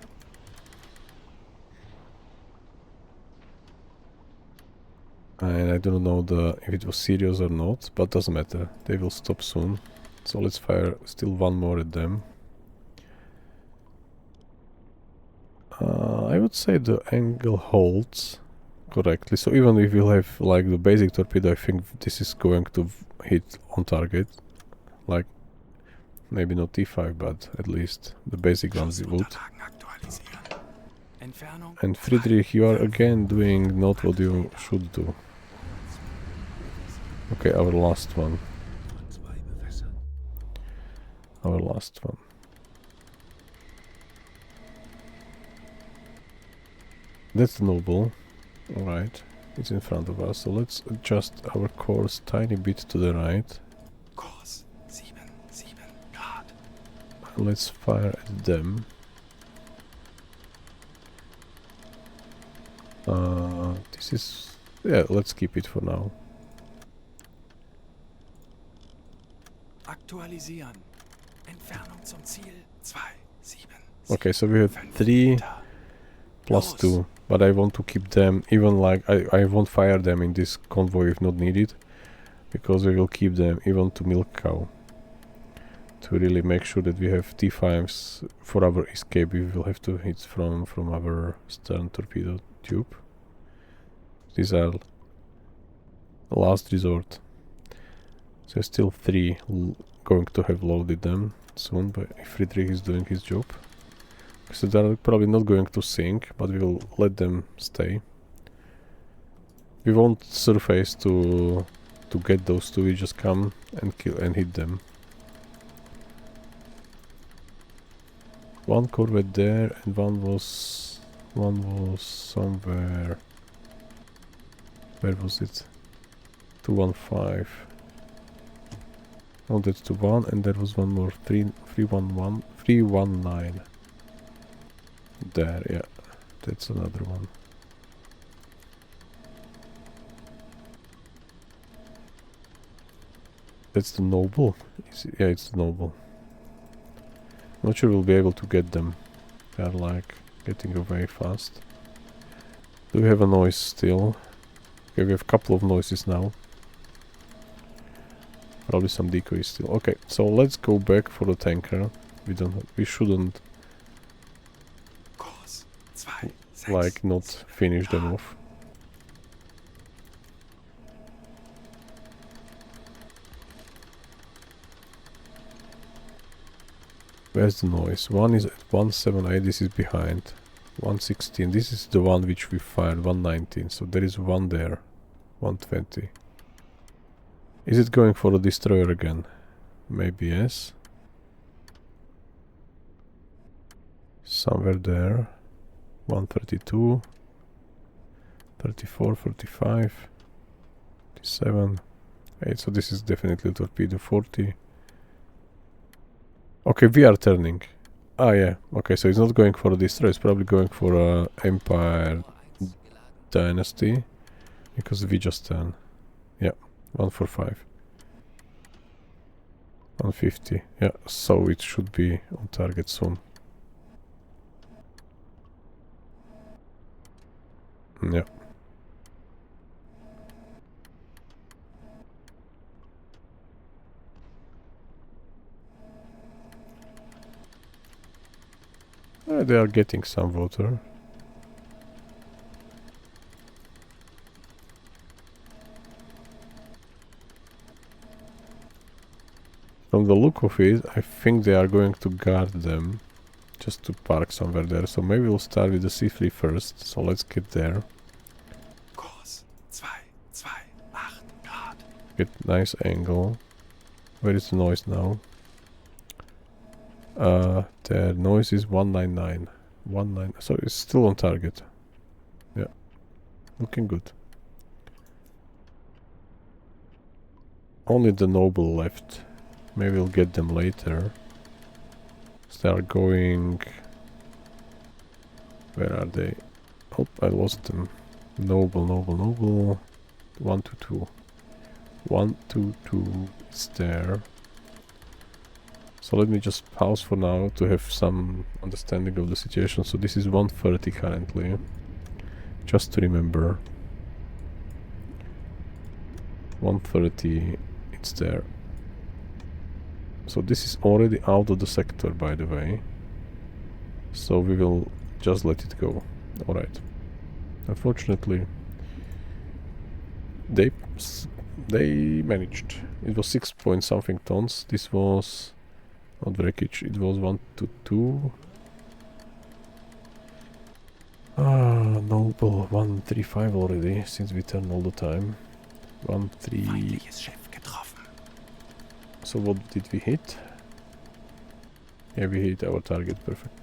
And I don't know if it was serious or not, but doesn't matter. They will stop soon. So let's fire still one more at them. I would say the angle holds correctly. So even if we'll have like the basic torpedo, I think this is going to hit on target. Like maybe not T5, but at least the basic ones it would. And Friedrich, you are again doing not what you should do. Okay, our last one. Our last one. That's Noble. Alright, it's in front of us. So let's adjust our course tiny bit to the right. Kurs 7 Grad. Let's fire at them. This is... yeah, let's keep it for now. Aktualisieren. Entfernung zum Ziel 2, 7. Okay, so we have 3 plus 2, but I want to keep them, even like I won't fire them in this convoy if not needed, because we will keep them even to milk cow, to really make sure that we have T5s for our escape. We will have to hit from our stern torpedo tube. These are last resort. So still 3 going to have loaded them soon, but if Friedrich is doing his job. So they're probably not going to sink, but we will let them stay. We won't surface to get those two, we just come and kill and hit them. One corvette there and one was somewhere. Where was it? 215. Oh, that's 2-1, and there was one more, 319. There, yeah, that's another one. That's the Noble? Yeah, it's the Noble. Not sure we'll be able to get them. They're like getting away fast. Do we have a noise still? Okay, we have a couple of noises now. Probably some decoys still. Okay, so let's go back for the tanker. We shouldn't like not finish them off. Where's the noise? One is at 178, this is behind. 116, this is the one which we fired, 119, so there is one there. 120. Is it going for a destroyer again? Maybe yes. Somewhere there. 132. 34, 45. 37. 8, so this is definitely torpedo 40. Okay, we are turning. Ah, yeah. Okay, so it's not going for a destroyer, it's probably going for a Empire Dynasty. Because we just turn. Yeah, 145. 150. Yeah, so it should be on target soon. Yeah. They are getting some water. From the look of it, I think they are going to guard them. Just to park somewhere there. So maybe we'll start with the C3 first. So let's get there. Get nice angle. Where is the noise now? The noise is 199. 19. So it's still on target. Yeah. Looking good. Only the Noble left. Maybe we'll get them later. Start going. Where are they? Oh, I lost them. Noble. 122. 122 is there. So let me just pause for now to have some understanding of the situation. So this is 130 currently. Just to remember. 130, it's there. So this is already out of the sector, by the way. So we will just let it go. Alright. Unfortunately, they managed. It was 6 point something tons. This was not wreckage. It was 1 to 2. Noble 135 already, since we turn all the time. 1-3. Feindliches Schiff getroffen. So what did we hit? Yeah, we hit our target, perfect.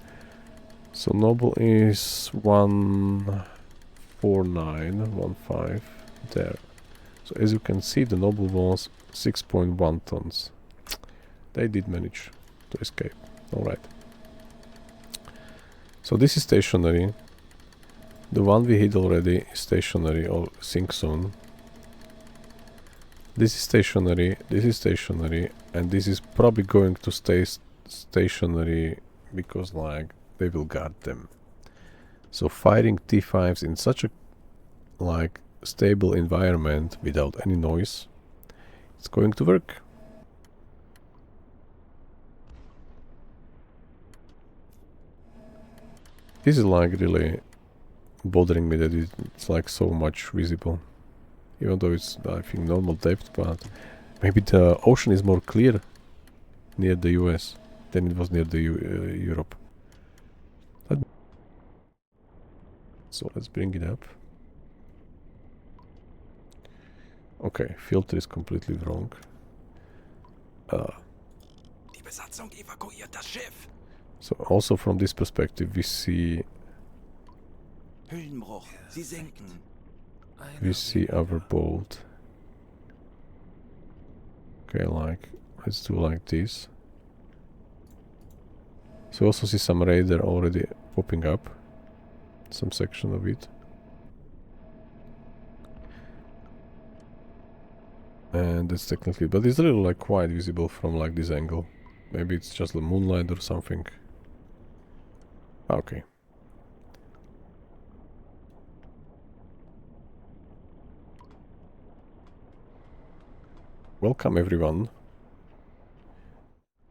So Noble is 14915 there. So as you can see, the Noble was 6.1 tons. They did manage to escape. Alright. So this is stationary. The one we hit already is stationary or sink soon. This is stationary, and this is probably going to stay stationary because like they will guard them. So firing T5s in such a like stable environment without any noise, it's going to work. This is like really bothering me that it's like so much visible. Even though it's, I think, normal depth, but maybe the ocean is more clear near the US than it was near the Europe. So let's bring it up. Okay, filter is completely wrong. Die Besatzung evakuiert das Schiff. So also from this perspective we see Hüllenbruch. Sie sinken. our boat. Okay, like let's do like this. So we also see some radar already popping up, some section of it. And that's technically, but it's really like quite visible from like this angle. Maybe it's just the moonlight or something. Okay. Welcome everyone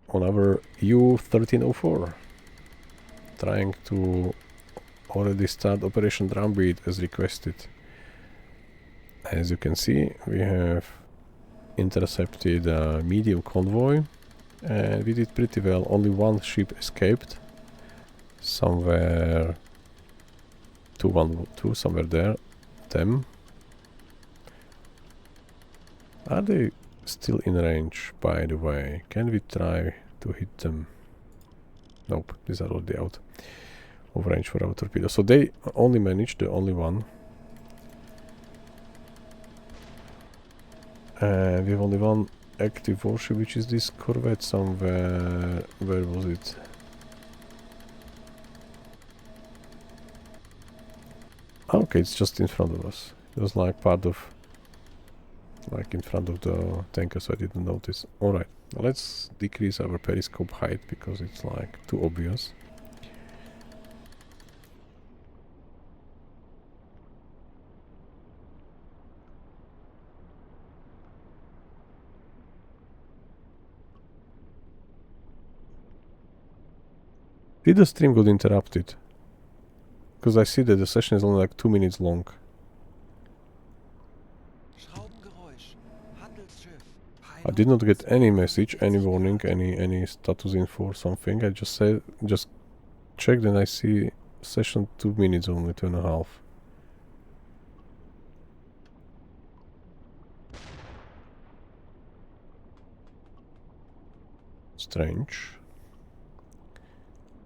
on our U-1304. Trying to already start Operation Drumbeat as requested. As you can see, we have intercepted a medium convoy and we did pretty well. Only one ship escaped. Somewhere 212, somewhere there. Them. Are they still in range, by the way? Can we try to hit them? Nope, these are already out of range for our torpedo. So they only managed, the only one. And we have only one active warship, which is this corvette somewhere. Where was it? Okay, it's just in front of us. It was like part of, like in front of the tanker, so I didn't notice. Alright, let's decrease our periscope height because it's like too obvious. Did the stream got interrupted? Because I see that the session is only like 2 minutes long. I did not get any message, any warning, any status info or something. I just said, just checked and I see session 2 minutes only, 2.5. Strange.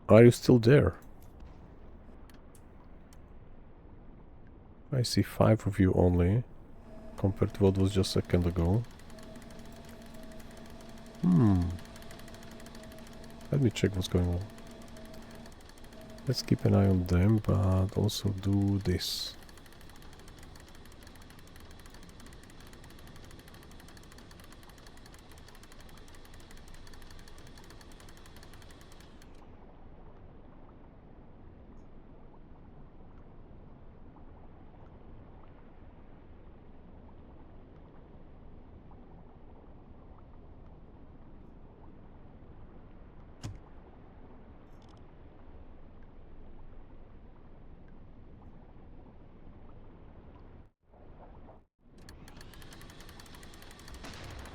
Are you still there? I see 5 of you only, compared to what was just a second ago. Let me check what's going on. Let's keep an eye on them, but also do this.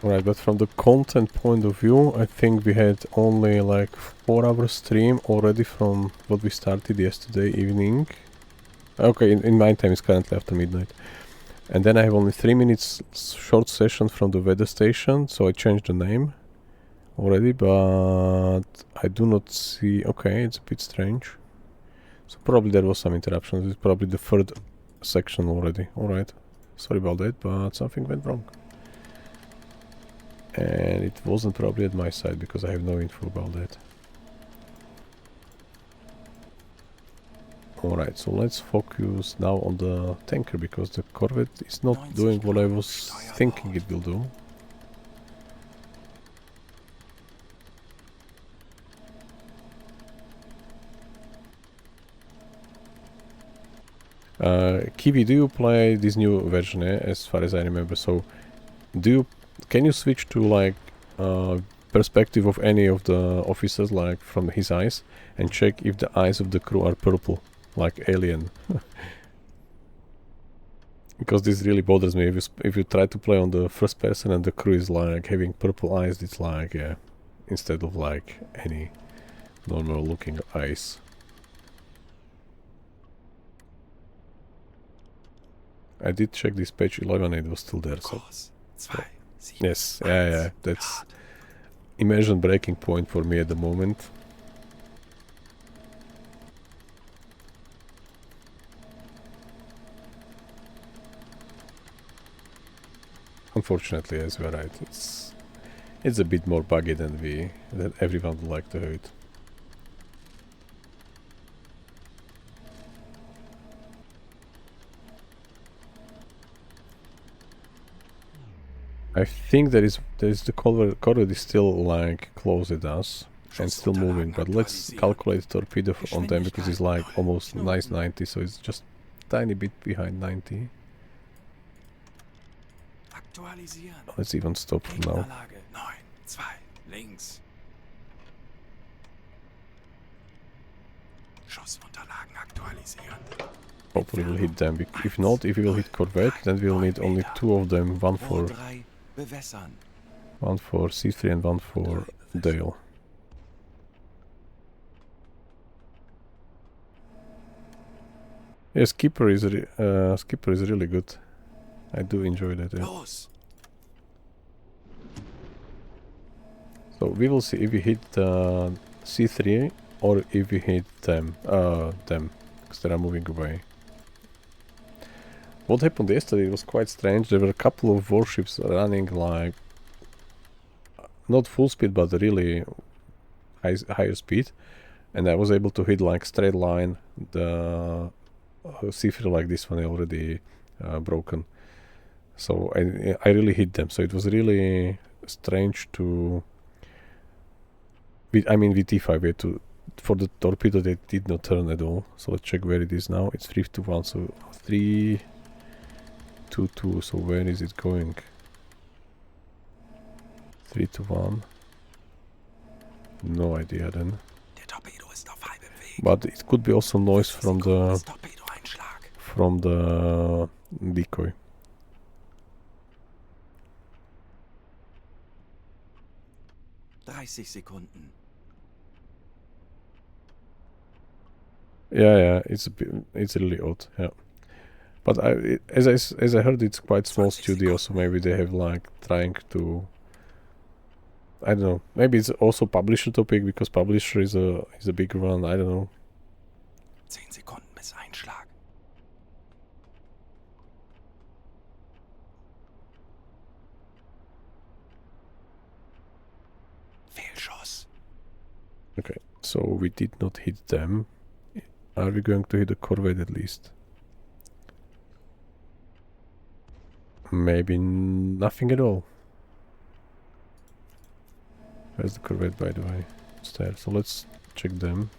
Right, but from the content point of view, I think we had only like 4-hour stream already from what we started yesterday evening. Okay, in my time it's currently after midnight. And then I have only 3 minutes short session from the weather station, so I changed the name already, but I do not see... Okay, it's a bit strange. So probably there was some interruption. It's probably the 3rd section already. Alright, sorry about that, but something went wrong. And it wasn't probably at my side, because I have no info about that. Alright, so let's focus now on the tanker, because the corvette is not doing what I was thinking it will do. Kiwi, do you play this new version, as far as I remember? So, can you switch to like perspective of any of the officers, like from his eyes, and check if the eyes of the crew are purple, like Alien? Because this really bothers me. If you try to play on the first person and the crew is like having purple eyes, it's like, yeah, instead of like any normal looking eyes. I did check this page 11, it was still there, so... Yes, yeah, that's immersion breaking point for me at the moment. Unfortunately, yes, we're right. It's a bit more buggy than everyone would like to have it. I think there is the corvette is still like close at us and still moving, but let's calculate torpedo on them, because it's like almost nice 90, so it's just tiny bit behind 90. Let's even stop for now. Hopefully we'll hit them. If not, if we will hit corvette, then we'll need only 2 of them, one for C3 and one for Dale. Yeah, Skipper is really good. I do enjoy that. Yeah. So we will see if we hit C3 or if we hit them, because they are moving away. What happened yesterday was quite strange. There were a couple of warships running like not full speed, but really higher speed, and I was able to hit like straight line the C3 like this one already broken. So I really hit them. So it was really strange to. I mean, with T5 for the torpedo they did not turn at all. So let's check where it is now. It's 3-1, so 3-2. So where is it going? 3-1. No idea then. But it could be also noise from the decoy. Yeah, it's really odd. Yeah, but as I heard, it's quite small studio, so maybe they have like trying to. I don't know. Maybe it's also publisher topic because publisher is a big one. I don't know. 10 Sekunden bis Einschlag. Fehlschuss. Okay, so we did not hit them. Are we going to hit the corvette at least? Maybe nothing at all. Where's the corvette, by the way? It's there. So let's check them.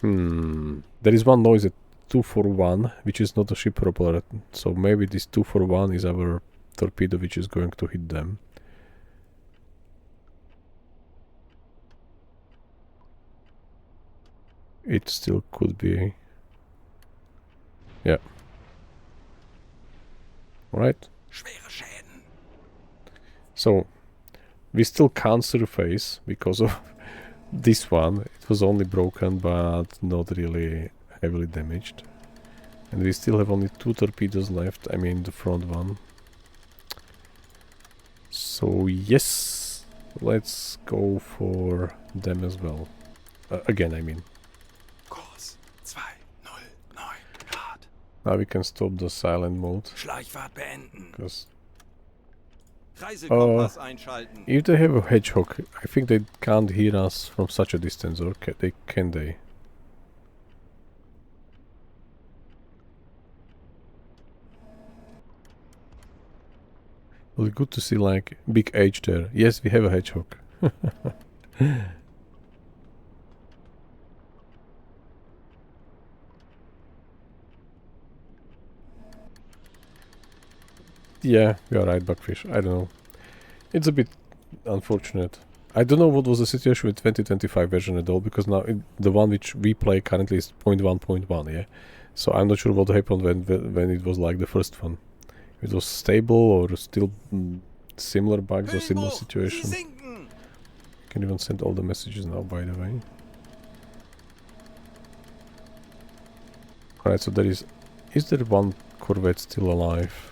There is one noise at 241, which is not a ship propeller. So maybe this 241 is our torpedo, which is going to hit them. It still could be. Yeah. Right. Schwere Schäden. So we still can't surface because of this one. It was only broken but not really heavily damaged. And we still have only 2 torpedoes left. I mean the front one. So yes, let's go for them as well. Again, I mean. Kurs 209 Grad. Now we can stop the silent mode. Schleichfahrt beenden. Because Reisekompass einschalten. if they have a hedgehog, I think they can't hear us from such a distance, or can they? Well, good to see like big H there. Yes, we have a hedgehog. Yeah, you're right, Buckfish. I don't know. It's a bit unfortunate. I don't know what was the situation with 2025 version at all, because now the one which we play currently is 0.1.1, yeah? So I'm not sure what happened when it was like the first one. It was stable or still similar bugs or similar situation. Can even send all the messages now, by the way. Alright, so there is there one corvette still alive?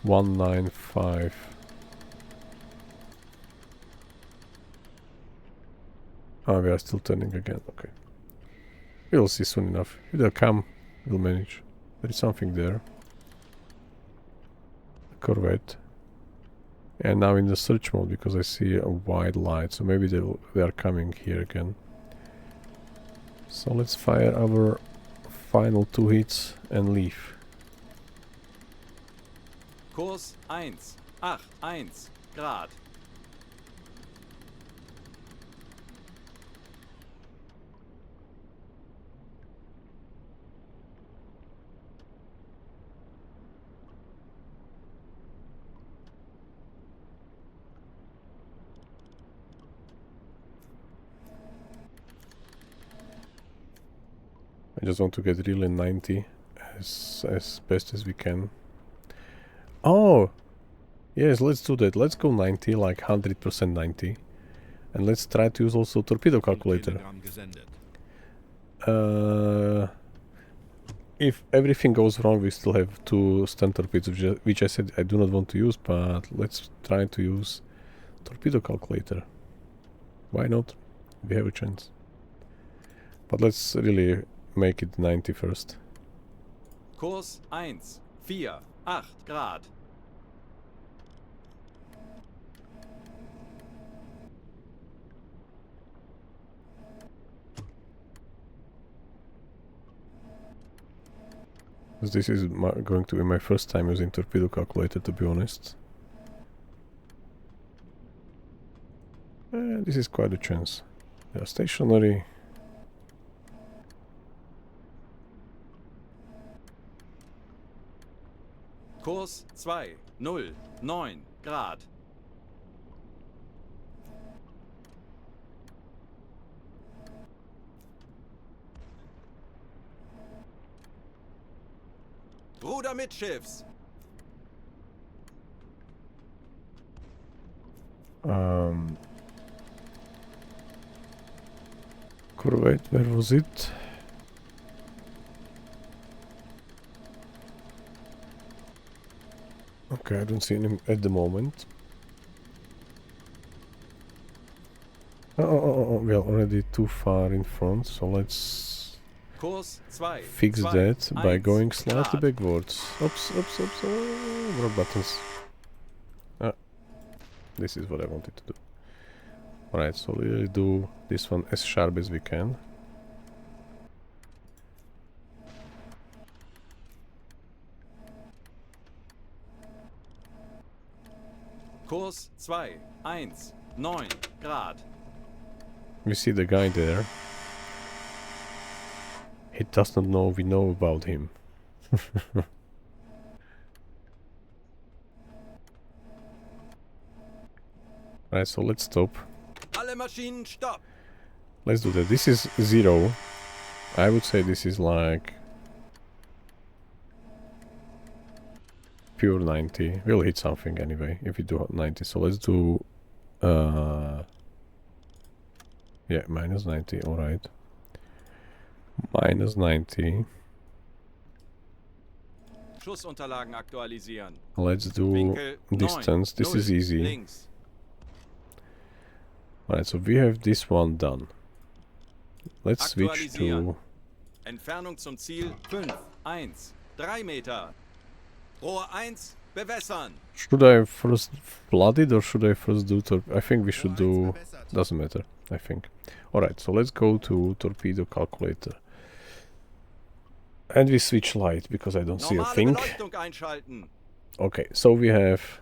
195. Ah, we are still turning again, okay. We'll see soon enough. If they'll come, we'll manage. There is something there. A corvette. And now in the search mode because I see a white light, so maybe they are coming here again. So let's fire our final 2 hits and leave. Kurs 181 Grad. I just want to get really 90 as best as we can. Oh! Yes, let's do that. Let's go 90, like 100% 90. And let's try to use also torpedo calculator. If everything goes wrong, we still have 2 stun torpedoes, which I said I do not want to use, but let's try to use torpedo calculator. Why not? We have a chance. But let's really make it 90 first. Kurs 148 Grad. This is going to be my first time using torpedo calculator, to be honest. This is quite a chance. They are stationary. Kurs 209 Grad. Ruder mittschiffs. Corvette, where was it? Okay, I don't see him at the moment. We are already too far in front, so let's Kurs 2, fix 2, that by 1 going slightly Grad. backwards. Oops, oops, oops, oh, wrong buttons. Ah, this is what I wanted to do. Alright, so we'll do this one as sharp as we can. Kurs 2, 1, 9 Grad. We see the guy there. He does not know we know about him. Right, so let's stop. Alle Maschinen stopp. Let's do that. This is 0. I would say this is like pure 90. We'll hit something anyway if we do 90. So let's do yeah, minus 90. Alright. Minus 90. Schussunterlagen aktualisieren. Let's do Winkel 9, distance. This 0, is easy. links. Alright, so we have this one done. Let's switch Aktualisieren. to... Entfernung zum Ziel 5, 1, 3 Meter. Rohr 1, bewässern. Should I first flood it or should I first do I think we should do... Doesn't matter, I think. Alright, so let's go to torpedo calculator. And we switch light because I don't see a Normale thing. Beleuchtung einschalten. Okay, so we have...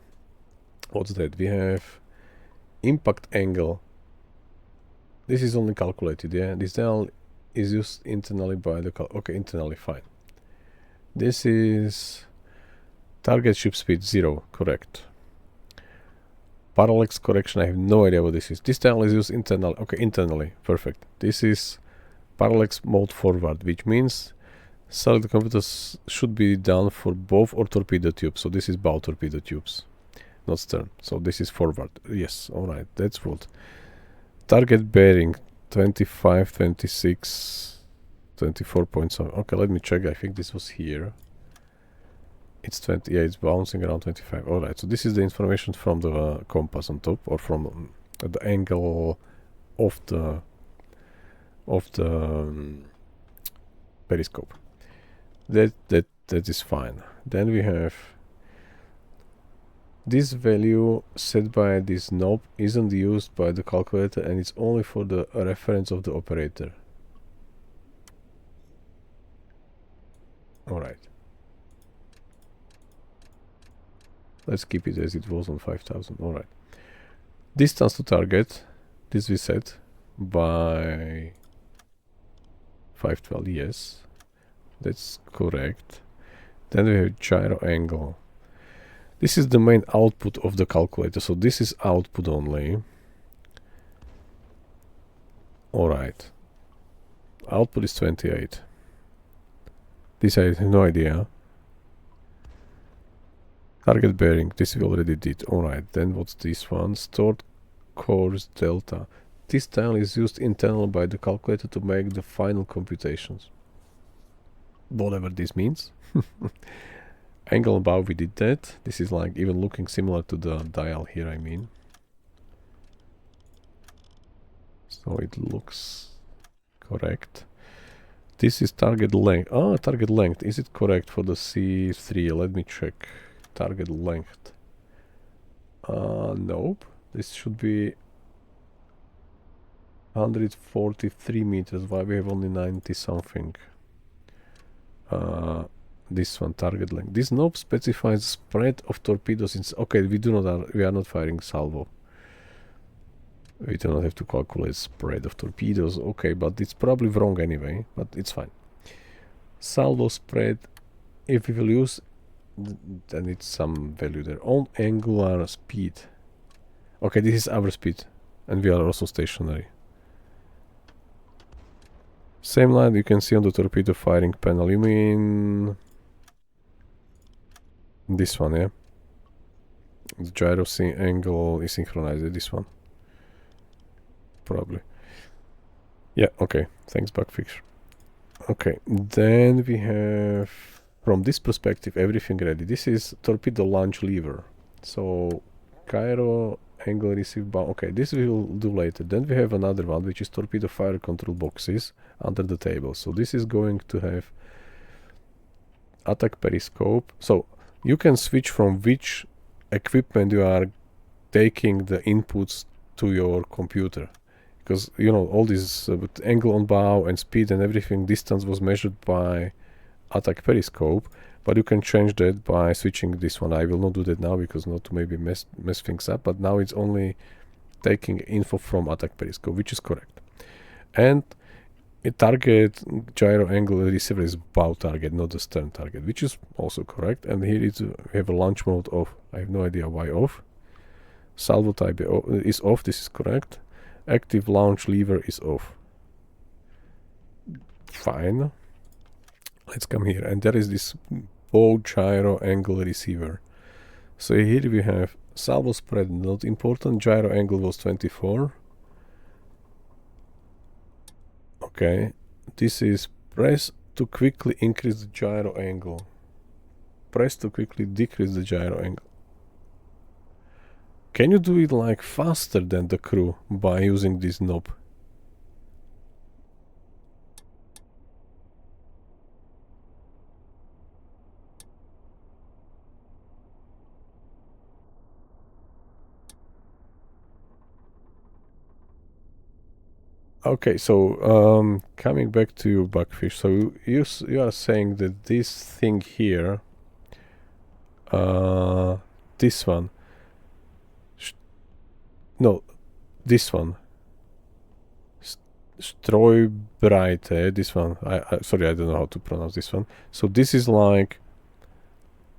What's that? We have impact angle. This is only calculated, yeah? This dial is used internally by the... Okay, internally, fine. This is... Target ship speed 0, correct. Parallax correction, I have no idea what this is. This dial is used internally. Okay, internally, perfect. This is parallax mode forward, which means select the computers should be done for both or torpedo tubes. So this is bow torpedo tubes, not stern. So this is forward. Yes, alright, that's good. Target bearing 25, 26, 24 points. Okay, let me check. I think this was here. It's 20, yeah, it's bouncing around 25. Alright, so this is the information from the compass on top, or from the angle of the periscope. That is fine. Then we have this value set by this knob isn't used by the calculator and it's only for the reference of the operator. Alright. Let's keep it as it was on 5000. Alright. Distance to target. This we set by 512. Yes. That's correct. Then we have gyro angle. This is the main output of the calculator. So this is output only. Alright. Output is 28. This I have no idea. Target bearing, this we already did. Alright, then what's this one? Stored course delta. This dial is used internally by the calculator to make the final computations. Whatever this means. Angle above, we did that. This is like even looking similar to the dial here, I mean. So it looks correct. This is target length. Ah, target length. Is it correct for the C3? Let me check. Target length. Nope. This should be 143 meters. Why we have only 90 something? This one, target length. This knob specifies spread of torpedoes. Okay, we are not firing salvo. We do not have to calculate spread of torpedoes. Okay, but it's probably wrong anyway. But it's fine. Salvo spread. If we will use, then it's some value there. On angular speed. Okay, this is our speed, and we are also stationary. Same line you can see on the torpedo firing panel. You mean this one, yeah? The gyro angle is synchronized. This one, probably. Yeah. Okay. Thanks, bugfix. Okay. Then we have, from this perspective, everything ready. This is torpedo launch lever. So gyro angle receive bound. Okay, this we will do later. Then we have another one, which is torpedo fire control boxes under the table. So this is going to have attack periscope. So you can switch from which equipment you are taking the inputs to your computer, because you know all this with angle on bow and speed and everything, distance was measured by attack periscope, but you can change that by switching this one. I will not do that now because not to maybe mess things up, but now it's only taking info from attack periscope, which is correct. And a target gyro angle receiver is bow target, not the stern target, which is also correct. And here we have a launch mode off. I have no idea why off. Salvo type is off, this is correct. Active launch lever is off. Fine. Let's come here, and there is this bow gyro angle receiver. So here we have salvo spread, not important. Gyro angle was 24. Okay, this is press to quickly increase the gyro angle. Press to quickly decrease the gyro angle. Can you do it like faster than the crew by using this knob? Okay, so coming back to you, Buckfish. So you are saying that this thing here, this one, no, this one, Drumbeat, this one. Sorry, I don't know how to pronounce this one. So this is like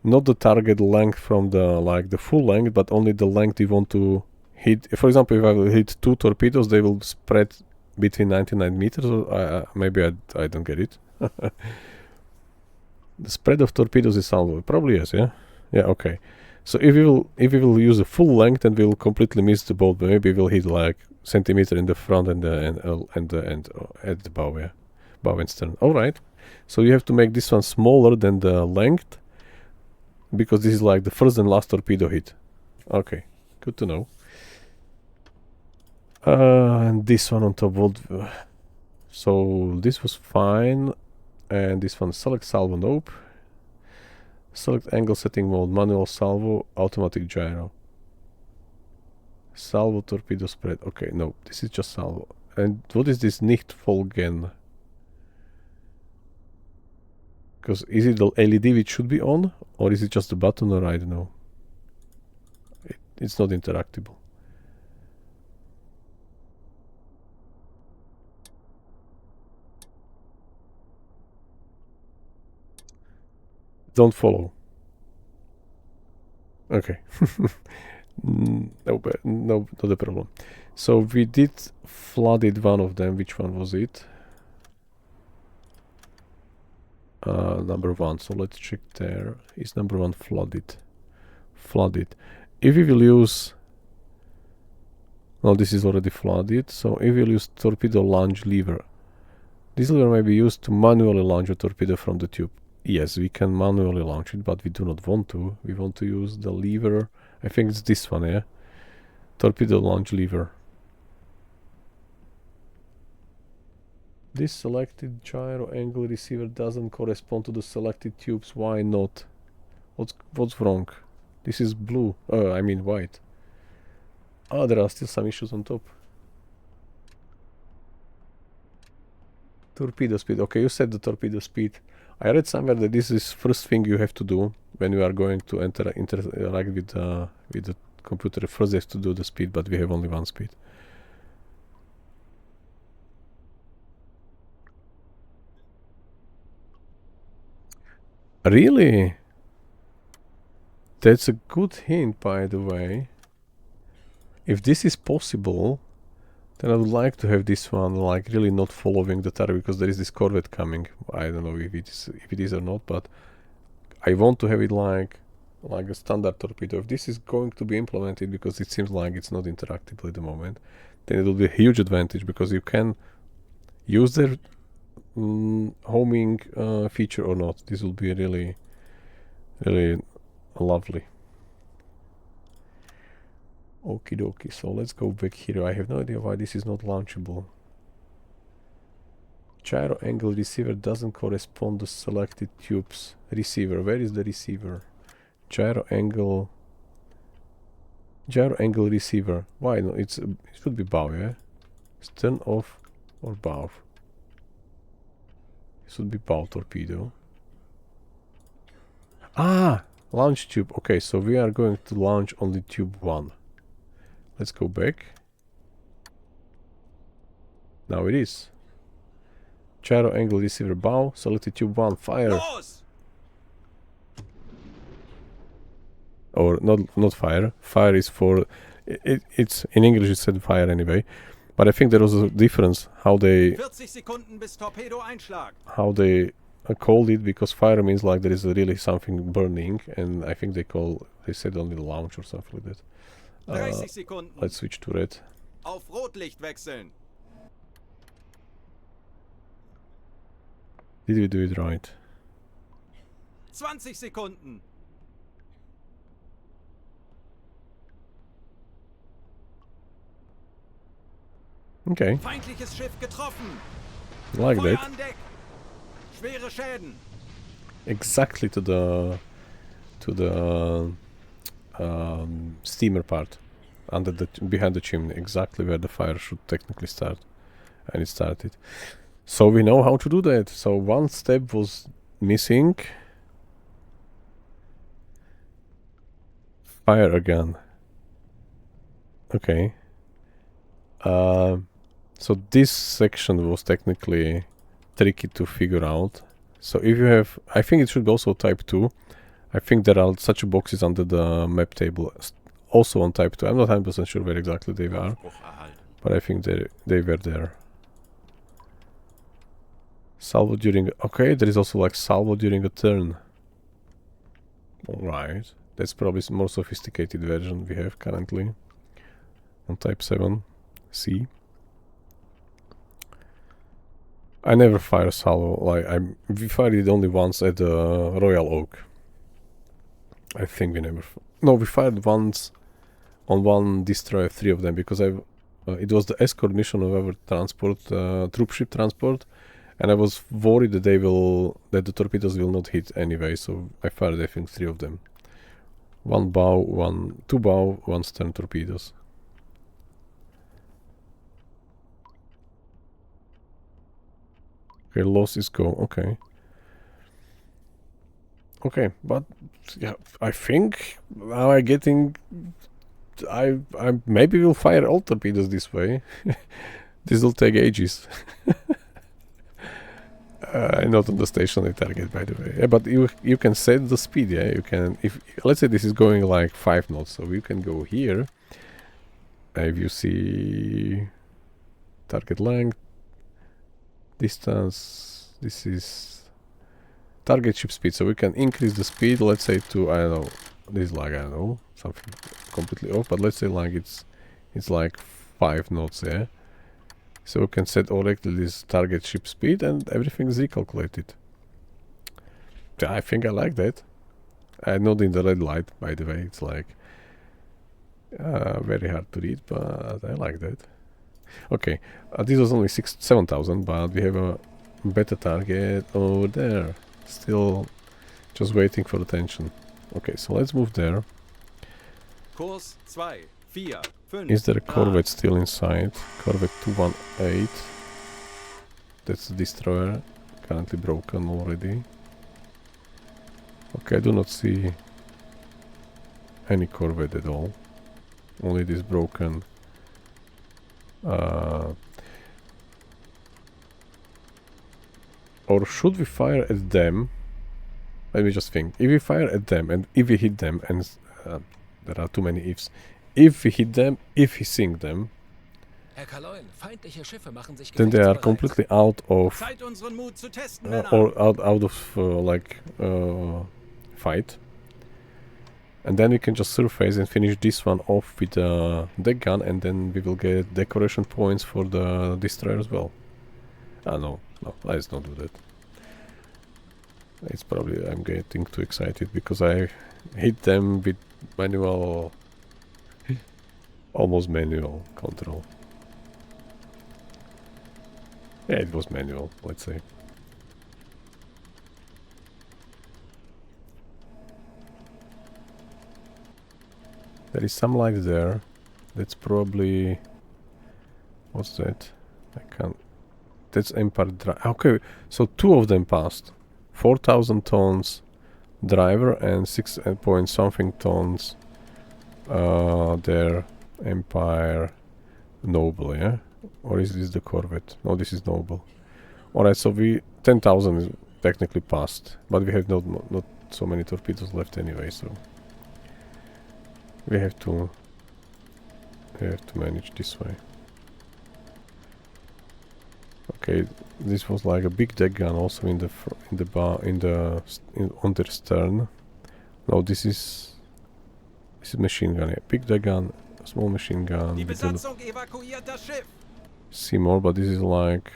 not the target length from the full length, but only the length you want to hit. For example, if I will hit 2 torpedoes, they will spread between 99 meters, or maybe I don't get it. The spread of torpedoes is salvo. Probably yes, yeah? Yeah, okay. So if we will use the full length, then we'll completely miss the boat, but maybe we'll hit like centimeter in the front and the end at the bow, yeah. Bow and stern. Alright. So you have to make this one smaller than the length, because this is like the first and last torpedo hit. Okay, good to know. And this one on top would... So this was fine. And this one, select salvo, nope. Select angle setting mode, manual salvo, automatic gyro. Salvo torpedo spread. Okay, no, this is just salvo. And what is this nicht folgen? Because is it the LED which should be on? Or is it just a button, or I don't know. It's not interactable. Don't follow. Okay. No, not a problem. So we did flooded one of them. Which one was it? Number 1. So let's check there. Is number 1 flooded? Flooded. If we will use... No, this is already flooded. So if we will use torpedo launch lever. This lever may be used to manually launch a torpedo from the tube. Yes, we can manually launch it, but we do not want to. We want to use the lever. I think it's this one, yeah? Torpedo launch lever. This selected gyro angle receiver doesn't correspond to the selected tubes. Why not? What's wrong? This is blue. I mean white. Ah, there are still some issues on top. Torpedo speed. Okay, you said the torpedo speed. I read somewhere that this is first thing you have to do when you are going to interact with the computer. First you have to do the speed, but we have only one speed. Really? That's a good hint, by the way. If this is possible, then I would like to have this one like really not following the target, because there is this corvette coming. I don't know if it is or not, but I want to have it like a standard torpedo. If this is going to be implemented, because it seems like it's not interactable at the moment, then it will be a huge advantage, because you can use their homing feature or not. This will be really, really lovely. Okie dokie, so let's go back here. I have no idea why this is not launchable. Gyro angle receiver doesn't correspond to selected tubes. Receiver, where is the receiver? Gyro angle receiver. Why no? It should be bow, yeah? Stern off or bow? It should be bow torpedo. Ah! Launch tube. Okay, so we are going to launch only tube 1. Let's go back. Now it is. Gyro angle receiver bow. Selected tube 1. Fire! Los! Or not fire. Fire is for it's in English it said fire anyway, but I think there was a difference how they 40 Sekunden bis Torpedo-Einschlag. Called it, because fire means like there is really something burning, and I think they said only launch or something like that. 30 Sekunden. Let's switch to red. Auf Rotlicht wechseln. Did we do it right? 20 Sekunden. Okay, Feindliches Schiff getroffen. like Feuer that. an Deck. Schwere Schäden. Exactly to the steamer part, under behind the chimney, exactly where the fire should technically start, and it started. So we know how to do that. So one step was missing. Fire again. Okay. So this section was technically tricky to figure out. So if you have, I think it should be also type 2. I think there are such boxes under the map table also on type 2. I'm not 100% sure where exactly they are, Aufbruch erhalten. but I think they were there. Salvo during, okay, there is also like salvo during a turn. Alright, that's probably more sophisticated version we have currently on type 7C. I never fire salvo, like we fired it only once at the Royal Oak. I think we never, no, we fired once on one destroyer, 3 of them, because it was the escort mission of our transport, troop ship transport, and I was worried that that the torpedoes will not hit anyway, so I fired I think 3 of them. 2 bow, 1 stern torpedoes. Okay, loss is go. Okay. Okay, but yeah, I think now I'm getting. I maybe will fire all torpedoes this way. This will take ages. Not on the stationary target, by the way. Yeah, but you can set the speed. Yeah, you can. If let's say this is going like 5 knots, so you can go here. If you see target length. Distance, this is target ship speed, so we can increase the speed, let's say to, I don't know, this is like, I don't know, something completely off, but let's say like it's like 5 knots, yeah? So we can set already this target ship speed and everything is recalculated. I think I like that. Not in the red light, by the way, it's like very hard to read, but I like that. Okay, this was only 7,000, but we have a better target over there. Still just waiting for attention. Okay, so let's move there. Kurs 2, 4, 5. Is there a corvette still inside? Corvette 218. That's the destroyer. Currently broken already. Okay, I do not see any corvette at all. Only this broken. Or should we fire at them? Let me just think. If we fire at them and if we hit them, and there are too many ifs. If we hit them, if we sink them, Herr Kaloin, feindliche Schiffe machen sich then they are gerichtsbereit. completely out of Zeit, unseren Mut zu testen, Männer. or out of fight. And then we can just surface and finish this one off with the deck gun, and then we will get decoration points for the destroyer as well. Ah, no, let's not do that. It's probably I'm getting too excited because I hit them with manual almost manual control. Yeah, it was manual, let's say. There is some light there. That's probably... What's that? I can't... That's Empire Drive. Okay, so 2 of them passed. 4,000 tons driver and 6 point something tons their Empire Noble, yeah? Or is this the Corvette? No, this is Noble. Alright, so we... 10,000 is technically passed. But we have not so many torpedoes left anyway, so... We have to manage this way. Okay, this was like a big deck gun also in the on their stern. No, this is machine gun. Yeah. Big deck gun, small machine gun. Die Besatzung evakuiert das Schiff. Seymour, but this is like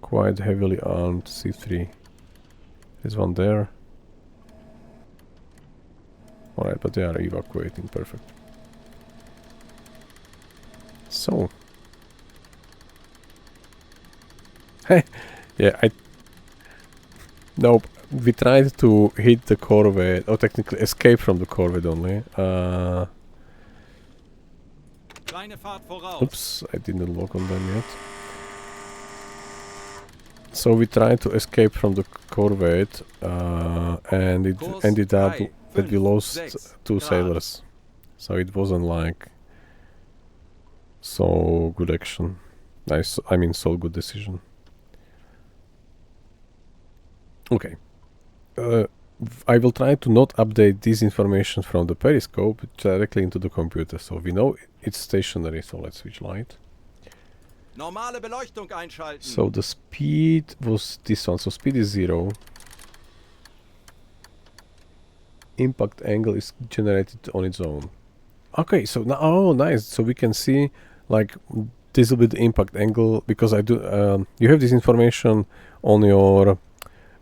quite heavily armed C3. There's one there. Alright, but they are evacuating, perfect. So. Yeah, Nope, we tried to hit the Corvette, or technically escape from the Corvette only. Kleine Fahrt voraus. Oops, I didn't lock on them yet. So we tried to escape from the Corvette, and it ended up that we lost 2 sailors. So it wasn't like so good action. I mean so good decision. Okay. I will try to not update this information from the periscope directly into the computer. So we know it's stationary, so let's switch light. Normale Beleuchtung einschalten. So the speed was this one, so speed is 0. Impact angle is generated on its own. Okay, so now, oh nice, so we can see like this will be the impact angle, because I do, you have this information on your,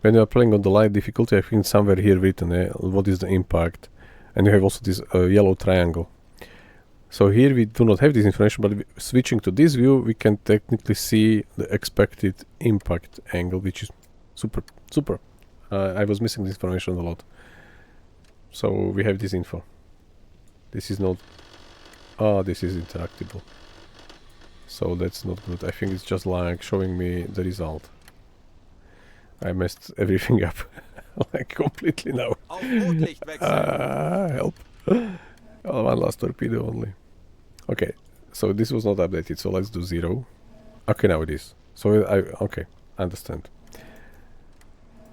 when you are playing on the light difficulty, I think somewhere here written what is the impact, and you have also this yellow triangle. So here we do not have this information, but switching to this view, we can technically see the expected impact angle, which is super. I was missing this information a lot. So we have this info. This is not... Ah, this is interactable. So that's not good. I think it's just like showing me the result. I messed everything up. Like completely now. Auf Rotlicht wechseln. Help. Oh, one last torpedo only. Okay, so this was not updated, so let's do 0. Okay, now it is. So okay, I understand.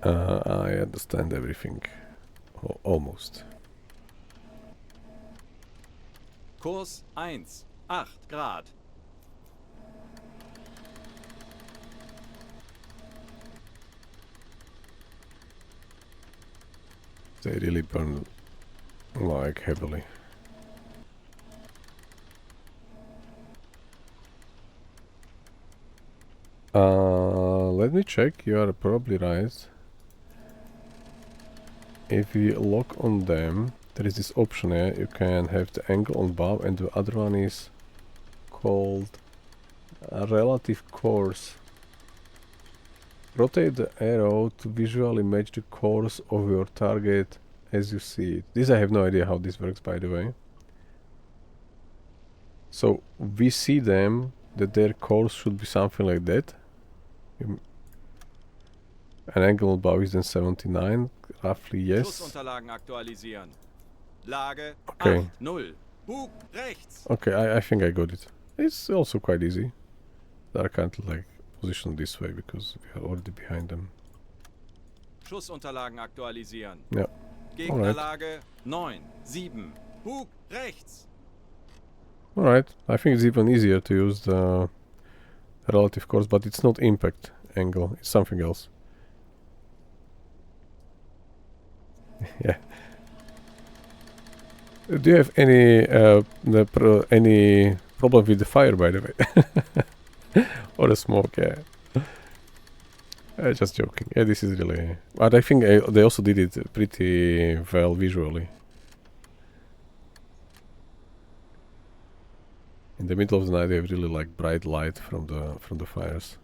I understand everything. Almost. Kurs 1, 8 Grad. They really burn like heavily. Let me check, you are probably right. If we lock on them, there is this option here, you can have the angle on bow, and the other one is called relative course. Rotate the arrow to visually match the course of your target as you see it. This I have no idea how this works, by the way. So we see them that their course should be something like that. An angle on bow is then 79, roughly, yes. Schussunterlagen aktualisieren. Lage Okay. 8-0. Bug rechts. Okay, I think I got it. It's also quite easy. That I can't like position this way because we are already behind them. Schussunterlagen aktualisieren. Yeah. Gegnerlage 9-7. Bug rechts. Alright, I think it's even easier to use the relative course, but it's not impact angle, it's something else. Yeah. Do you have any any problem with the fire, by the way? Or the smoke? Yeah. Just joking. Yeah, this is really... But I think they also did it pretty well visually. In the middle of the night, you have really like bright light from the fires.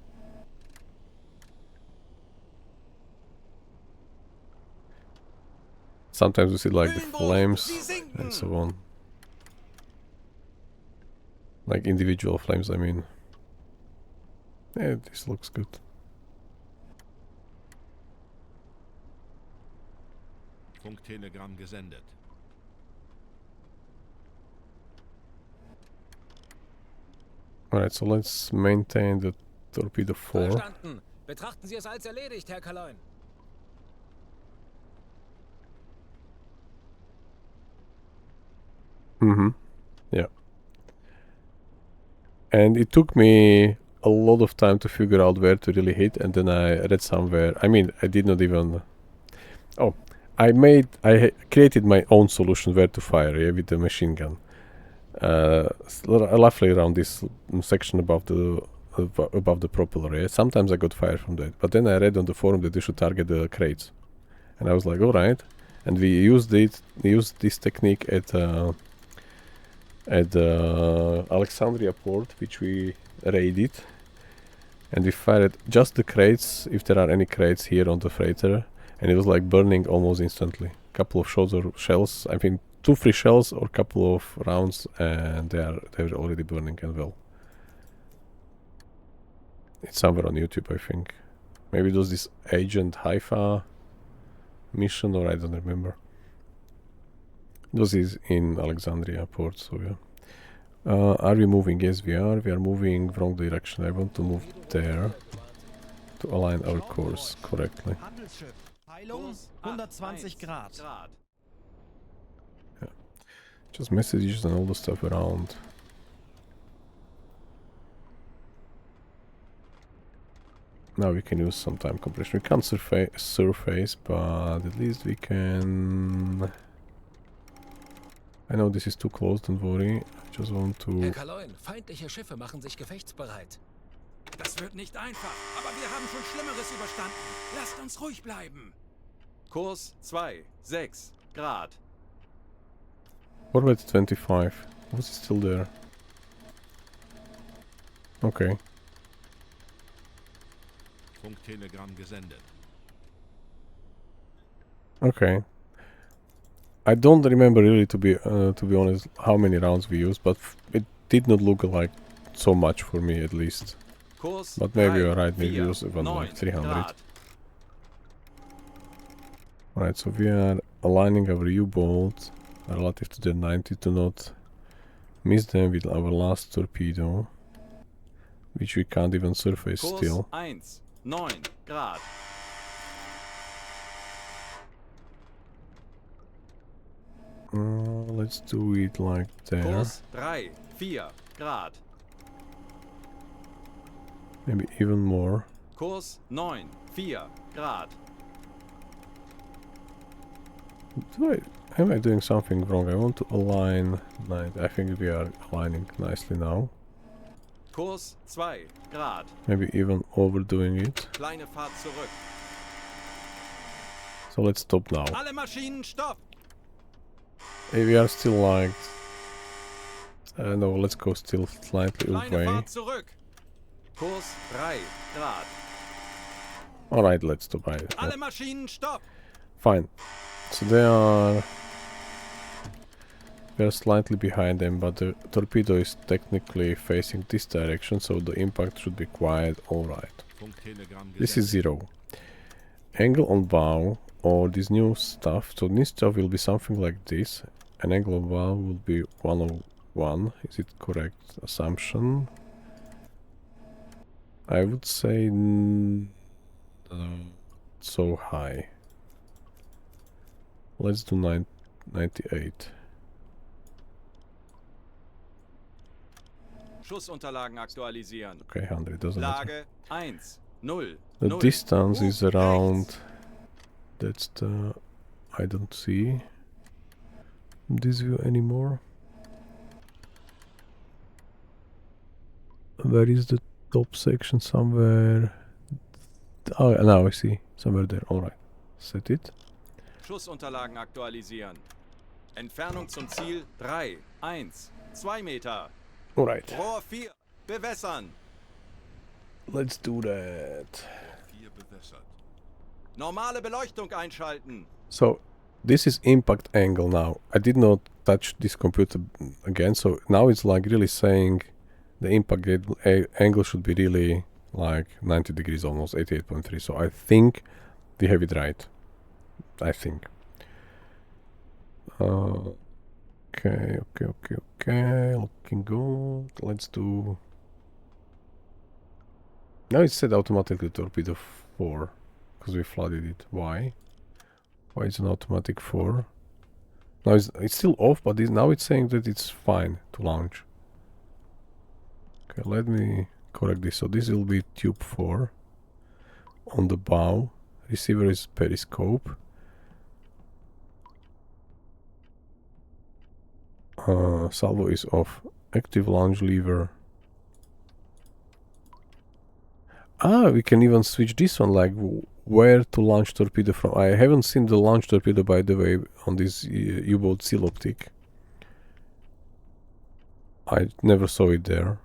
Sometimes you see like the flames and so on. Like individual flames, I mean. Yeah, this looks good. Funktelegramm gesendet. Alright, so let's maintain the torpedo 4. Verstanden. Betrachten Sie es als erledigt, Herr Kaloin. Yeah. And it took me a lot of time to figure out where to really hit, and then I read somewhere. I mean, I did not even. Oh, I created my own solution where to fire, yeah, with the machine gun. Roughly around this section above the propeller. Yeah? Sometimes I got fire from that, but then I read on the forum that you should target the crates, and I was like, all right. And we used this technique at the Alexandria port, which we raided, and we fired just the crates, if there are any crates here on the freighter, and it was like burning almost instantly. Couple of shots or shells, I think 2-3 shells or couple of rounds, and they were already burning and well. It's somewhere on YouTube, I think. Maybe it was this Agent Haifa mission, or I don't remember. It was in Alexandria port, so yeah. Are we moving? Yes, we are. We are moving wrong direction. I want to move there to align our course correctly. Handelsschiff. Peilung 120 Grad. Yeah. Just messages and all the stuff around. Now we can use some time compression. We can't surface, but at least we can. I know this is too close, don't worry. I just want to. Herr Kaloin, feindliche Schiffe machen sich gefechtsbereit. Das wird nicht einfach, aber wir haben schon Schlimmeres überstanden. Lasst uns ruhig bleiben. Kurs 2,6 Grad. Forward 25. Was it still there? Okay. Funktelegramm gesendet. Okay. I don't remember really, to be honest, how many rounds we used, but it did not look like so much for me, at least. Kurs But maybe 3, you're right, maybe it 4, was even like 9 300. Grad. Alright, so we are aligning our U-boat relative to the 90 to not miss them with our last torpedo, which we can't even surface Kurs still. 1,9 Grad. Let's do it like there. Kurs 3, 4 Grad. Maybe even more. Kurs 9, 4 Grad. Am I doing something wrong? I want to align. I think we are aligning nicely now. Kurs 2 Grad. Maybe even overdoing it. Kleine Fahrt zurück. So let's stop now. Alle Maschinen stopp! Hey, we are still like. No, let's go still slightly Kleine away. Fahrt zurück. Kurs 3 Grad. Alright, let's stop. Alle Maschinen stopp! Fine. So we are slightly behind them, but the torpedo is technically facing this direction, so the impact should be quite alright. Funktelegramm This is gesendet. 0. Angle on bow, or this new stuff. So this stuff will be something like this. An angle on bow will be 101. Is it correct assumption? I would say so high. Let's do 98. Schussunterlagen aktualisieren. Okay, 100 doesn't matter. Lage 1, 0. The 0. distance is Ruf around. rechts. That's the. I don't see this view anymore. Where is the top section? Somewhere. Oh, now I see. Somewhere there. Alright. Set it. Schussunterlagen aktualisieren. Entfernung zum Ziel 3, 1, 2 Meter. Alright, Rohr 4, bewässern. let's do that. 4 bewässert. Normale Beleuchtung einschalten. So, this is impact angle now. I did not touch this computer again, so now it's like really saying the impact angle should be really like 90 degrees almost, 88.3. So I think we have it right. I think. Okay, looking good. Let's do... Now it said automatically torpedo 4, because we flooded it. Why? Why is an automatic 4? Now it's still off, but now it's saying that it's fine to launch. Okay, let me correct this. So this will be tube 4 on the bow. Receiver is periscope. Salvo is off. Active launch lever. We can even switch this one, like where to launch torpedo from. I haven't seen the launch torpedo, by the way, on this U-boat seal optic. I never saw it there.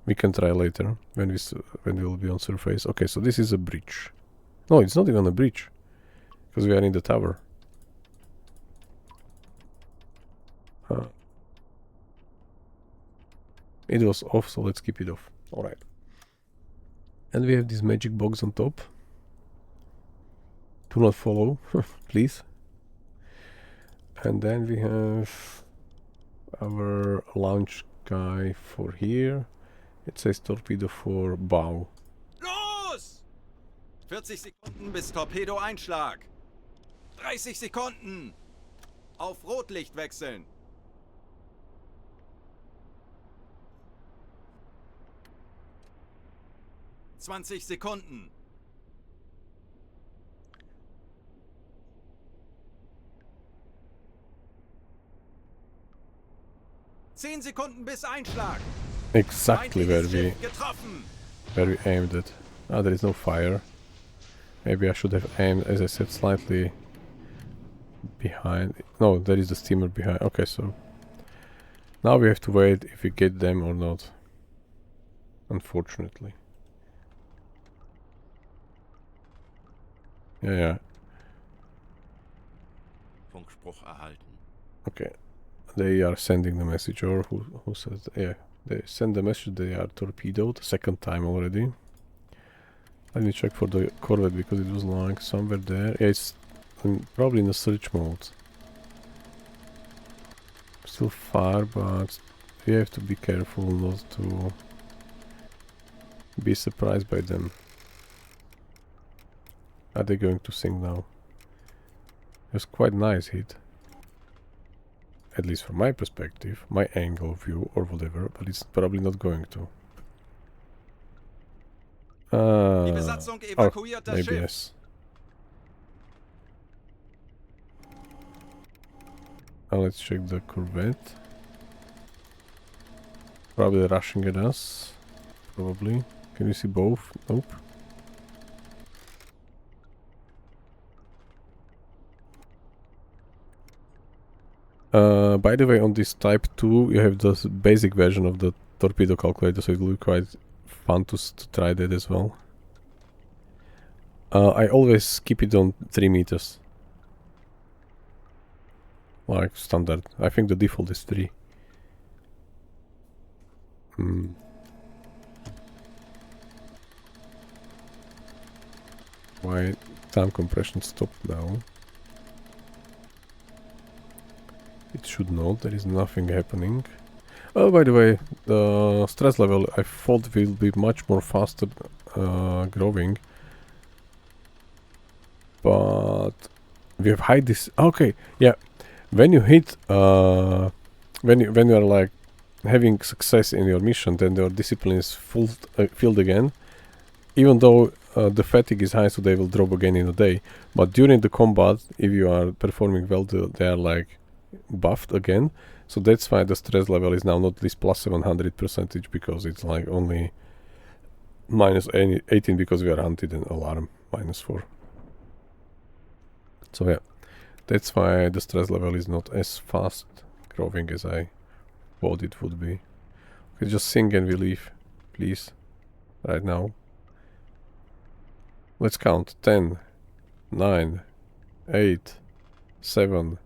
We can try later when we will be on surface. Okay, so this is a bridge. No, it's not even a bridge, because we are in the tower. It was off, so let's keep it off. Alright. And we have this magic box on top. Do not follow, please. And then we have our launch guy for here. It says torpedo for bow. Los! 40 Sekunden bis Torpedo-Einschlag. 30 Sekunden. Auf Rotlicht wechseln. ...20 Sekunden. ...10 Sekunden bis Einschlag. Exactly Getroffen. where we aimed it. Ah, there is no fire. Maybe I should have aimed, as I said, slightly behind. No, there is the steamer behind. Okay, so now we have to wait if we get them or not. Unfortunately. Yeah. Funkspruch erhalten. Okay. They are sending the message, or who says... Yeah, they send the message they are torpedoed. Second time already. Let me check for the Corvette, because it was like somewhere there. Yeah, it's probably in the search mode. Still far, but we have to be careful not to be surprised by them. Are they going to sink now? It was quite nice hit. At least from my perspective, my angle of view or whatever, but it's probably not going to. Die Besatzung evakuiert das maybe Schiff. yes. Now let's check the Corvette. Probably rushing at us. Probably. Can you see both? Nope. By the way, on this Type 2, you have the basic version of the torpedo calculator, so it will be quite fun to try that as well. I always keep it on 3 meters. Like standard. I think the default is 3. Why time compression stopped now? It should not, there is nothing happening. Oh, by the way, the stress level I thought will be much more faster growing. But we have high this. Okay, yeah. When you hit, when you are like having success in your mission, then your discipline is filled again. Even though the fatigue is high, so they will drop again in a day. But during the combat, if you are performing well, they are like buffed again. So that's why the stress level is now not this plus 700%, because it's like only minus 18 because we are hunted and alarm -4. So yeah, that's why the stress level is not as fast growing as I thought it would be. Okay, just sing and we leave, please. Right now. Let's count. 10, 9, 8, 7.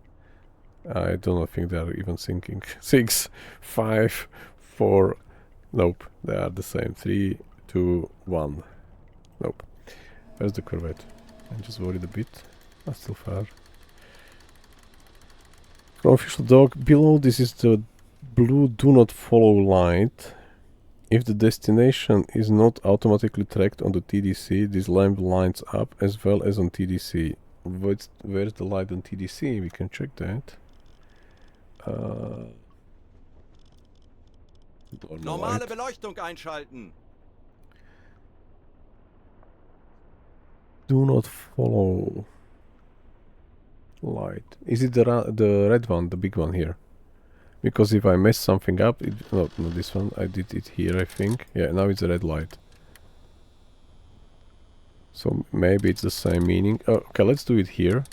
I do not think they are even syncing. 6, 5, 4. Nope, they are the same. 3, 2, 1. Nope. Where's the Corvette? I'm just worried a bit. That's still far. Official dock. Below this is the blue do not follow light. If the destination is not automatically tracked on the TDC, this lamp lights up as well as on TDC. Where's the light on TDC? We can check that. Normale Beleuchtung einschalten. Do not follow light. Is it the red one, the big one here? Because if I mess something up, no, this one. I did it here, I think. Yeah, now it's a red light. So maybe it's the same meaning. Oh, okay, let's do it here.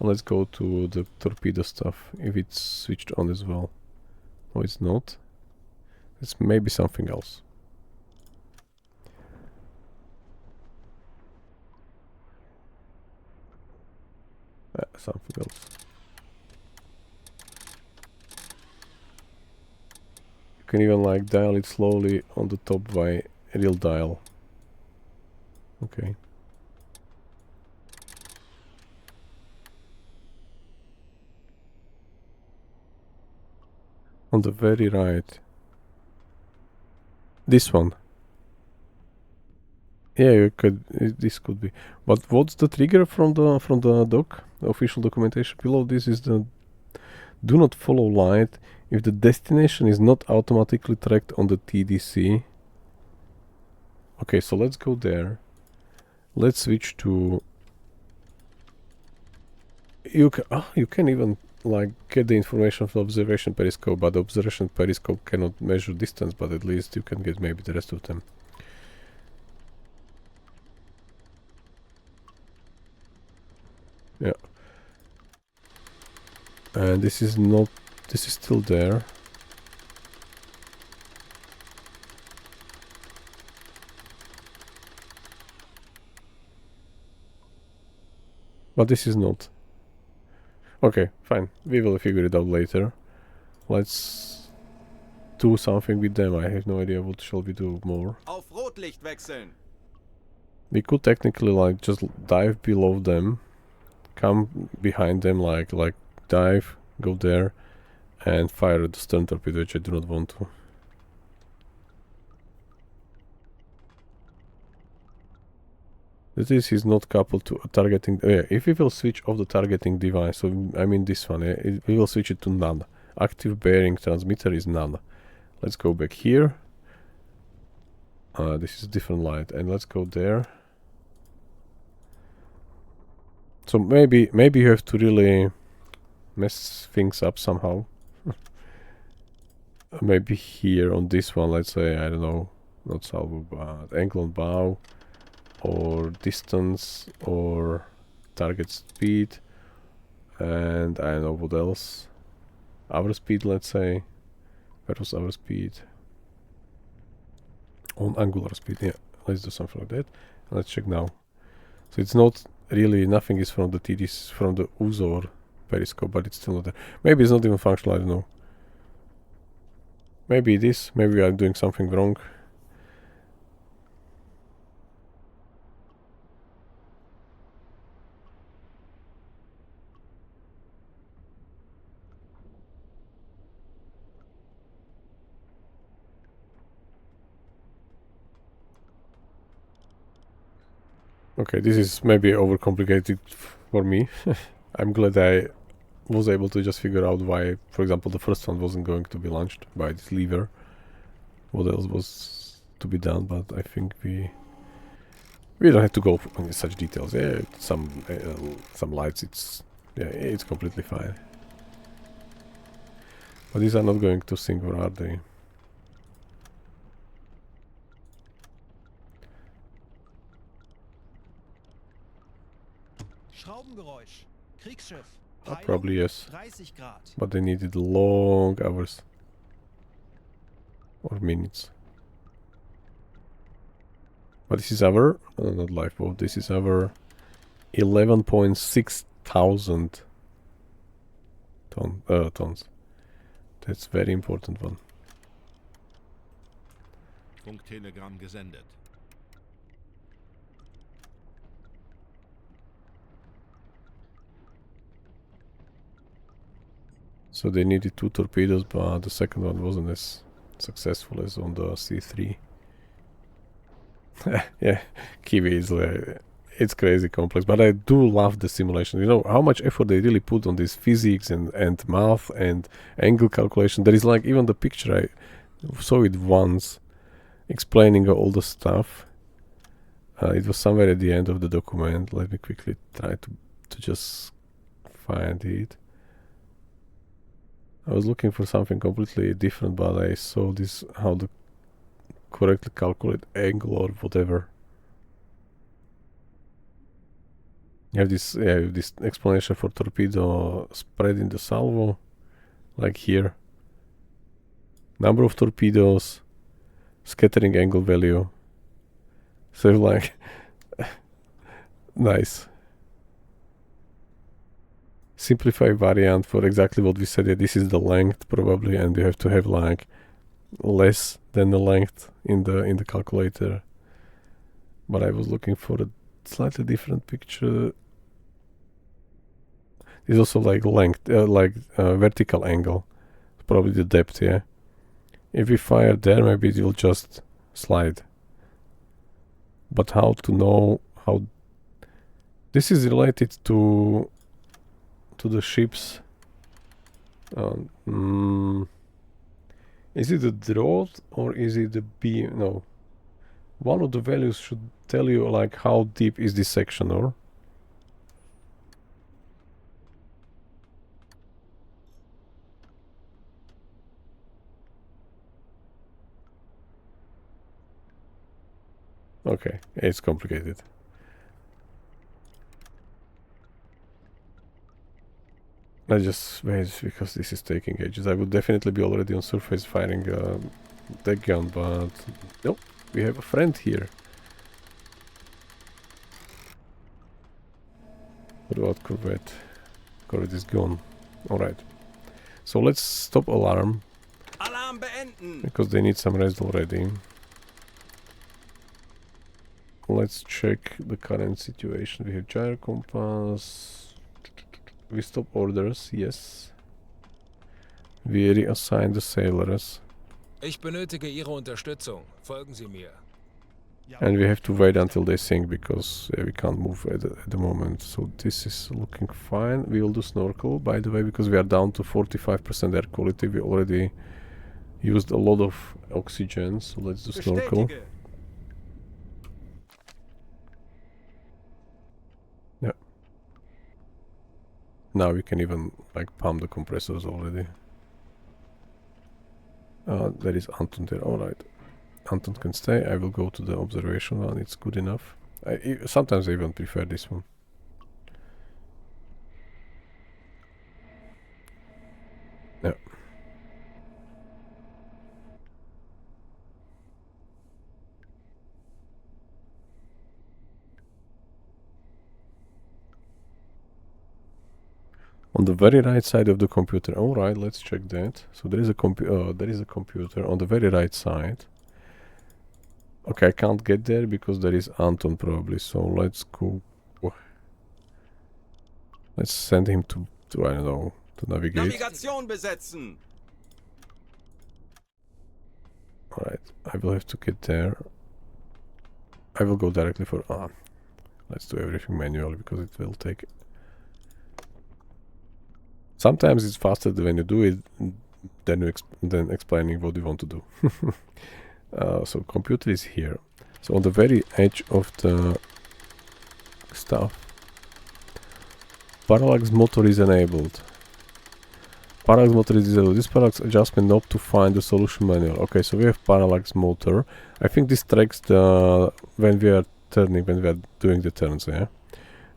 And let's go to the torpedo stuff, if it's switched on as well. No, it's not. It's maybe something else. Something else. You can even like dial it slowly on the top by a real dial. Okay. On the very right. This one. Yeah, you could. This could be. But what's the trigger from the doc? The official documentation below this is the do not follow light if the destination is not automatically tracked on the TDC. Okay, so let's go there. Let's switch to. You can even like get the information from the observation periscope, but the observation periscope cannot measure distance. But at least you can get maybe the rest of them. Yeah. And this is not. This is still there. But this is not. Okay, fine. We will figure it out later. Let's do something with them. I have no idea what shall we do more. Auf Rotlicht wechseln. We could technically like just dive below them, come behind them, like dive, go there, and fire the stern torpedo, which I do not want to. This is not coupled to a targeting. Yeah, if we will switch off the targeting device, so I mean this one, yeah, we will switch it to none. Active bearing transmitter is none. Let's go back here. This is a different light, and let's go there. So maybe you have to really mess things up somehow. Maybe here on this one, let's say, I don't know, not salvo, but angle on bow, or distance, or target speed, and I don't know what else. Our speed, let's say. Where was our speed? On angular speed, yeah. Let's do something like that. Let's check now. So it's not really, nothing is from the TDs, from the Uzor periscope, but it's still not there. Maybe it's not even functional, I don't know. Maybe it is, maybe I'm doing something wrong. Okay, this is maybe overcomplicated for me. I'm glad I was able to just figure out why, for example, the first one wasn't going to be launched by this lever. What else was to be done, but I think we don't have to go into such details. Yeah, some lights, it's completely fine. But these are not going to sync, or are they? Schraubengeräusch. Kriegsschiff. Probably yes. 30 Grad. But they needed long hours. or minutes. But this is our, not lifeboat, this is our 11.6 thousand tons. That's very important one. Funktelegramm gesendet. So they needed 2 torpedoes, but the second one wasn't as successful as on the C3. Yeah, Kiwi is it's crazy complex, but I do love the simulation. You know how much effort they really put on this physics and math and angle calculation. There is like even the picture, I saw it once explaining all the stuff. It was somewhere at the end of the document. Let me quickly try to just find it. I was looking for something completely different, but I saw this, how to correctly calculate angle or whatever. You have this, this explanation for torpedo spread in the salvo, like here. Number of torpedoes, scattering angle value. So like, nice. Simplified variant for exactly what we said. Yeah, this is the length probably, and you have to have like less than the length in the calculator. But I was looking for a slightly different picture. It's also like length, vertical angle, probably the depth. Yeah, if we fire there, maybe it will just slide. But how to know how this is related to the ships? Is it the draught or is it the beam? No, one of the values should tell you like how deep is this section, or okay, it's complicated. I just wait because this is taking ages. I would definitely be already on surface firing that gun, but nope, we have a friend here. What about Corvette? Corvette is gone. Alright. So let's stop alarm. Alarm beenden! Because they need some rest already. Let's check the current situation. We have gyro compass. We stop orders, yes. We reassign the sailors. Ich benötige Ihre Unterstützung. Folgen Sie mir. And we have to wait until they sink because we can't move at the moment. So this is looking fine. We will do snorkel, by the way, because we are down to 45% air quality. We already used a lot of oxygen, so let's do snorkel. Yeah. Now we can even like pump the compressors already. There is Anton there. Alright. Anton can stay. I will go to the observation one. It's good enough. Sometimes I even prefer this one. Yeah. On the very right side of the computer. All right, let's check that. So there is a computer on the very right side. Okay, I can't get there because there is Anton probably. So let's go. Let's send him to I don't know, to navigate. Navigation besetzen! All right, I will have to get there. I will go directly for let's do everything manually because it will take. Sometimes it's faster when you do it than explaining what you want to do. So computer is here. So on the very edge of the stuff, parallax motor is enabled. Parallax motor is disabled. This parallax adjustment knob to find the solution manual. Okay, so we have parallax motor. I think this tracks the when we are doing the turns. Yeah.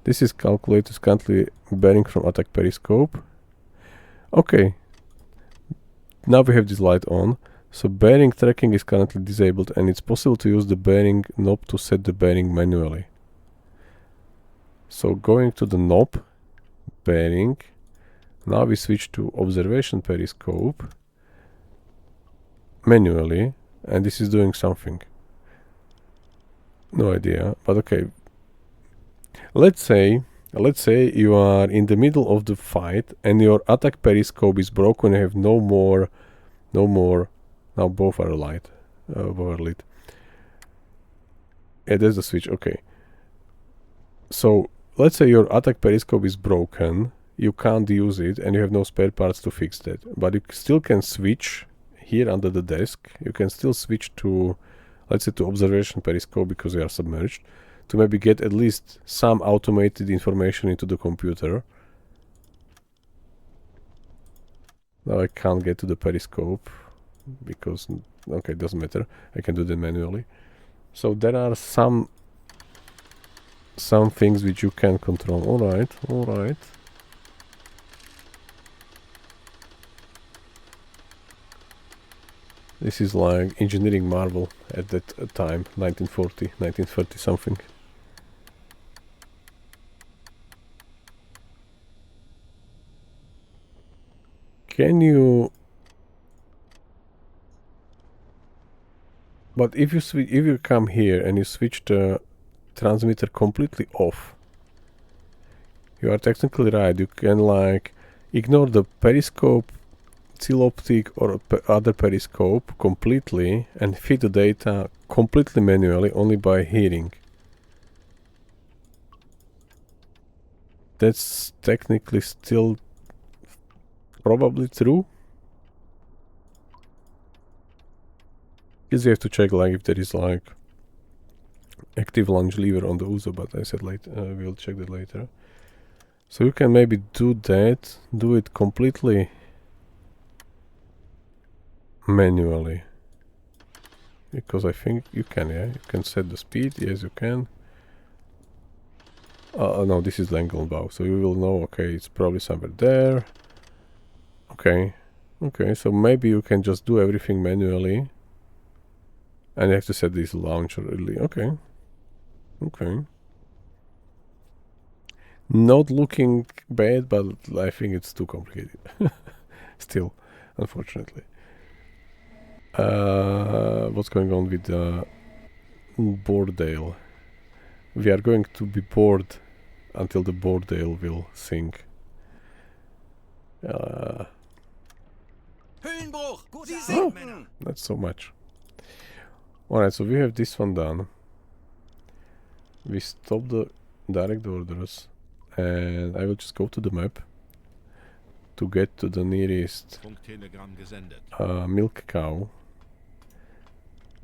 This is calculated currently bearing from attack periscope. Okay, now we have this light on, So bearing tracking is currently disabled, and it's possible to use the bearing knob to set the bearing manually. So going to the knob, bearing, now we switch to observation periscope manually, and this is doing something. No idea, but okay. Let's say you are in the middle of the fight and your attack periscope is broken. You have no more. Now both are lit. Yeah, there's the switch. Okay. So let's say your attack periscope is broken. You can't use it, and you have no spare parts to fix that. But you still can switch here under the desk. You can still switch to, let's say, to observation periscope because you are submerged, to maybe get at least some automated information into the computer. Now I can't get to the periscope because, okay, it doesn't matter. I can do that manually. So there are some things which you can control. All right. This is like engineering marvel at that time, 1940, 1930 something. Can you... But if you come here and you switch the transmitter completely off, you are technically right. You can like ignore the periscope, optic or other periscope completely and feed the data completely manually only by hearing. That's technically still probably true. Because you have to check like if there is like active launch lever on the Uzo, but I said later, we'll check that later. So you can maybe do that, do it completely manually, because I think you can, yeah, you can set the speed, yes you can. No, this is the angle bow, so you will know, okay, it's probably somewhere there. Okay, so maybe you can just do everything manually, and you have to set this launcher early. Okay. Not looking bad, but I think it's too complicated. Still, unfortunately. What's going on with the Bordale? We are going to be bored until the Bordale will sink. Not so much. Alright, so we have this one done. We stop the direct orders, and I will just go to the map to get to the nearest milk cow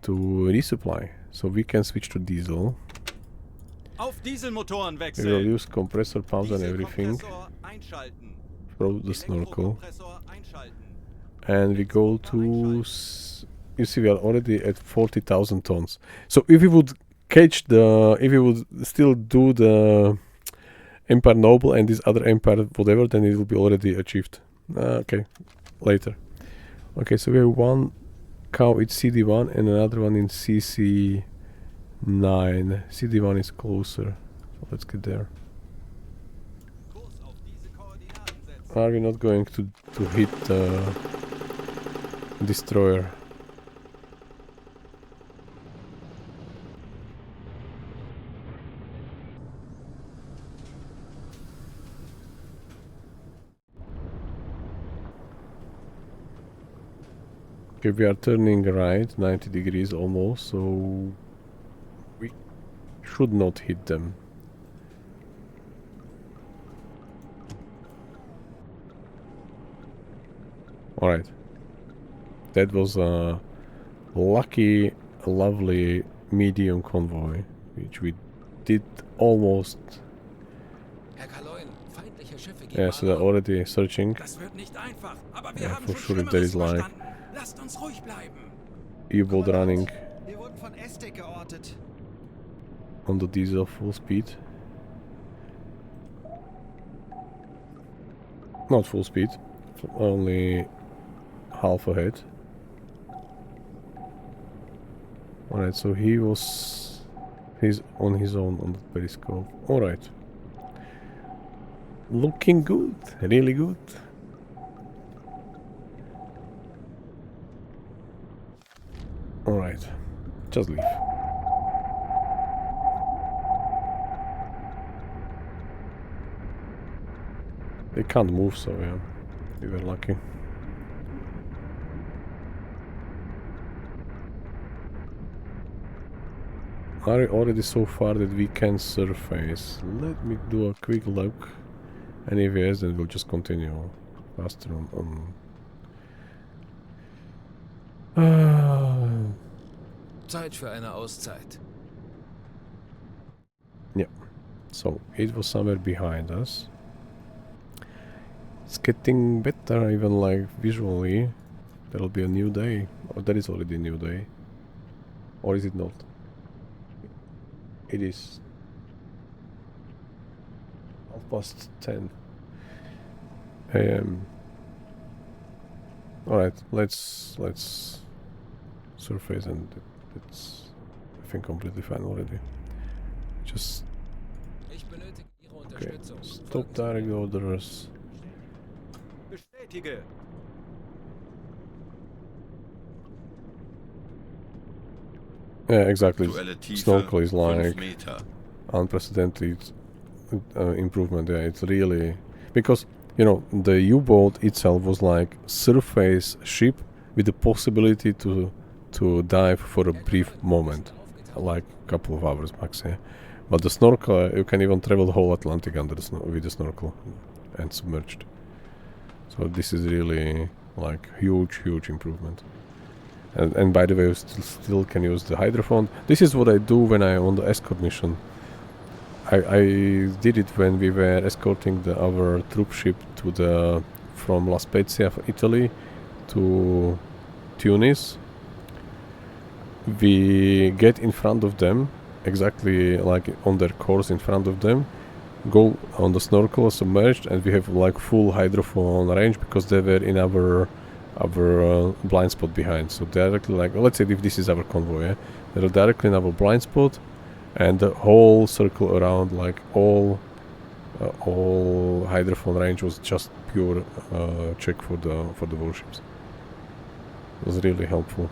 to resupply, so we can switch to diesel. Auf Dieselmotoren We wechseln. will use compressor pumps and everything. Throw the snorkel, and we go to. You see, we are already at 40,000 tons. So if we would catch the, if we would still do the Empire Noble and this other Empire whatever, then it will be already achieved. Okay, later. Okay, so we have one cow, it's CD1, and another one in CC9. CD1 is closer, so let's get there. Are we not going to hit the destroyer? Okay, we are turning right, 90 degrees almost, so we should not hit them. Alright. That was a lucky, lovely medium convoy, which we did almost. Yeah, so they're already searching. Yeah, for sure if there is like U-boat running on the diesel full speed. Not full speed, only half ahead. Alright, so he's on his own on the periscope. Alright. Looking good, really good. Alright, just leave. They can't move, so yeah, we were lucky. Are we already so far that we can surface? Let me do a quick look. And if yes, then we'll just continue faster on. Zeit für eine Auszeit. Yeah, so it was somewhere behind us. It's getting better, even like visually. There'll be a new day. Or there is already a new day. Or is it not? It is 10:30 a.m. Alright, let's surface, and it's I think completely fine already. Just Ich benötige Ihre okay. Unterstützung. Stop direct orders. Bestätige. Yeah, exactly. Aktuelle Tiefe Snorkel is 5 like Meter. unprecedented improvement. Yeah, it's really because you know the U-boat itself was like surface ship with the possibility to dive for a brief moment, like a couple of hours max. Yeah, but the snorkel you can even travel the whole Atlantic under the with the snorkel and submerged. So this is really like huge improvement. And by the way, you still can use the hydrophone. This is what I do when I'm on the escort mission. I did it when we were escorting our troop ship from La Spezia, Italy, to Tunis. We get in front of them, exactly like on their course in front of them, go on the snorkel submerged, and we have like full hydrophone range because they were in our blind spot behind. So directly, like let's say if this is our convoy, yeah? They're directly in our blind spot, and the whole circle around, like all hydrophone range was just pure check for the warships. It was really helpful.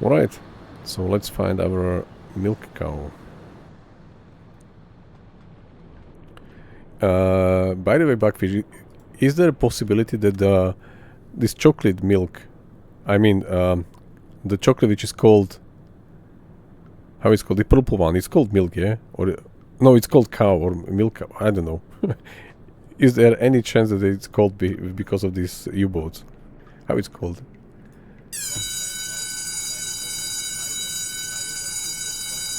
Alright, so let's find our milk cow. By the way, Buckfish, is there a possibility that this chocolate milk, I mean the chocolate which is called, how it's called, the purple one, it's called milk, yeah? Or no, it's called cow or milk cow, I don't know. Is there any chance that it's called because of these U-boats? How it's called?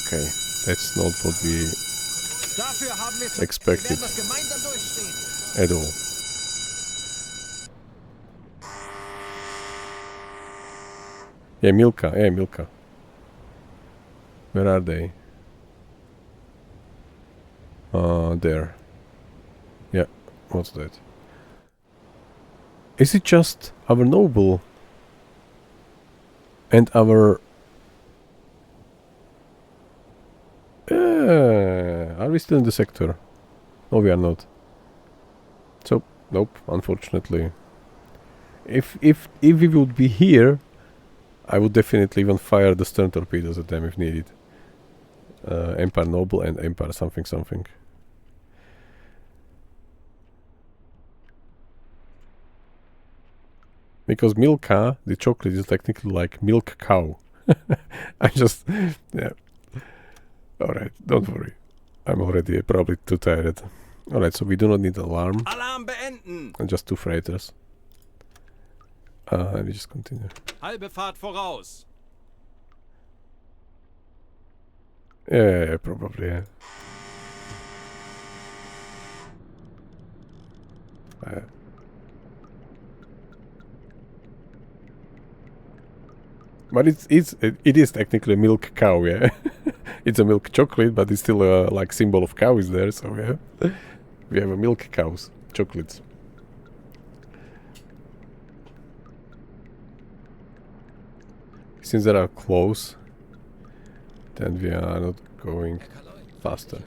Okay, that's not what we expected at all. Yeah, Milka. Where are they? There. Yeah, what's that? Is it just our noble and our... are we still in the sector? No, we are not. So, nope, unfortunately. If we would be here, I would definitely even fire the stern torpedoes at them if needed. Empire Noble and Empire something. Because Milka, the chocolate, is technically like milk cow. I just... yeah. Alright, don't worry. I'm already probably too tired. Alright, so we do not need alarm. Alarm beenden! And just 2 freighters. Let me just continue. Halbe Fahrt voraus. Yeah, probably, yeah. But it is technically a milk cow, yeah. It's a milk chocolate, but it's still a like symbol of cow is there, so yeah. We have a milk cows, chocolates. Since they are close, then we are not going Herr Kaloy, faster.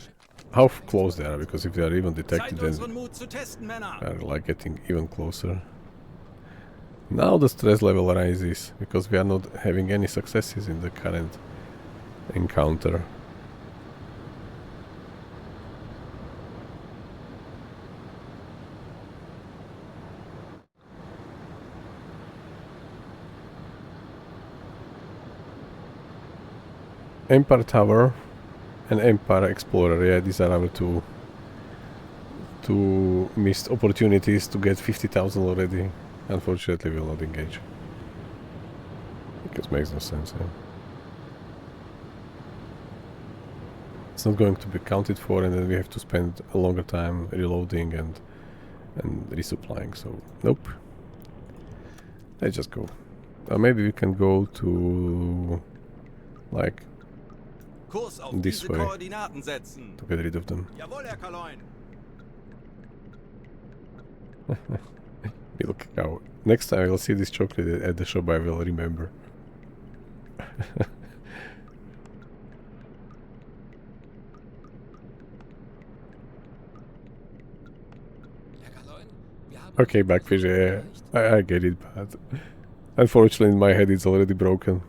How close they are, because if they are even detected, Zeit, then unseren Mut zu testen, Männer. we are like getting even closer. Now the stress level rises, because we are not having any successes in the current encounter. Empire Tower and Empire Explorer, yeah, these are our two missed opportunities to get 50,000 already. Unfortunately, we will not engage. Because it makes no sense, yeah. It's not going to be counted for, and then we have to spend a longer time reloading and resupplying, so nope. Let's just go. Maybe we can go to like Kurs auf this diese way Koordinaten setzen. to get rid of them. Jawohl, Herr Kaloin. Milk cow. Next time I will see this chocolate at the shop, I will remember. Herr Kaloy, wir haben Okay, Backfish, yeah, I get it, but unfortunately in my head it's already broken.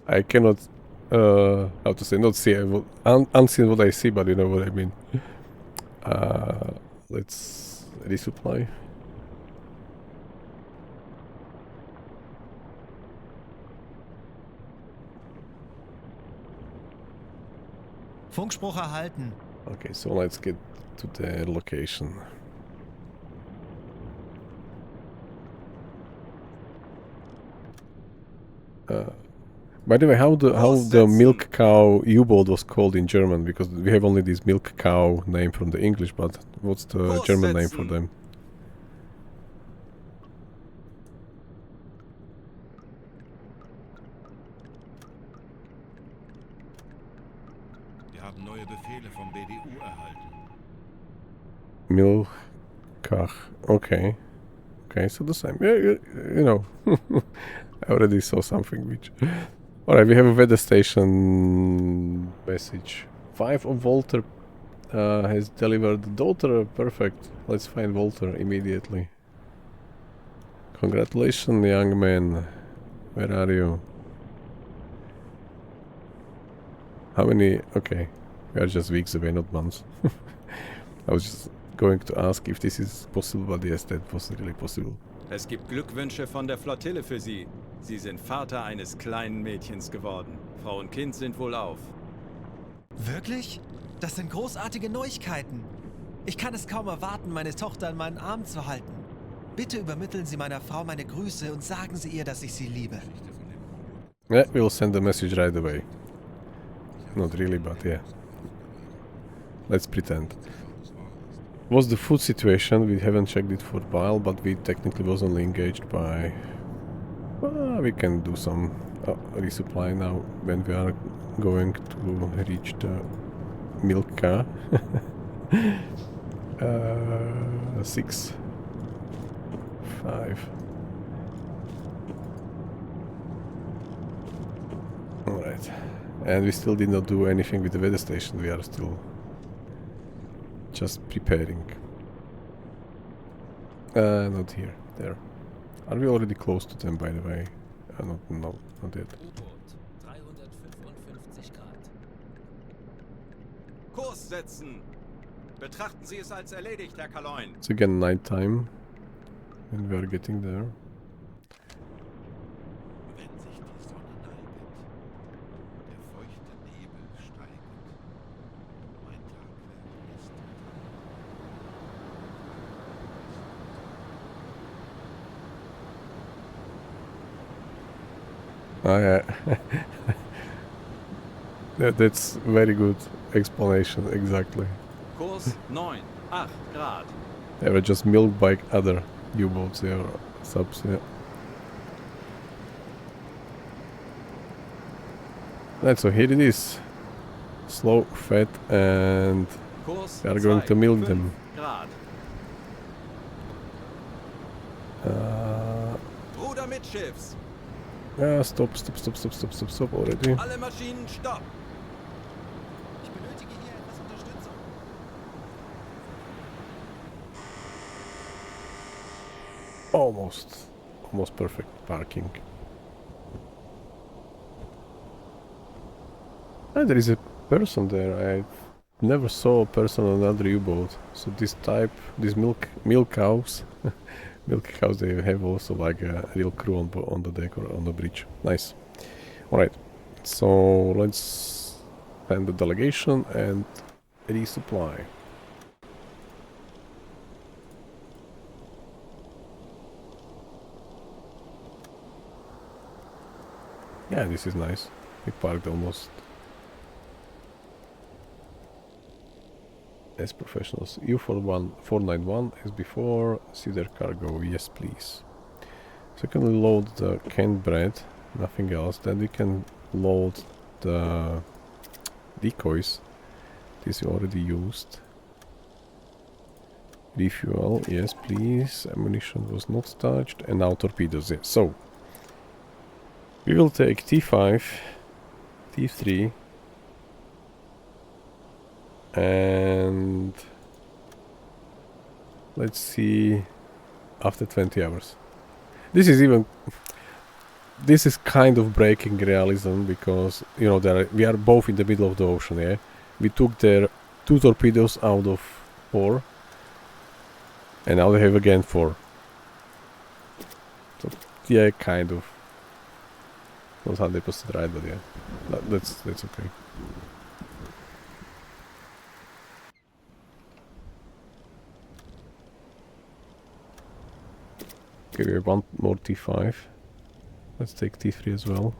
I cannot, how to say, not see, unseen what I see, but you know what I mean. Let's resupply. Funkspruch erhalten. Okay, so let's get to the location. By the way, how the milk cow U-boat was called in German? Because we have only this milk cow name from the English, but what's the German name for them? Wir haben neue Befehle vom BDU erhalten. Milkach. Okay. Okay, so the same. Yeah, you know. I already saw something which... Alright, we have a weather station message. 5 of Walter has delivered daughter. Perfect. Let's find Walter immediately. Congratulations, young man. Where are you? How many... Okay. We are just weeks away, not months. I was just going to ask if this is possible, but yes, that was really possible. Es gibt Glückwünsche von der Flottille für Sie. Sie sind Vater eines kleinen Mädchens geworden. Frau und Kind sind wohlauf. Wirklich? Das sind großartige Neuigkeiten. Ich kann es kaum erwarten, meine Tochter in meinen Armen zu halten. Bitte übermitteln Sie meiner Frau meine Grüße und sagen Sie ihr, dass ich sie liebe. Yeah, we'll send the message right away. Not really, but yeah. Let's pretend. What's the food situation? We haven't checked it for a while, but we technically was only engaged by... we can do some resupply now when we are going to reach the milk car. 6, 5. Alright. And we still did not do anything with the weather station. We are still just preparing. Not here. There. Are we already close to them, by the way? No, not yet. Uboat, 355 Grad. Kurs setzen! Betrachten Sie es als erledigt, Herr Kaloin. It's again night time, and we are getting there. Wenn sich die Sonne neigt, der feuchte Nebel steigt, mein Tagwerk ist Oh yeah. That's very good explanation, exactly. Kurs 9, 8 Grad. They were just milked by other U-boats, yeah, or subs, yeah. Right, so here it is. Slow, fat, and Kurs we are going to milk 5 them. Grad. Uh, Ruder mit Mittschiffs. Stop already. Alle Maschinen, stopp. Ich benötige hier etwas Unterstützung. Almost perfect parking. Ah, there is a person there. I never saw a person on another U-boat. So this milk cows, milk cows, they have also like a real crew on the deck or on the bridge. Nice. All right. So let's send the delegation and resupply. Yeah, this is nice. We parked almost as professionals. U491 as before. See their cargo. Yes, please. Secondly, load the canned bread. Nothing else. Then we can load the decoys. This we already used. Refuel. Yes, please. Ammunition was not touched. And now torpedoes. Yes. So we will take T5, T3, and let's see after 20 hours. This is kind of breaking realism because, you know, we are both in the middle of the ocean, yeah? We took their 2 torpedoes out of 4 and now they have again 4. So, yeah, kind of. Not 100% right, but yeah, that's okay. Okay, we have one more T5. Let's take T3 as well.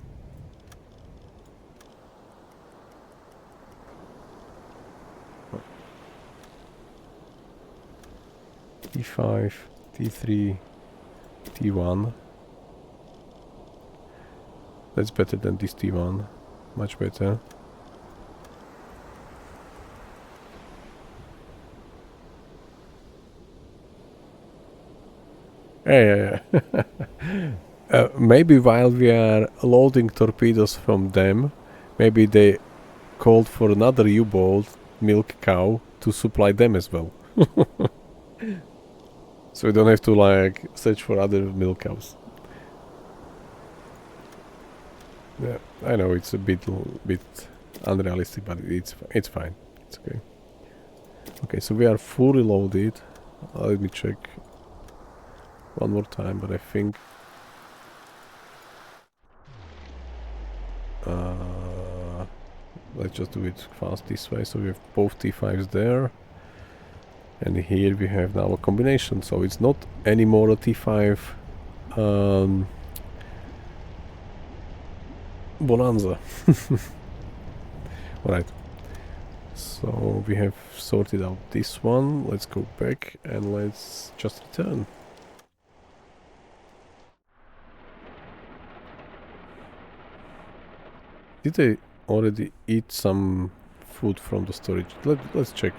T5, T3, T1. That's better than this T1. Much better. Yeah. Maybe while we are loading torpedoes from them, maybe they called for another U-boat, milk cow, to supply them as well. So we don't have to like search for other milk cows. Yeah, I know it's a bit unrealistic, but it's fine. It's okay. Okay, so we are fully loaded. Let me check one more time, but I think let's just do it fast this way. So we have both T5s there, and here we have now a combination. So it's not anymore a T5 Bonanza. Alright, so we have sorted out this one. Let's go back and let's just return. Did they already eat some food from the storage? Let's check.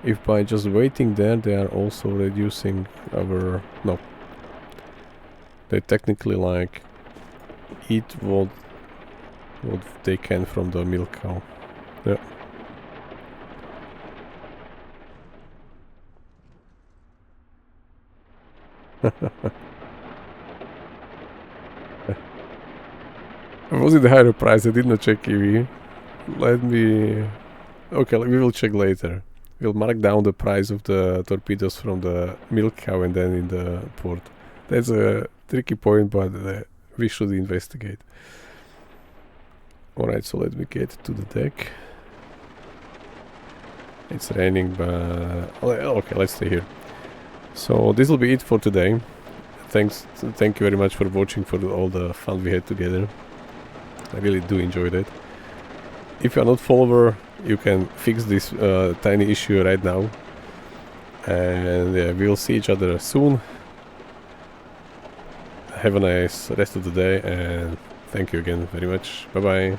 If by just waiting there they are also reducing our... No. They technically like eat what they can from the milk cow. Yeah. Was it the higher price? I did not check EV. Let me... Okay, we will check later. We'll mark down the price of the torpedoes from the milk cow and then in the port. That's a tricky point, but we should investigate. Alright, so let me get to the deck. It's raining, but... Okay, let's stay here. So this will be it for today. Thank you very much for watching, for all the fun we had together. I really do enjoy that. If you are not follower, you can fix this tiny issue right now. And yeah, we'll see each other soon. Have a nice rest of the day, and thank you again very much. Bye bye.